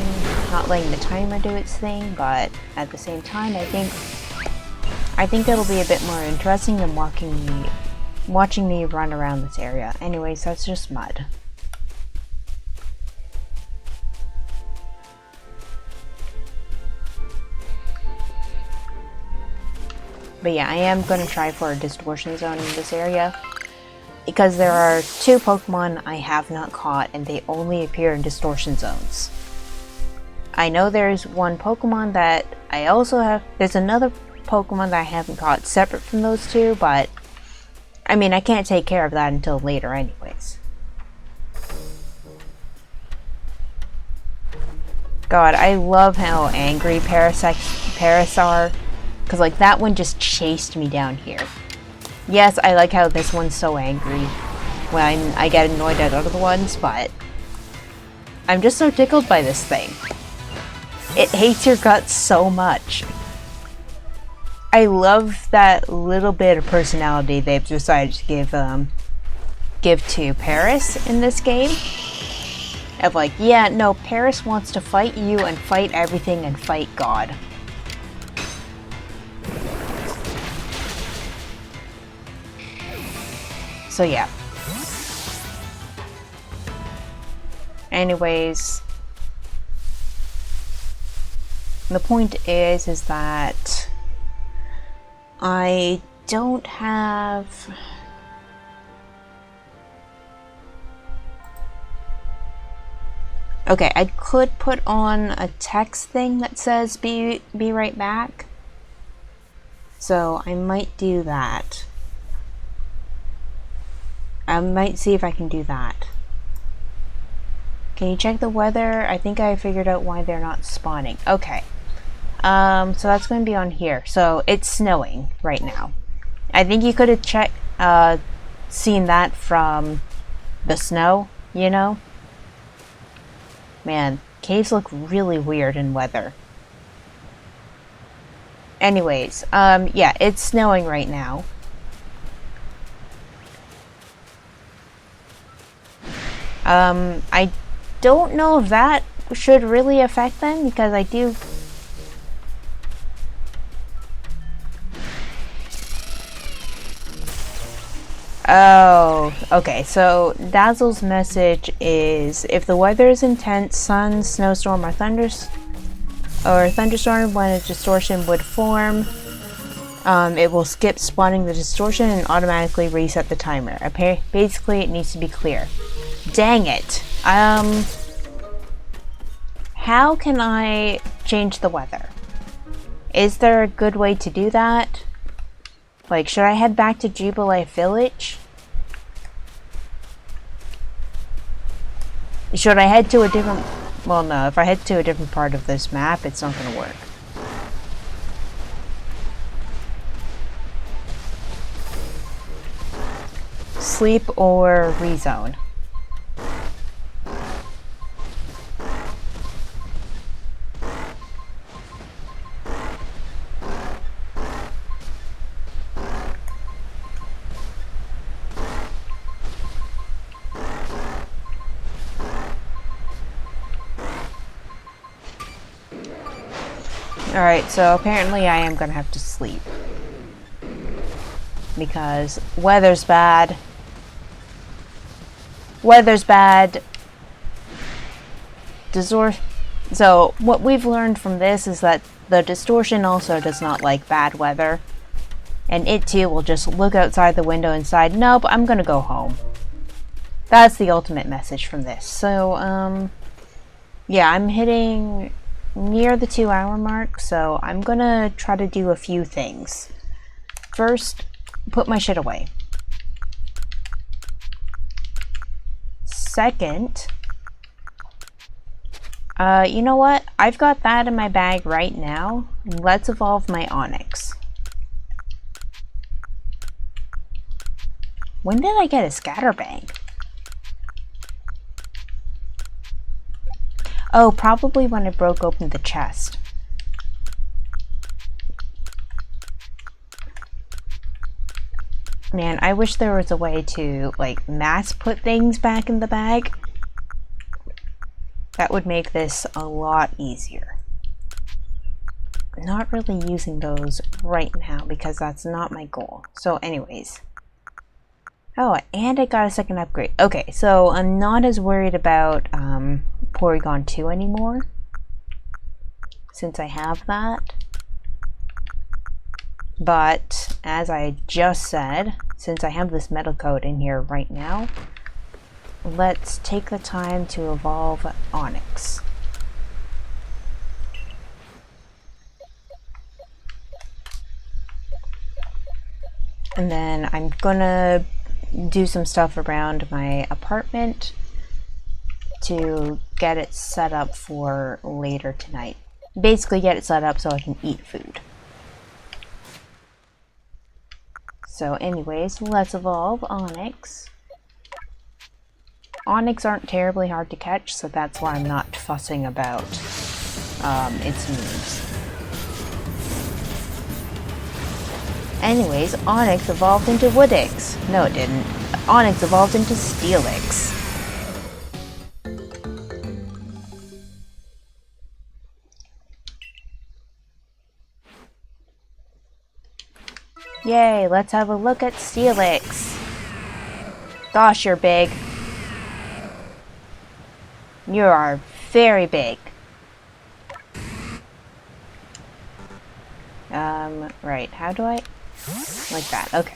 not letting the timer do its thing, but at the same time, I think it'll be a bit more interesting than watching me run around this area. Anyways, that's just mud. But yeah, I am going to try for a distortion zone in this area, because there are 2 Pokemon I have not caught and they only appear in distortion zones. I know there's one Pokemon that I also have, there's another Pokemon that I haven't caught separate from those 2, but I mean, I can't take care of that until later anyways. God, I love how angry Paris are, because like that one just chased me down here. Yes, I like how this one's so angry when I get annoyed at other ones, but I'm just so tickled by this thing. It hates your guts so much. I love that little bit of personality they've decided to give to Paris in this game. Of like, yeah, no, Paris wants to fight you and fight everything and fight God. So yeah. Anyways, the point is that I don't have okay, I could put on a text thing that says be right back. So I might do that. I might see if I can do that. Can you check the weather? I think I figured out why they're not spawning. Okay. So that's going to be on here. So it's snowing right now. I think you could have seen that from the snow, you know? Man, caves look really weird in weather. Anyways, yeah, it's snowing right now. I don't know if that should really affect them, because I do... Oh, okay, so Dazzle's message is, if the weather is intense, sun, snowstorm, or thunderstorm when a distortion would form, it will skip spawning the distortion and automatically reset the timer. Basically, it needs to be clear. Dang it. How can I change the weather? Is there a good way to do that? Like, should I head back to Jubilee Village? Should I head to a different... Well, no, if I head to a different part of this map, it's not gonna work. Sleep or rezone? Alright, so apparently I am gonna have to sleep. Because weather's bad. Weather's bad. So what we've learned from this is that the distortion also does not like bad weather. And it too will just look outside the window and decide, nope, I'm gonna go home. That's the ultimate message from this. So, yeah, I'm hitting near the 2-hour mark, so I'm gonna try to do a few things. First, put my shit away. Second, you know what? I've got that in my bag right now. Let's evolve my Onyx. When did I get a scatterbang? Oh, probably when I broke open the chest. Man, I wish there was a way to, like, mass put things back in the bag. That would make this a lot easier. I'm not really using those right now because that's not my goal. So anyways. Oh, and I got a second upgrade. Okay, so I'm not as worried about Porygon 2 anymore. Since I have that. But, as I just said, since I have this metal coat in here right now, let's take the time to evolve Onyx. And then I'm gonna do some stuff around my apartment to get it set up for later tonight. Basically get it set up so I can eat food. So anyways, let's evolve Onyx. Onyx aren't terribly hard to catch, so that's why I'm not fussing about its moves. Anyways, Onyx evolved into Woodix. No, it didn't. Onyx evolved into Steelix. Yay, let's have a look at Steelix. Gosh, you're big. You are very big. Right, how do I... Like that, okay.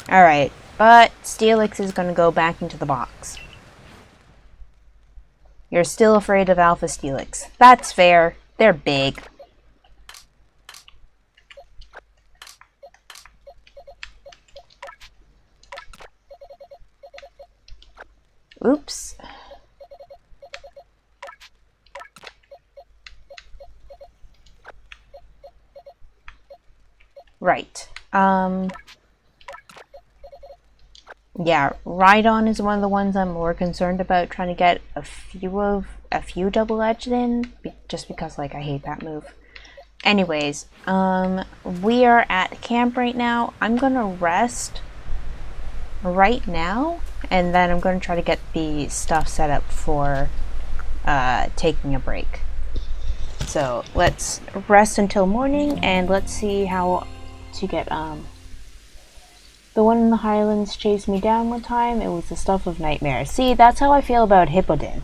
Alright, but Steelix is gonna go back into the box. You're still afraid of Alpha Steelix. That's fair. They're big. Oops. Right. Yeah, Rhydon is one of the ones I'm more concerned about trying to get a few double-edged in, just because, like, I hate that move. Anyways, we are at camp right now. I'm gonna rest right now, and then I'm gonna try to get the stuff set up for taking a break. So let's rest until morning, and let's see how to get the one in the Highlands chased me down one time. It was the stuff of nightmares. See, that's how I feel about Hippodin.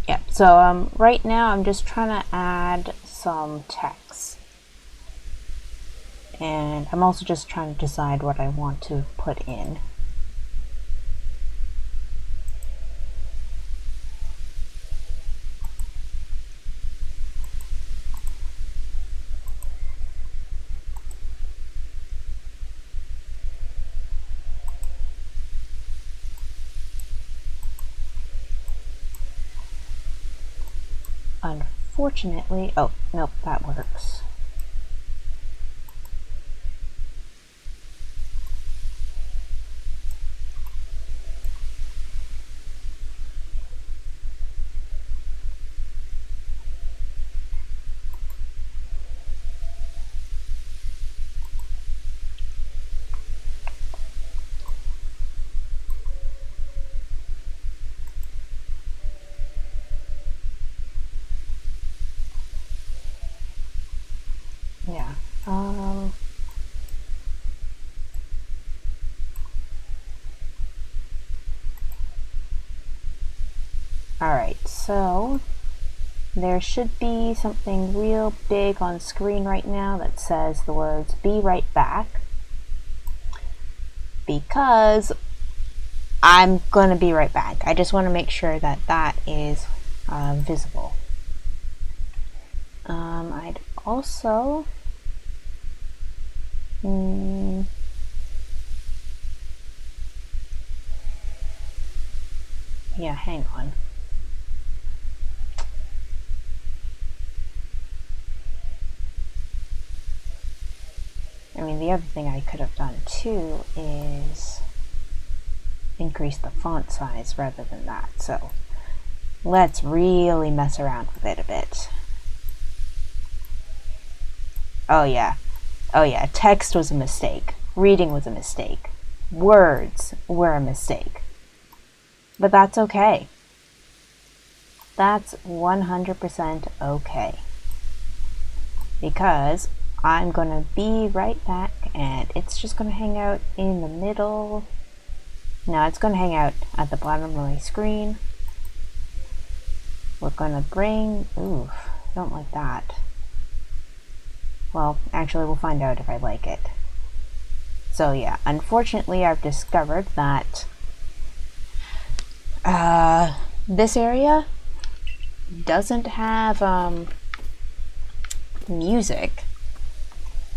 Yeah, so right now I'm just trying to add some text. And I'm also just trying to decide what I want to put in. unfortunately... Oh, nope, that works. Yeah. Alright, so there should be something real big on screen right now that says the words "Be right back," because I'm gonna be right back. I just want to make sure that that is visible. I'd also yeah, hang on. I mean, the other thing I could have done too is increase the font size rather than that. So let's really mess around with it a bit. Oh yeah, text was a mistake. Reading was a mistake. Words were a mistake. But that's okay. That's 100% okay. Because I'm gonna be right back, and it's just gonna hang out in the middle. No, it's gonna hang out at the bottom of my screen. We're gonna bring... Ooh, don't like that. Well, actually, we'll find out if I like it. So yeah, unfortunately, I've discovered that this area doesn't have music.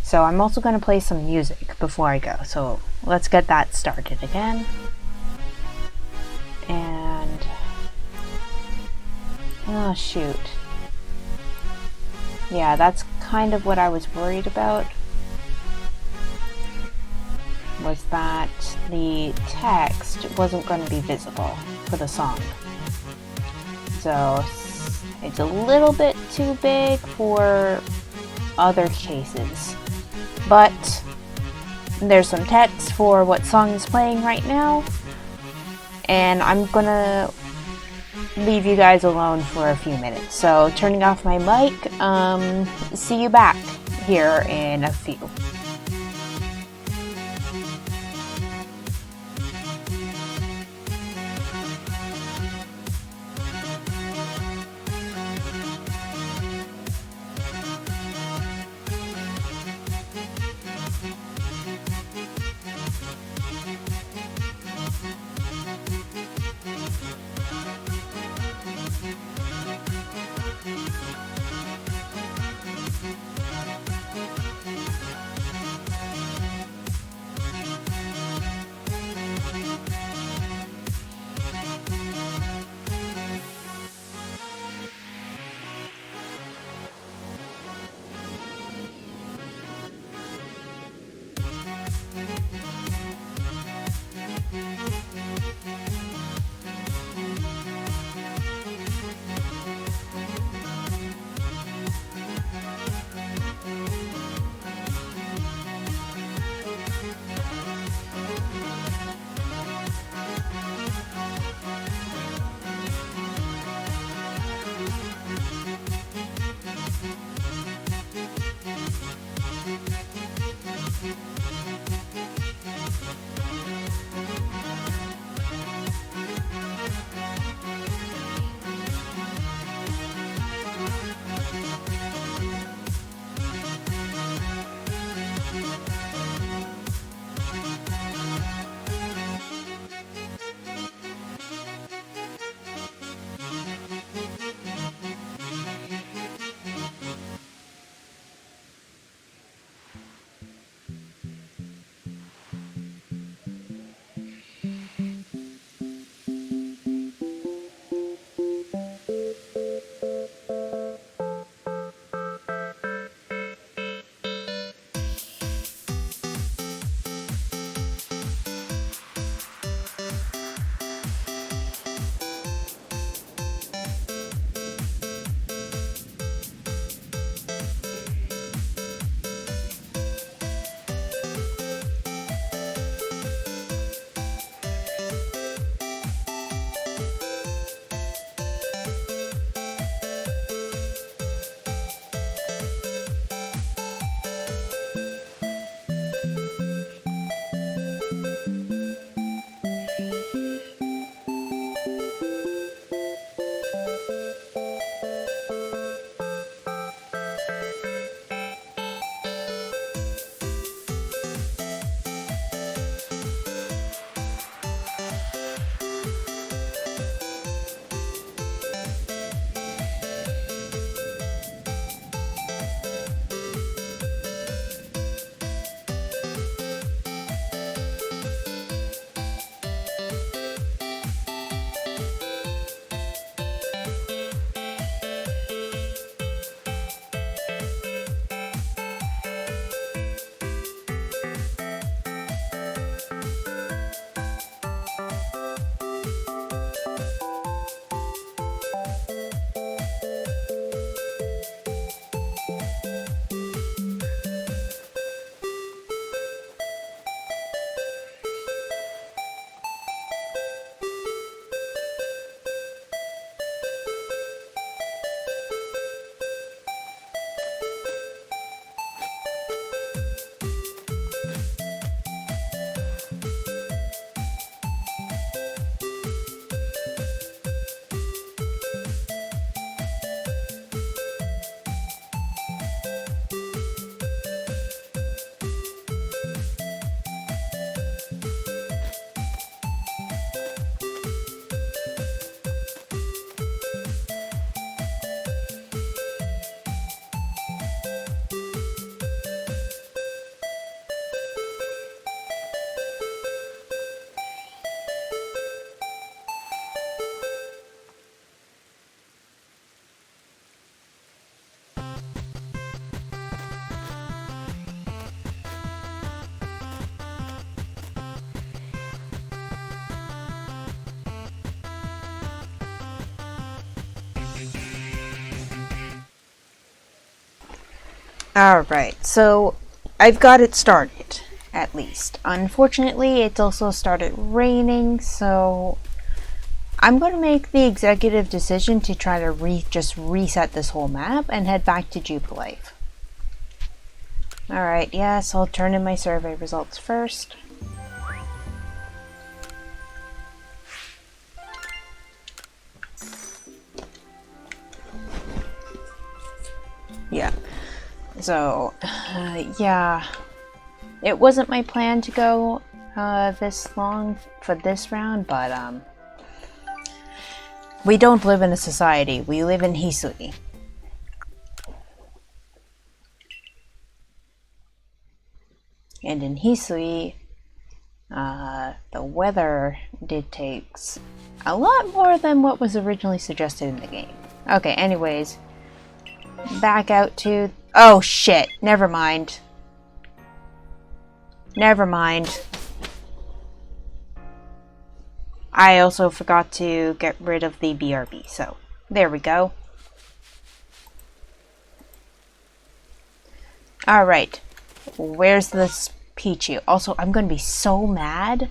So I'm also going to play some music before I go. So let's get that started again. And... oh shoot. Yeah, that's kind of what I was worried about. Was that the text wasn't going to be visible for the song. So it's a little bit too big for other cases. But there's some text for what song is playing right now. And I'm gonna leave you guys alone for a few minutes. So turning off my mic, see you back here in a few. Alright, so I've got it started, at least. Unfortunately, it's also started raining, so I'm going to make the executive decision to try to just reset this whole map and head back to Jubilife. Alright, yes, I'll turn in my survey results first. Yeah. So, yeah. It wasn't my plan to go this long for this round, but we don't live in a society. We live in Hisui. And in Hisui, the weather dictates a lot more than what was originally suggested in the game. Okay, anyways. Back out to... Oh, shit. Never mind. Never mind. I also forgot to get rid of the BRB, so there we go. Alright. Where's this Pichu? Also, I'm going to be so mad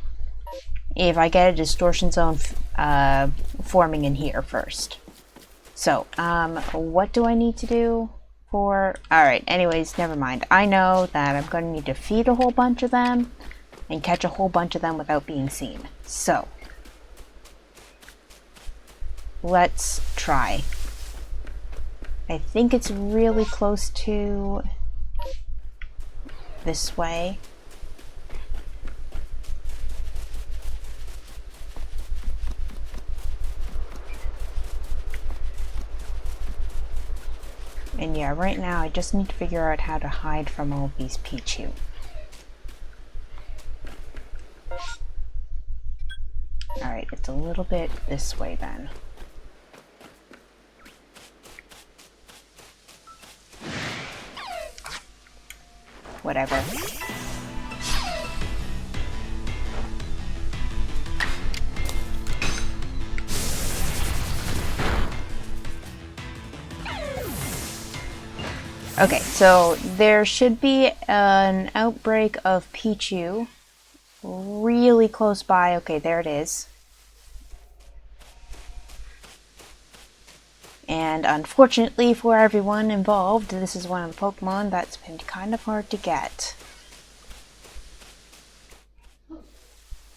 if I get a distortion zone forming in here first. So, what do I need to do for... Alright, anyways, never mind. I know that I'm going to need to feed a whole bunch of them and catch a whole bunch of them without being seen. So, let's try. I think it's really close to this way. And yeah, right now I just need to figure out how to hide from all of these Pichu. Alright, it's a little bit this way then. Whatever. Okay, so there should be an outbreak of Pichu really close by. Okay, there it is. And unfortunately for everyone involved, this is one of the Pokemon that's been kind of hard to get.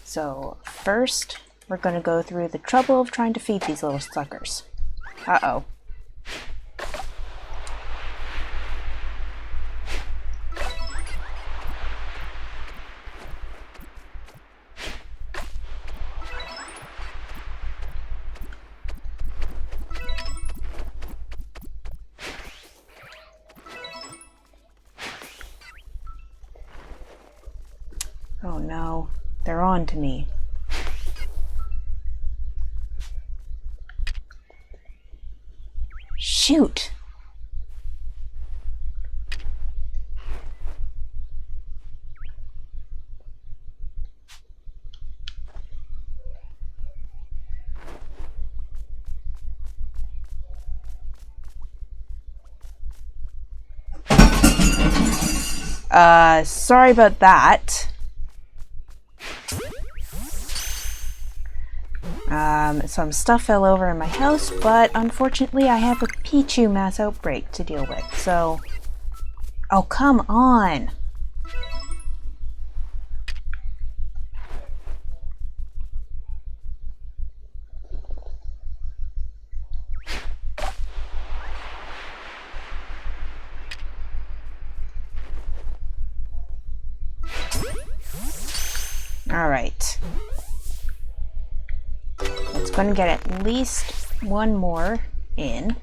So first, we're going to go through the trouble of trying to feed these little suckers. Uh-oh. Oh no, they're on to me. Shoot! Sorry about that. Some stuff fell over in my house, but unfortunately I have a Pichu mass outbreak to deal with, so... Oh, come on! Alright. It's going to get at least one more in.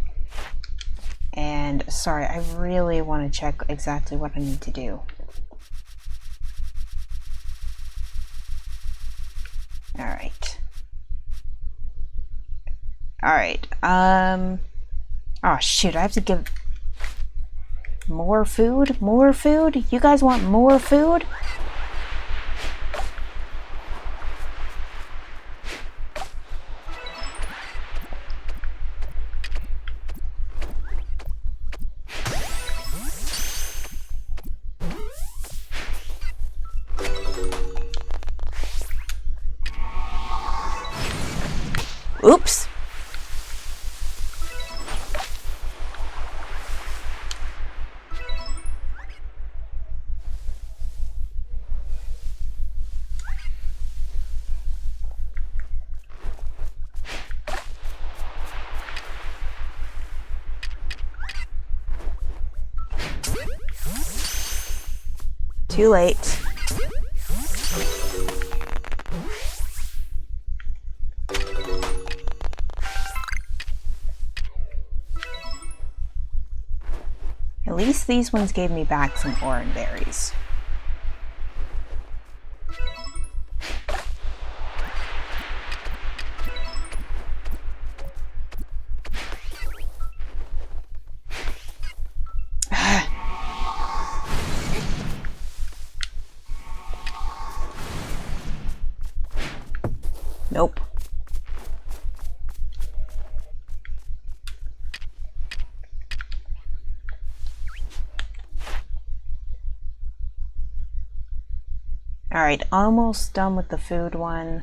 And sorry, I really want to check exactly what I need to do. Alright. Alright, oh shoot, I have to give more food? More food? You guys want more food? Oops! Too late. At least these ones gave me back some orange berries. Nope. Alright, almost done with the food one.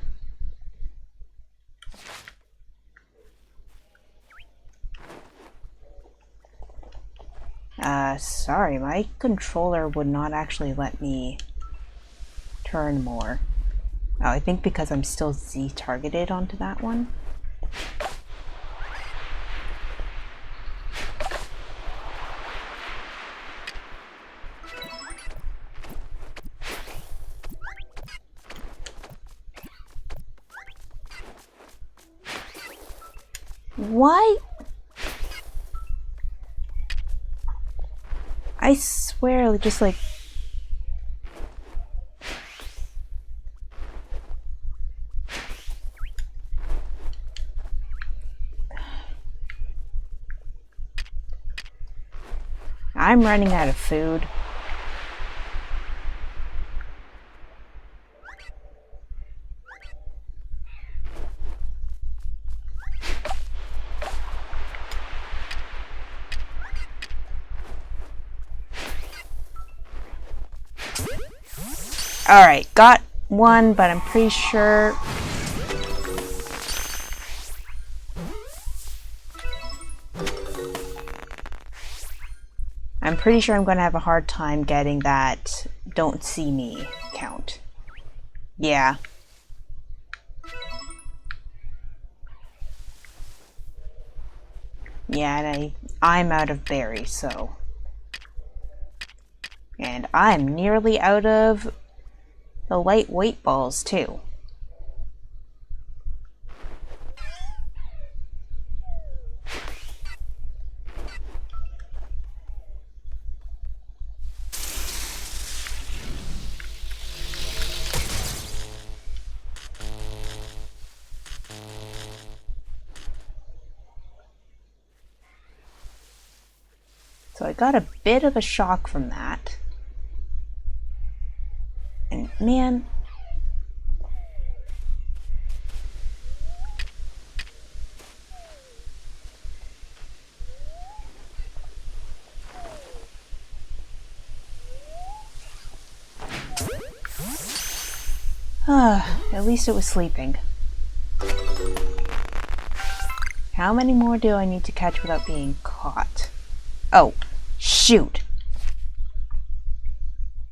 Sorry, my controller would not actually let me turn more. Oh, I think because I'm still Z-targeted onto that one. Why? I swear, just like... I'm running out of food. Alright, got one, but I'm pretty sure... I'm pretty sure I'm going to have a hard time getting that don't see me count. Yeah. Yeah, and I'm out of berries, so... And I'm nearly out of the lightweight balls, too. So I got a bit of a shock from that. And man... at least it was sleeping. How many more do I need to catch without being caught? Oh, shoot.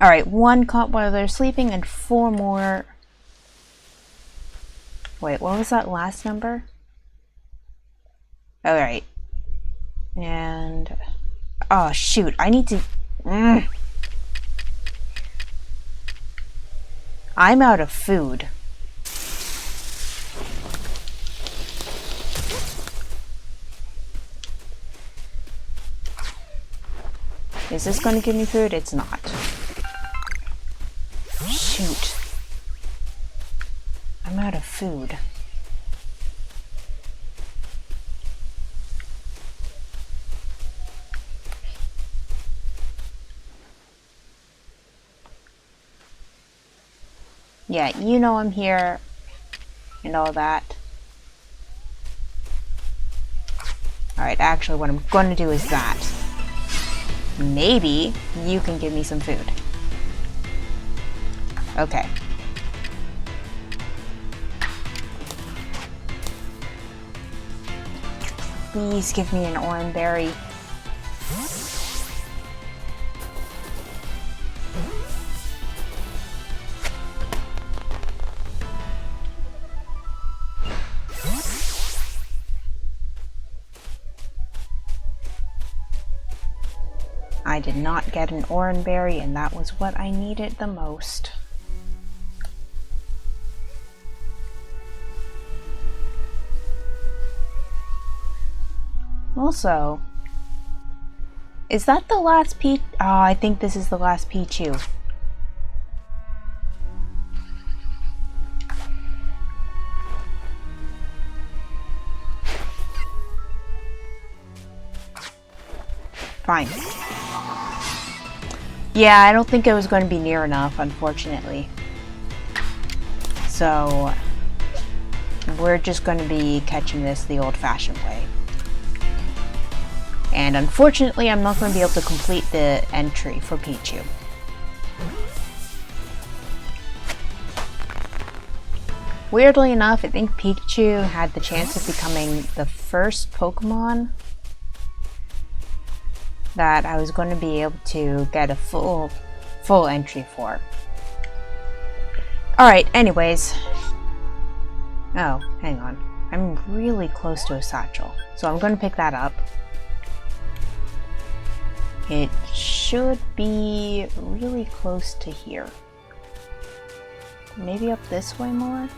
Alright, one caught while they're sleeping and 4 more... Wait, what was that last number? Alright. And... Oh, shoot, I need to... I'm out of food. Is this going to give me food? It's not. Shoot. I'm out of food. Yeah, you know I'm here and all that. Alright, actually what I'm going to do is that. Maybe you can give me some food. Okay. Please give me an orange berry. I did not get an orange berry, and that was what I needed the most. Also, is that the last Peach? Oh, I think this is the last Pichu. Fine. Yeah, I don't think it was going to be near enough, unfortunately. So, we're just going to be catching this the old-fashioned way. And unfortunately, I'm not going to be able to complete the entry for Pichu. Weirdly enough, I think Pichu had the chance of becoming the first Pokemon that I was going to be able to get a full entry for. Alright, anyways. Oh, hang on. I'm really close to a satchel, so I'm going to pick that up. It should be really close to here. Maybe up this way more?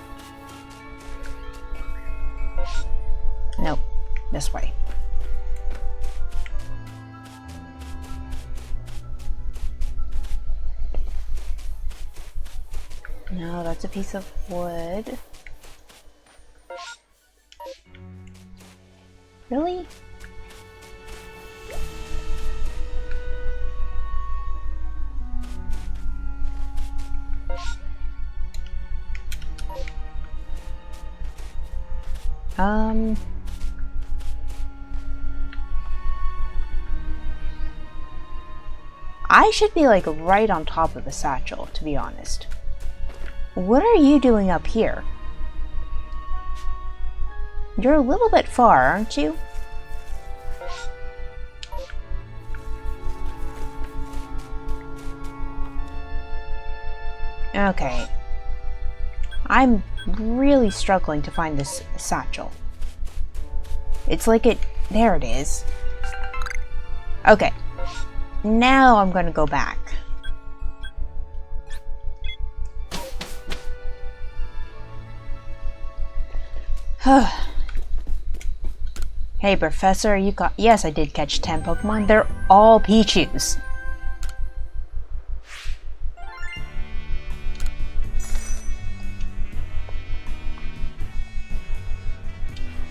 Nope, this way. No, that's a piece of wood. Really? I should be like right on top of the satchel, to be honest. What are you doing up here? You're a little bit far, aren't you? Okay. I'm really struggling to find this satchel. It's like it... There it is. Okay. Now I'm going to go back. Hey, Professor, you got... Yes, I did catch 10 Pokemon. They're all Pichus.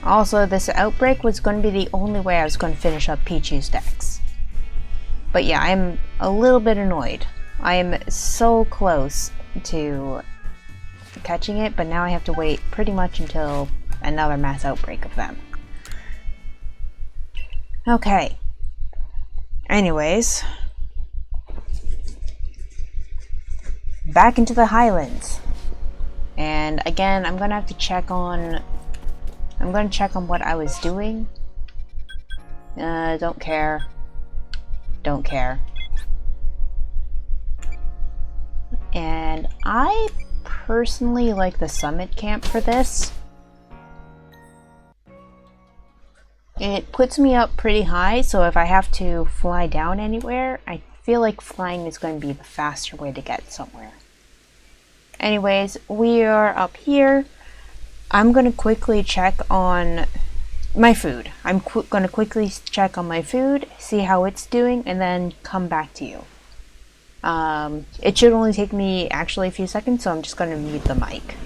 Also, this outbreak was going to be the only way I was going to finish up Pichu's decks. But yeah, I'm a little bit annoyed. I am so close to catching it, but now I have to wait pretty much until another mass outbreak of them. Okay. Anyways. Back into the Highlands. And again, I'm gonna have to check on... I'm gonna check on what I was doing. Don't care. Don't care. And I personally like the summit camp for this. It puts me up pretty high, so if I have to fly down anywhere, I feel like flying is going to be the faster way to get somewhere. Anyways, we are up here. I'm going to quickly check on my food. I'm going to quickly check on my food, see how it's doing, and then come back to you. It should only take me actually a few seconds, so I'm just going to mute the mic.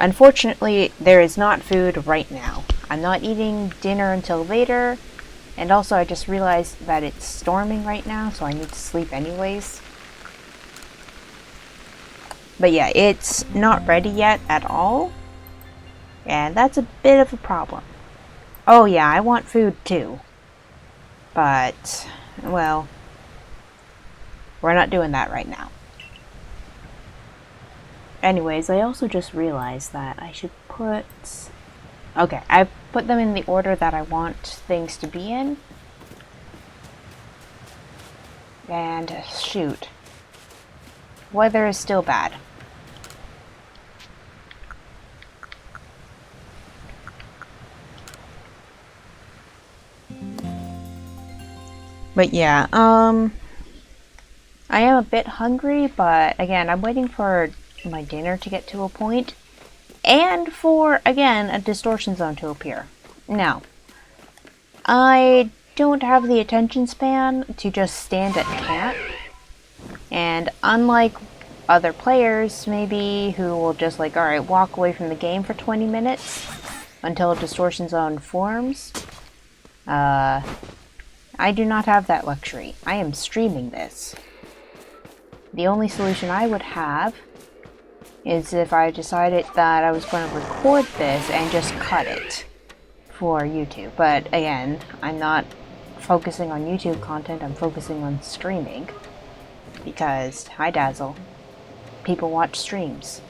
Unfortunately, there is not food right now. I'm not eating dinner until later, and also I just realized that it's storming right now, so I need to sleep anyways. But yeah, it's not ready yet at all, and that's a bit of a problem. Oh yeah, I want food too. But, well, we're not doing that right now. Anyways, I also just realized that I should put... Okay, I put them in the order that I want things to be in. And, shoot. Weather is still bad. But yeah, I am a bit hungry, but again, I'm waiting for my dinner to get to a point, and for, again, a distortion zone to appear. Now, I don't have the attention span to just stand at camp, and unlike other players, maybe, who will just like, alright, walk away from the game for 20 minutes until a distortion zone forms, I do not have that luxury. I am streaming this. The only solution I would have is if I decided that I was going to record this and just cut it for YouTube. But again, I'm not focusing on YouTube content, I'm focusing on streaming. Because, hi Dazzle, people watch streams.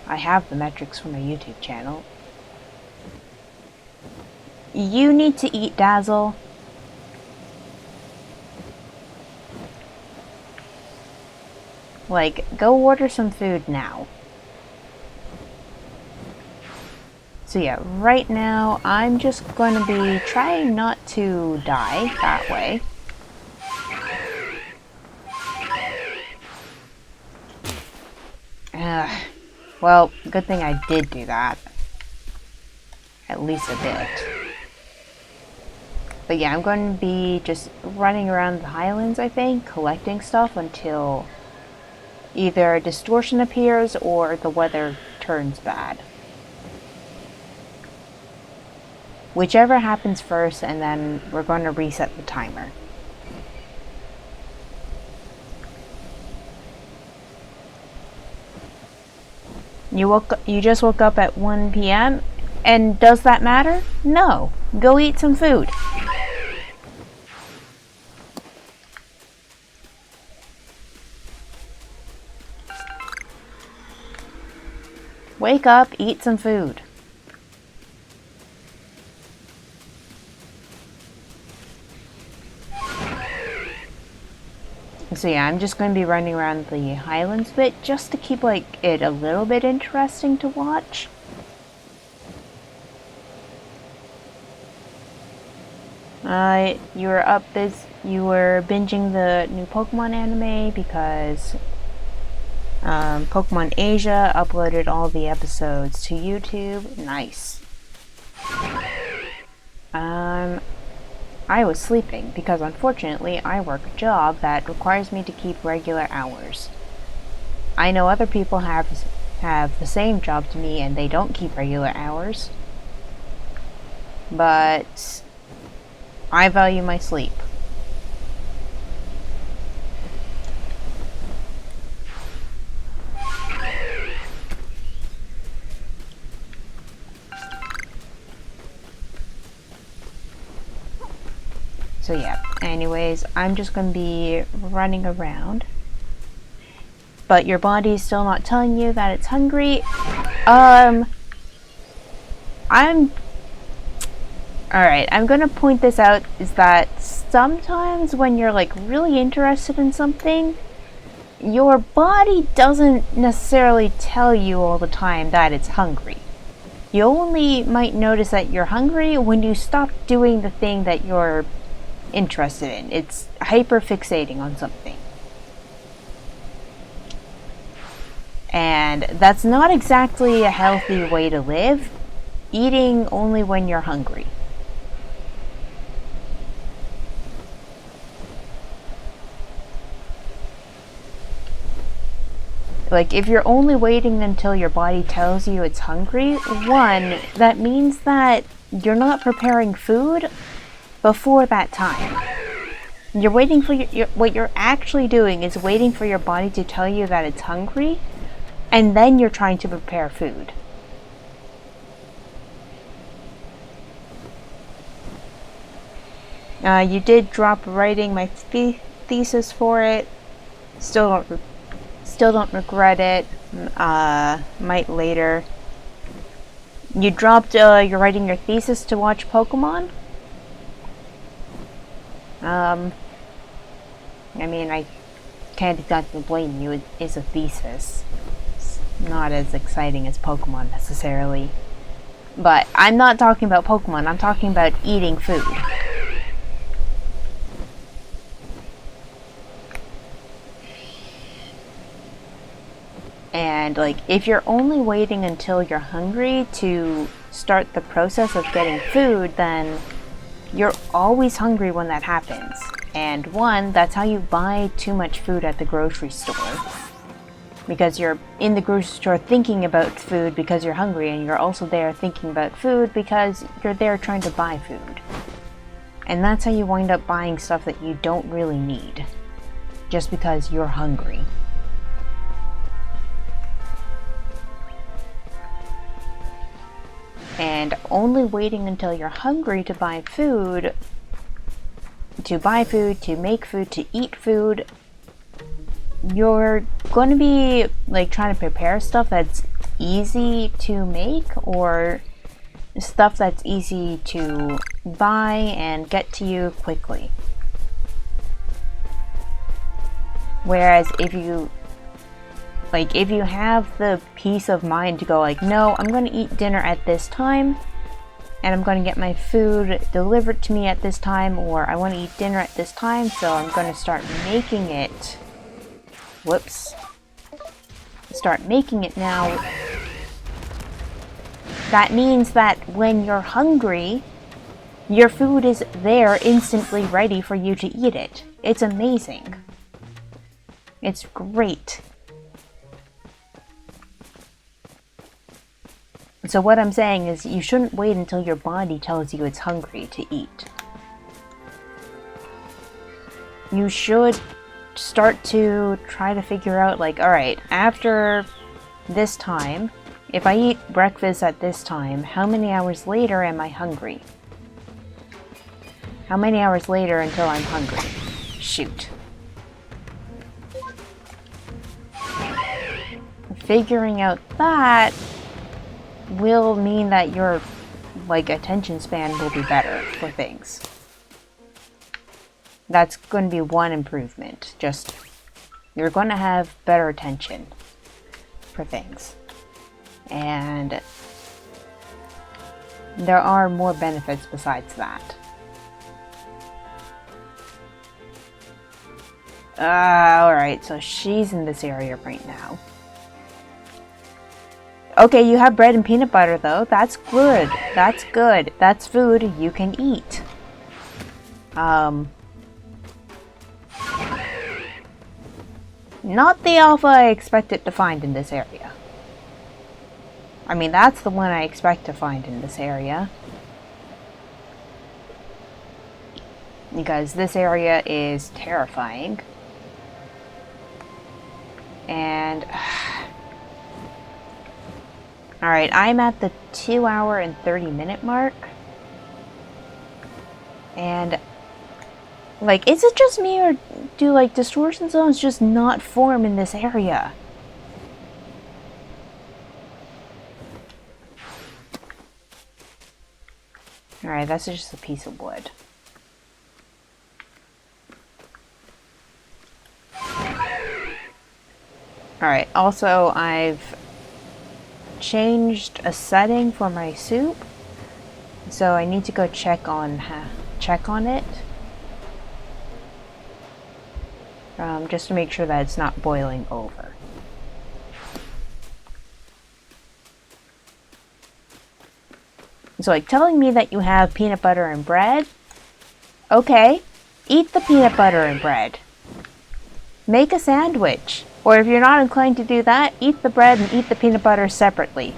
I have the metrics for my YouTube channel. You need to eat, Dazzle. Like, go order some food now. So yeah, right now I'm just going to be trying not to die that way. Well, good thing I did do that. At least a bit. But yeah, I'm going to be just running around the Highlands, I think, collecting stuff until either a distortion appears or the weather turns bad. Whichever happens first, and then we're going to reset the timer. You just woke up at 1 p.m. and does that matter? No. Go eat some food. Wake up, eat some food. So yeah, I'm just going to be running around the Highlands a bit just to keep like it a little bit interesting to watch. You were binging the new Pokemon anime because Pokemon Asia uploaded all the episodes to YouTube. Nice. I was sleeping because unfortunately I work a job that requires me to keep regular hours. I know other people have the same job to me and they don't keep regular hours. But I value my sleep. So yeah, anyways, I'm just going to be running around. But your body's still not telling you that it's hungry. Alright, I'm going to point this out, is that sometimes when you're like really interested in something, your body doesn't necessarily tell you all the time that it's hungry. You only might notice that you're hungry when you stop doing the thing that you're interested in. It's hyper-fixating on something. And that's not exactly a healthy way to live, eating only when you're hungry. Like, if you're only waiting until your body tells you it's hungry, one, that means that you're not preparing food before that time. You're waiting for what you're actually doing is waiting for your body to tell you that it's hungry, and then you're trying to prepare food. You did drop writing my thesis for it. Still don't regret it. Might later. You dropped you're writing your thesis to watch Pokemon? I mean, I can't exactly blame you. It's a thesis. It's not as exciting as Pokemon necessarily. But I'm not talking about Pokemon. I'm talking about eating food. And, like, if you're only waiting until you're hungry to start the process of getting food, then you're always hungry when that happens. And one, that's how you buy too much food at the grocery store. Because you're in the grocery store thinking about food because you're hungry, and you're also there thinking about food because you're there trying to buy food. And that's how you wind up buying stuff that you don't really need, just because you're hungry. And only waiting until you're hungry to buy food, to make food, to eat food, you're going to be like trying to prepare stuff that's easy to make or stuff that's easy to buy and get to you quickly. Whereas if you have the peace of mind to go like, no, I'm going to eat dinner at this time, and I'm going to get my food delivered to me at this time, or I want to eat dinner at this time, so I'm going to start making it. Whoops. Start making it now. That means that when you're hungry, your food is there instantly ready for you to eat it. It's amazing. It's great. So what I'm saying is you shouldn't wait until your body tells you it's hungry to eat. You should start to try to figure out, like, alright, after this time, if I eat breakfast at this time, how many hours later am I hungry? How many hours later until I'm hungry? Shoot. Figuring out that will mean that your, like, attention span will be better for things. That's going to be one improvement. Just, you're going to have better attention for things. And there are more benefits besides that. Alright, so she's in this area right now. Okay, you have bread and peanut butter though. That's good. That's good. That's food you can eat. Not the alpha I expected to find in this area. I mean, that's the one I expect to find in this area. Because this area is terrifying. And alright, I'm at the 2 hour and 30 minute mark. And, like, is it just me, or do, like, distortion zones just not form in this area? Alright, that's just a piece of wood. Alright, also I've changed a setting for my soup, so I need to go check on it, just to make sure that it's not boiling over. So, like, telling me that you have peanut butter and bread, okay, eat the peanut butter and bread. Make a sandwich. Or if you're not inclined to do that, eat the bread and eat the peanut butter separately.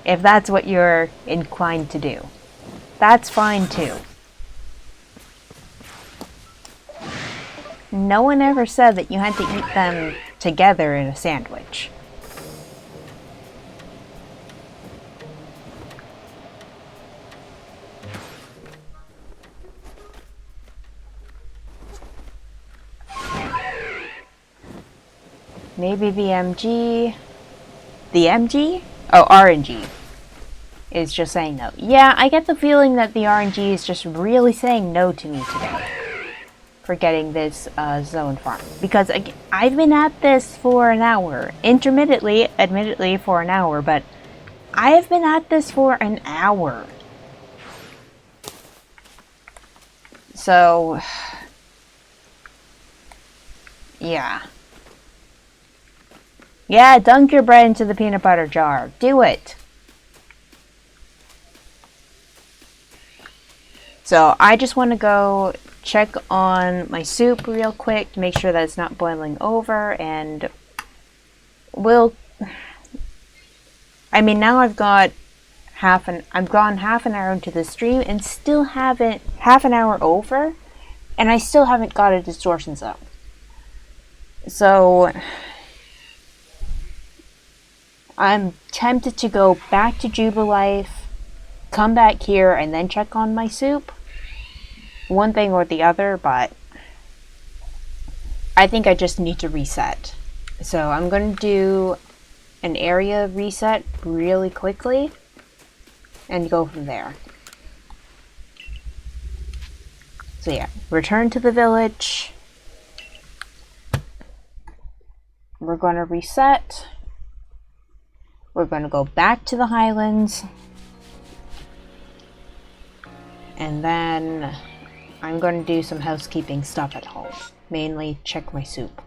If that's what you're inclined to do. That's fine too. No one ever said that you had to eat them together in a sandwich. Maybe the MG... The MG? Oh, RNG is just saying no. Yeah, I get the feeling that the RNG is just really saying no to me today for getting this zone farm. Because I've been at this for an hour. Intermittently, admittedly, for an hour, but I have been at this for an hour. So... yeah. Yeah, dunk your bread into the peanut butter jar. Do it. So I just want to go check on my soup real quick to make sure that it's not boiling over, and I mean, now I've gone half an hour into the stream and still haven't half an hour over, and I still haven't got a distortion zone. So I'm tempted to go back to Jubilife, come back here, and then check on my soup. One thing or the other, but I think I just need to reset. So I'm going to do an area reset really quickly and go from there. So yeah, return to the village. We're going to reset. We're going to go back to the Highlands. And then I'm going to do some housekeeping stuff at home. Mainly check my soup.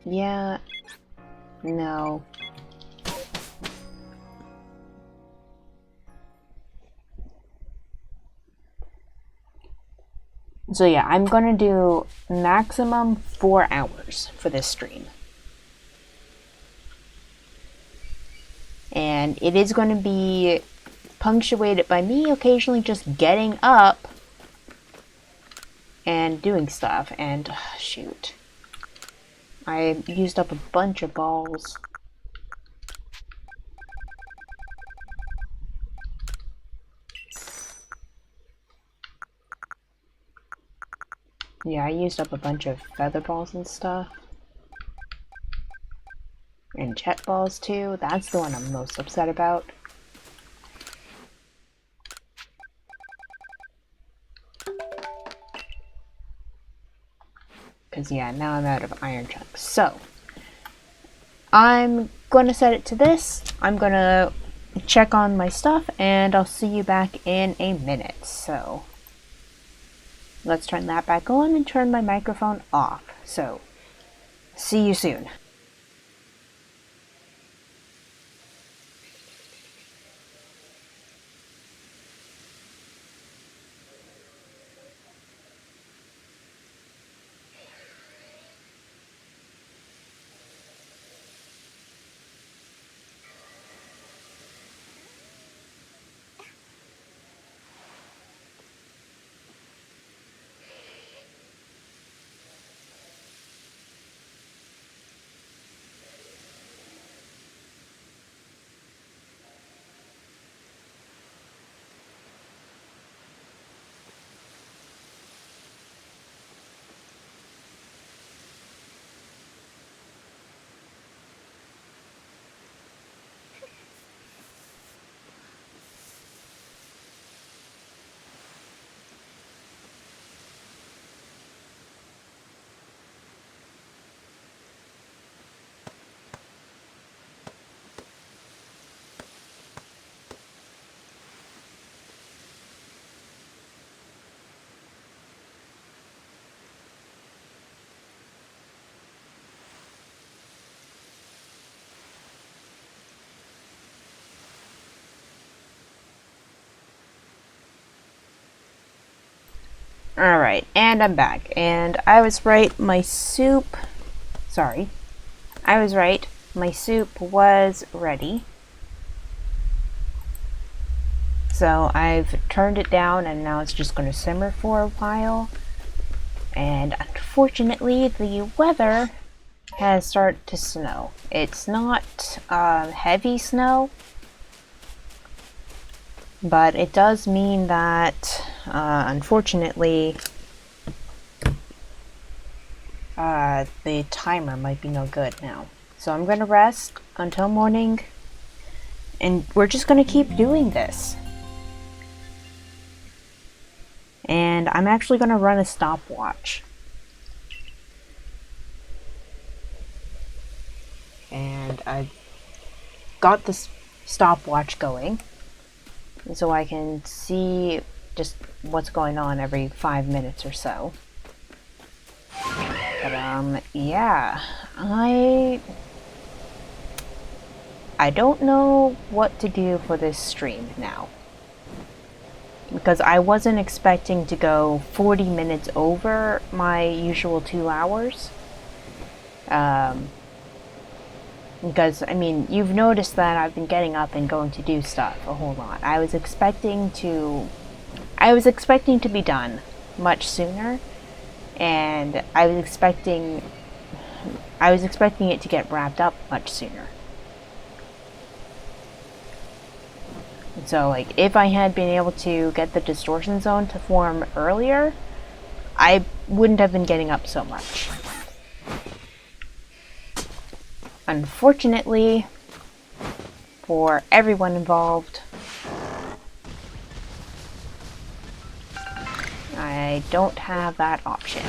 Yeah. No. So yeah, I'm going to do maximum 4 hours for this stream. And it is going to be punctuated by me occasionally just getting up and doing stuff. And shoot, I used up a bunch of balls. Yeah, I used up a bunch of feather balls and stuff. And jet balls too. That's the one I'm most upset about. Because yeah, now I'm out of iron chunks. So, I'm going to set it to this. I'm going to check on my stuff, and I'll see you back in a minute. So, let's turn that back on and turn my microphone off. So, see you soon. Alright, and I'm back. And I was right, my soup... Sorry. I was right. My soup was ready. So I've turned it down and now it's just going to simmer for a while. And unfortunately, the weather has started to snow. It's not heavy snow, but it does mean that, unfortunately, the timer might be no good now. So I'm gonna rest until morning, and we're just gonna keep doing this. And I'm actually gonna run a stopwatch. And I've got this stopwatch going so I can see just what's going on every 5 minutes or so. But yeah, I don't know what to do for this stream now, because I wasn't expecting to go 40 minutes over my usual 2 hours. Because, I mean, you've noticed that I've been getting up and going to do stuff a whole lot. I was expecting to be done much sooner, and I was expecting it to get wrapped up much sooner. So, like, if I had been able to get the distortion zone to form earlier, I wouldn't have been getting up so much. Unfortunately, for everyone involved, I don't have that option.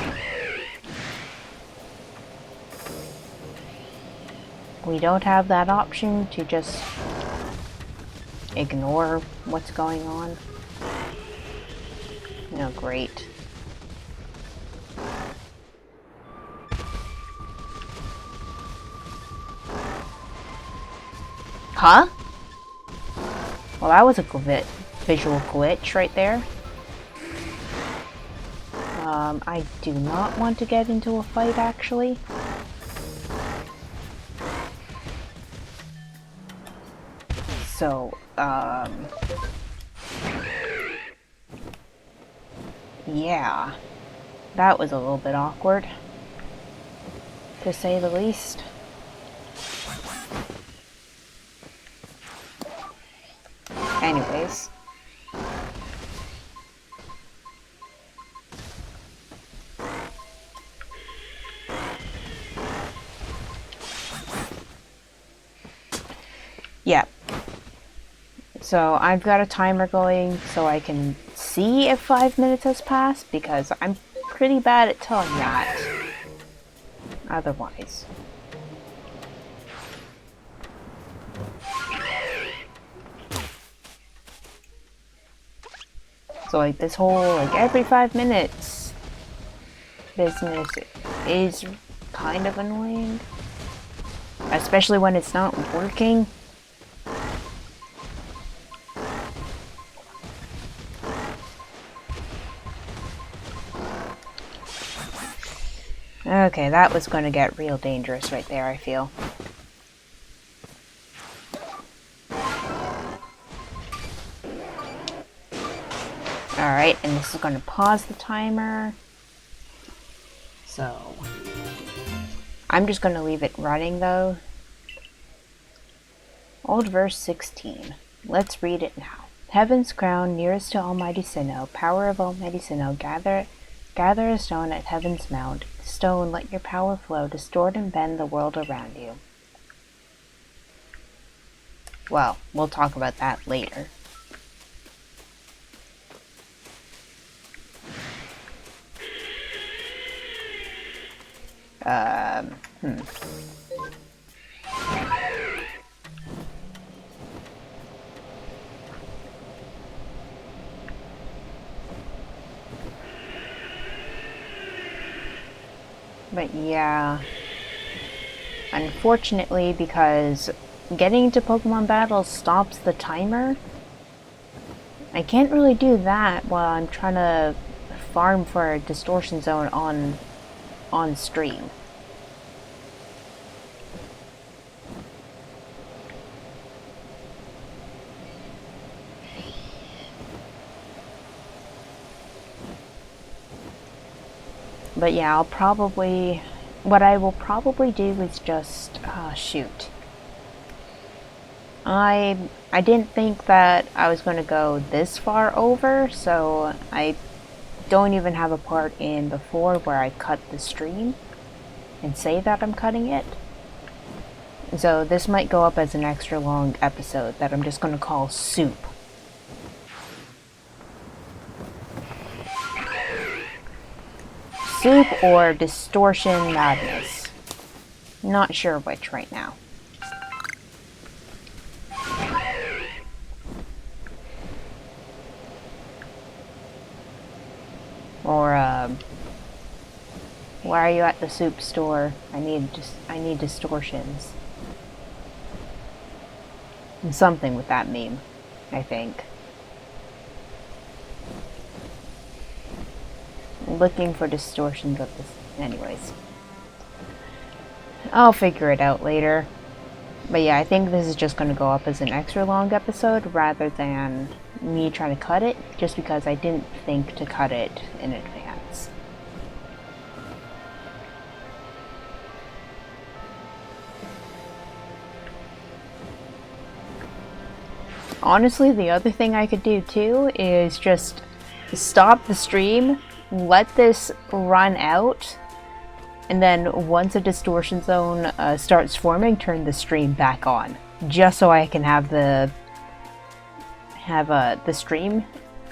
We don't have that option to just ignore what's going on. Oh, great. Huh? Well, that was a visual glitch right there. I do not want to get into a fight, actually. So, yeah. That was a little bit awkward, to say the least. Anyways. Yeah. So I've got a timer going so I can see if 5 minutes has passed, because I'm pretty bad at telling that otherwise. So like this whole like every 5 minutes business is kind of annoying, especially when it's not working. Okay, that was going to get real dangerous right there, I feel. Alright, and this is going to pause the timer. So, I'm just going to leave it running though. Old verse 16. Let's read it now. Heaven's crown, nearest to Almighty Sinnoh, power of Almighty Sinnoh, gather a stone at heaven's mount. Stone, let your power flow, distort and bend the world around you. Well, we'll talk about that later. But yeah, unfortunately, because getting into Pokemon battles stops the timer, I can't really do that while I'm trying to farm for a distortion zone on stream. But yeah, what I will probably do is just, shoot. I didn't think that I was going to go this far over, so I don't even have a part in before where I cut the stream and say that I'm cutting it. So this might go up as an extra long episode that I'm just going to call Soup. Soup or Distortion Madness. Not sure which right now. Or, why are you at the soup store? I need distortions. And something with that meme, I think. Looking for distortions with this. Anyways. I'll figure it out later. But yeah, I think this is just going to go up as an extra long episode rather than me trying to cut it, just because I didn't think to cut it in advance. Honestly, the other thing I could do too is just stop the stream, let this run out, and then once a distortion zone starts forming, turn the stream back on, just so I can have the stream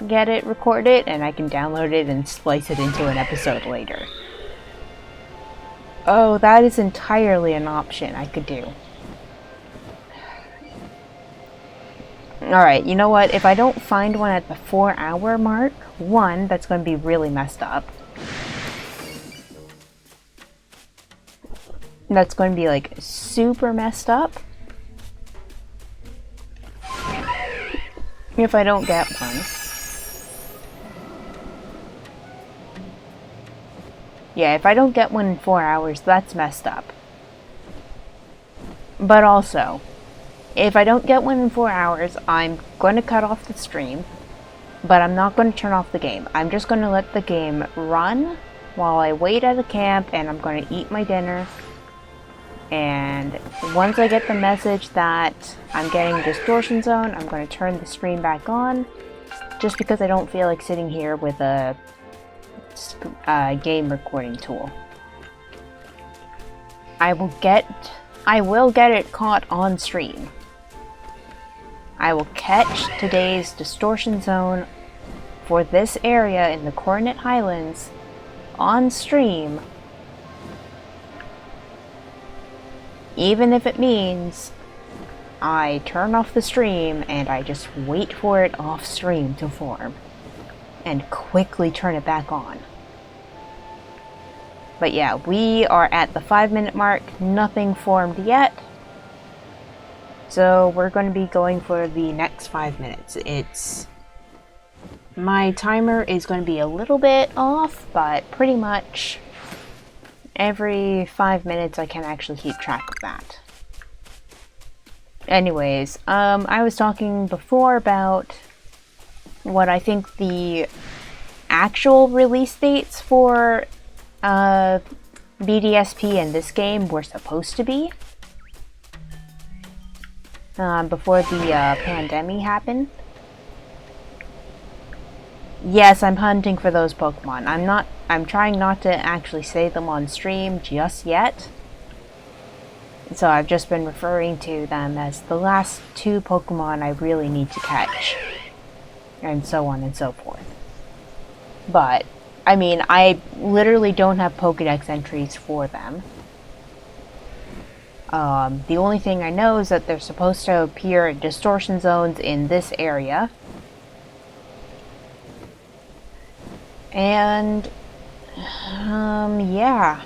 get it, record it, and I can download it and splice it into an episode later. Oh, that is entirely an option I could do. Alright, you know what? If I don't find one at the 4-hour mark, one, that's going to be really messed up. That's going to be like super messed up. If I don't get one. Yeah, if I don't get one in 4 hours, that's messed up. But also, if I don't get one in 4 hours, I'm going to cut off the stream, but I'm not going to turn off the game. I'm just going to let the game run while I wait at a camp, and I'm going to eat my dinner. And once I get the message that I'm getting a distortion zone, I'm going to turn the stream back on, just because I don't feel like sitting here with a game recording tool. I will get it caught on stream. I will catch today's distortion zone for this area in the Coronet Highlands on stream, even if it means I turn off the stream and I just wait for it off stream to form and quickly turn it back on. But yeah, we are at the 5-minute mark, nothing formed yet. So we're going to be going for the next 5 minutes. My timer is going to be a little bit off, but pretty much every 5 minutes I can actually keep track of that. Anyways, I was talking before about what I think the actual release dates for BDSP in this game were supposed to be. Before the pandemic happened. Yes, I'm hunting for those Pokemon. I'm trying not to actually say them on stream just yet. So I've just been referring to them as the last 2 Pokemon I really need to catch. And so on and so forth. But, I mean, I literally don't have Pokédex entries for them. The only thing I know is that they're supposed to appear at distortion zones in this area. And, yeah.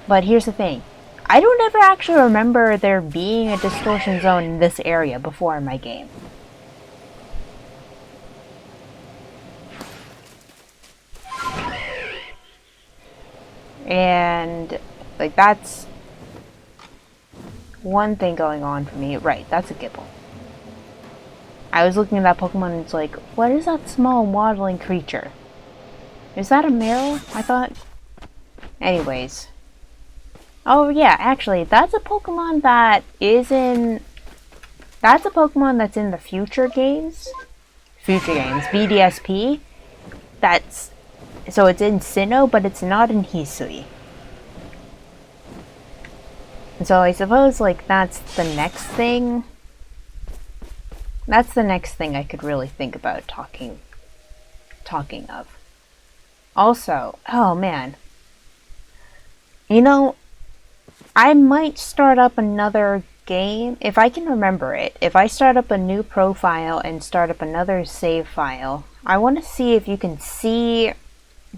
But here's the thing. I don't ever actually remember there being a distortion zone in this area before in my game. And, like, that's one thing going on for me. Right, that's a Gibble. I was looking at that Pokemon and it's like, what is that small waddling creature? Is that a Meryl? I thought. Anyways. Oh yeah, actually, that's a Pokemon that is in... That's a Pokemon that's in the future games. BDSP. That's... So it's in Sinnoh, but it's not in Hisui. So I suppose, like, that's the next thing. That's the next thing I could really think about talking of. Also, oh man. You know, I might start up another game, if I can remember it. If I start up a new profile and start up another save file, I want to see if you can see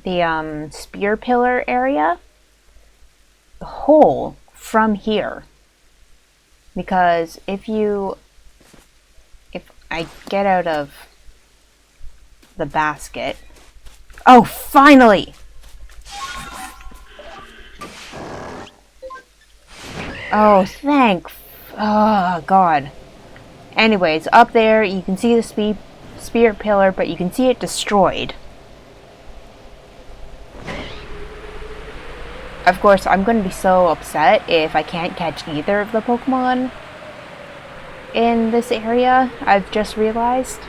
the spear pillar area, the hole from here. Because if I get out of the basket. Oh, finally! Oh, oh, God. Anyways, up there, you can see the spear pillar, but you can see it destroyed. Of course, I'm going to be so upset if I can't catch either of the Pokemon in this area, I've just realized.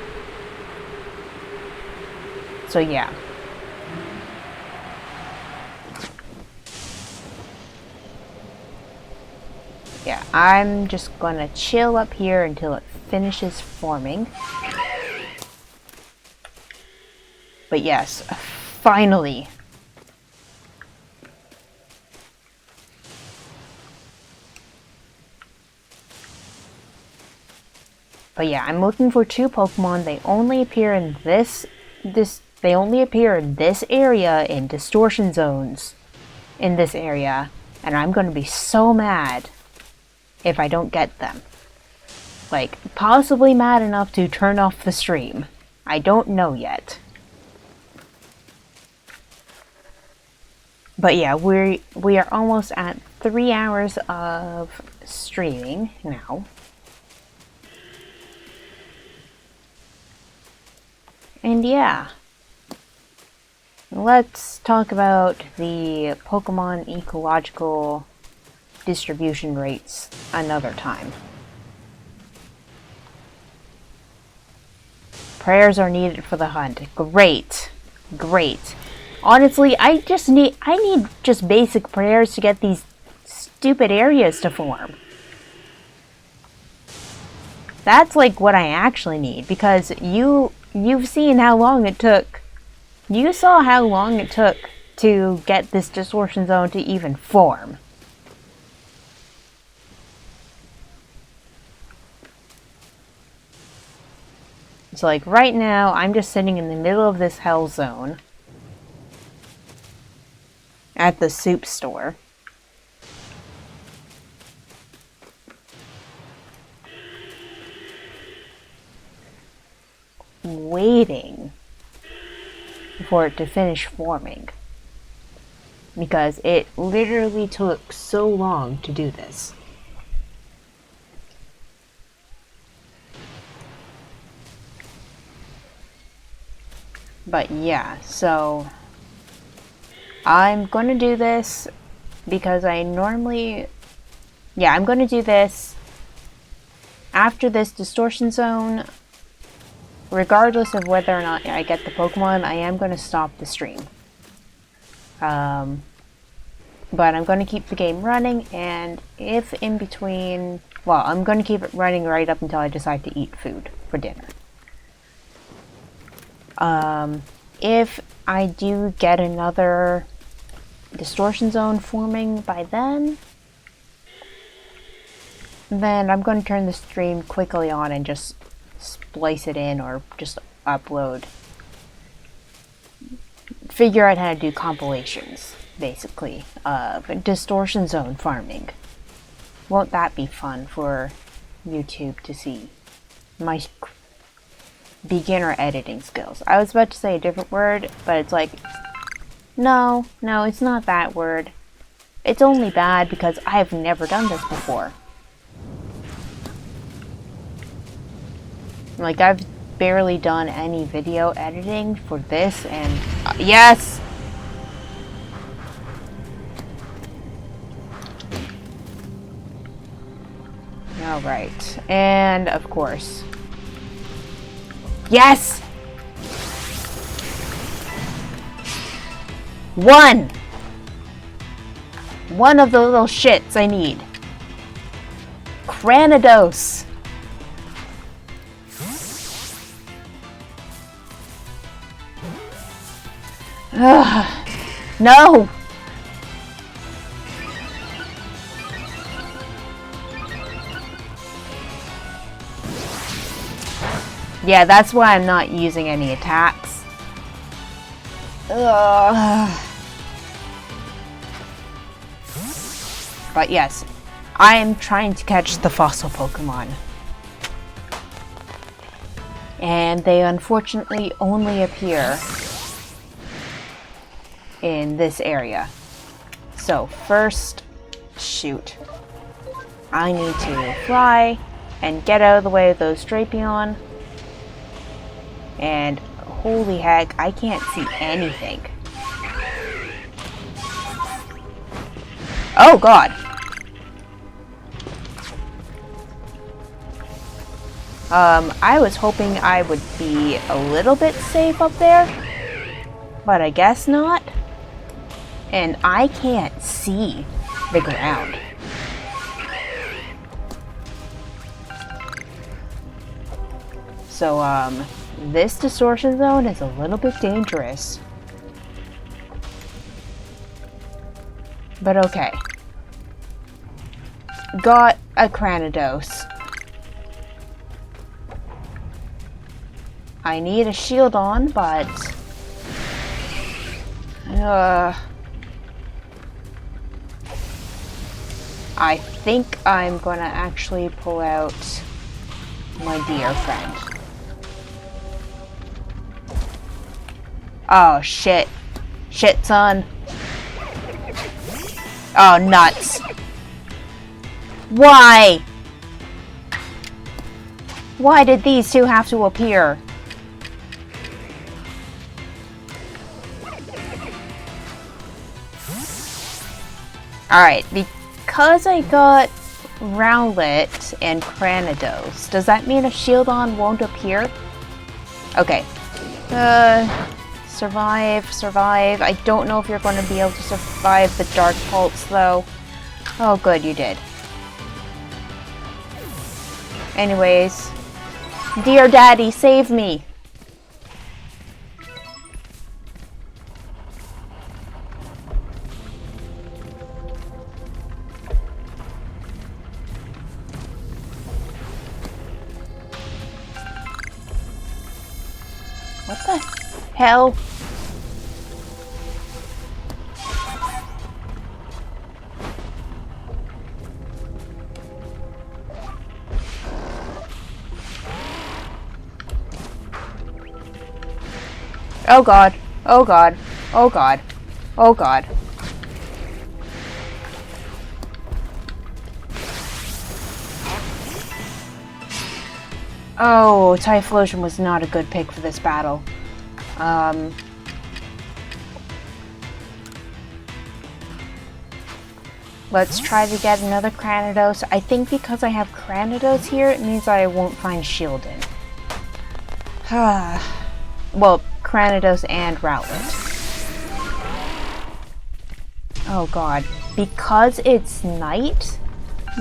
So, yeah. Yeah, I'm just gonna chill up here until it finishes forming. But yes, finally. But yeah, I'm looking for two Pokemon. They only appear in they only appear in this area in distortion zones in this area, and I'm gonna be so mad if I don't get them. Like, possibly mad enough to turn off the stream. I don't know yet. But yeah, we are almost at 3 hours of streaming now. And yeah. Let's talk about the Pokemon ecological distribution rates another time. Prayers are needed for the hunt. Great. Great. Honestly, I need just basic prayers to get these stupid areas to form. That's like what I actually need, because you've seen how long it took. You saw how long it took to get this distortion zone to even form. So like right now, I'm just sitting in the middle of this hell zone at the soup store. Waiting for it to finish forming. Because it literally took so long to do this. But yeah, so I'm gonna do this because I'm gonna do this after this distortion zone. Regardless of whether or not I get the Pokemon, I am going to stop the stream. But I'm going to keep the game running, and if in between... Well, I'm going to keep it running right up until I decide to eat food for dinner. If I do get another distortion zone forming by then I'm going to turn the stream quickly on and just splice it in, or just upload. Figure out how to do compilations, basically, of distortion zone farming. Won't that be fun for YouTube to see? My beginner editing skills. I was about to say a different word, but it's like, No, it's not that word. It's only bad because I've never done this before. Like, I've barely done any video editing for this, and yes! Alright, and of course. Yes! One of the little shits I need. Cranidos. Ugh. No! Yeah, that's why I'm not using any attacks. Ugh. But yes, I am trying to catch the fossil Pokemon. And they unfortunately only appear in this area. So first, shoot. I need to fly and get out of the way of those Drapion. And holy heck, I can't see anything. Oh god! I was hoping I would be a little bit safe up there, but I guess not. And I can't see the ground. So, this distortion zone is a little bit dangerous. But okay. Got a Cranidos. I need a shield on, but I think I'm gonna actually pull out my dear friend. Oh shit. Shit, son. Oh, nuts. Why? Why did these two have to appear? Alright, because I got Rowlet and Cranidos, does that mean a shield on won't appear? Okay. Survive. I don't know if you're going to be able to survive the Dark Pulse, though. Oh, good, you did. Anyways. Dear Daddy, save me! What the hell? Oh god. Oh god. Oh god. Oh god. Oh, Typhlosion was not a good pick for this battle. Let's try to get another Cranidos. I think because I have Cranidos here, it means I won't find Shieldon. Well, Cranidos and Rowlet. Oh god. Because it's night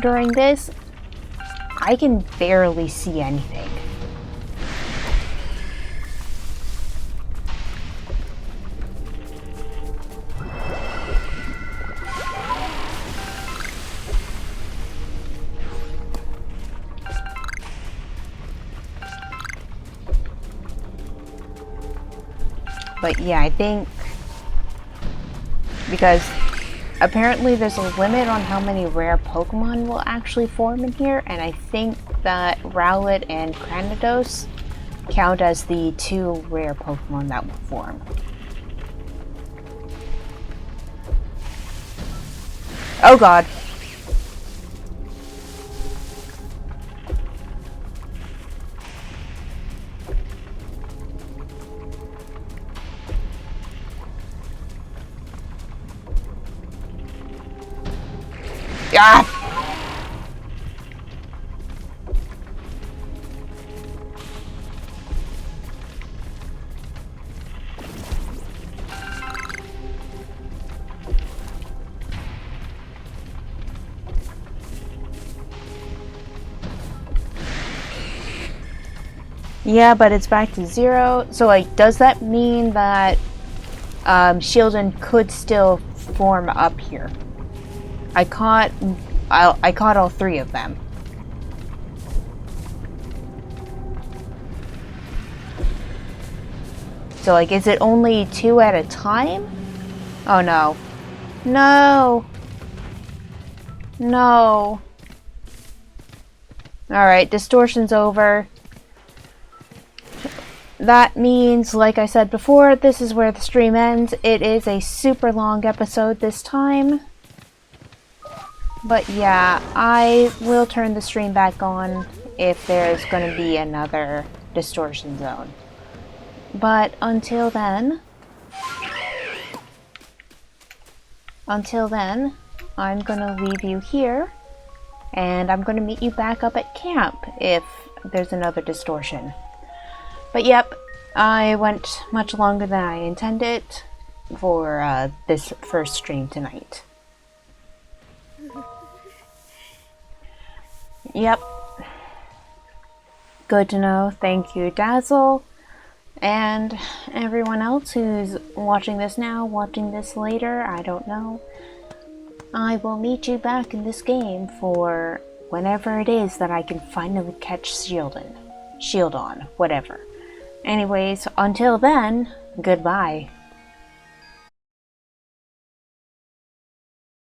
during this, I can barely see anything. But yeah, I think because apparently there's a limit on how many rare Pokemon will actually form in here, and I think that Rowlet and Cranidos count as the 2 rare Pokemon that will form. Oh god. Ah! Yeah, but it's back to 0. So, like, does that mean that Shieldon could still form up here? I caught all 3 of them. So, like, is it only 2 at a time? Oh no. No! No! Alright, distortion's over. That means, like I said before, this is where the stream ends. It is a super long episode this time. But yeah, I will turn the stream back on if there's going to be another distortion zone. But until then, I'm going to leave you here, and I'm going to meet you back up at camp if there's another distortion. But yep, I went much longer than I intended for this first stream tonight. Yep. Good to know. Thank you, Dazzle. And everyone else who's watching this now, watching this later, I don't know. I will meet you back in this game for whenever it is that I can finally catch Shieldon, whatever. Anyways, until then, goodbye.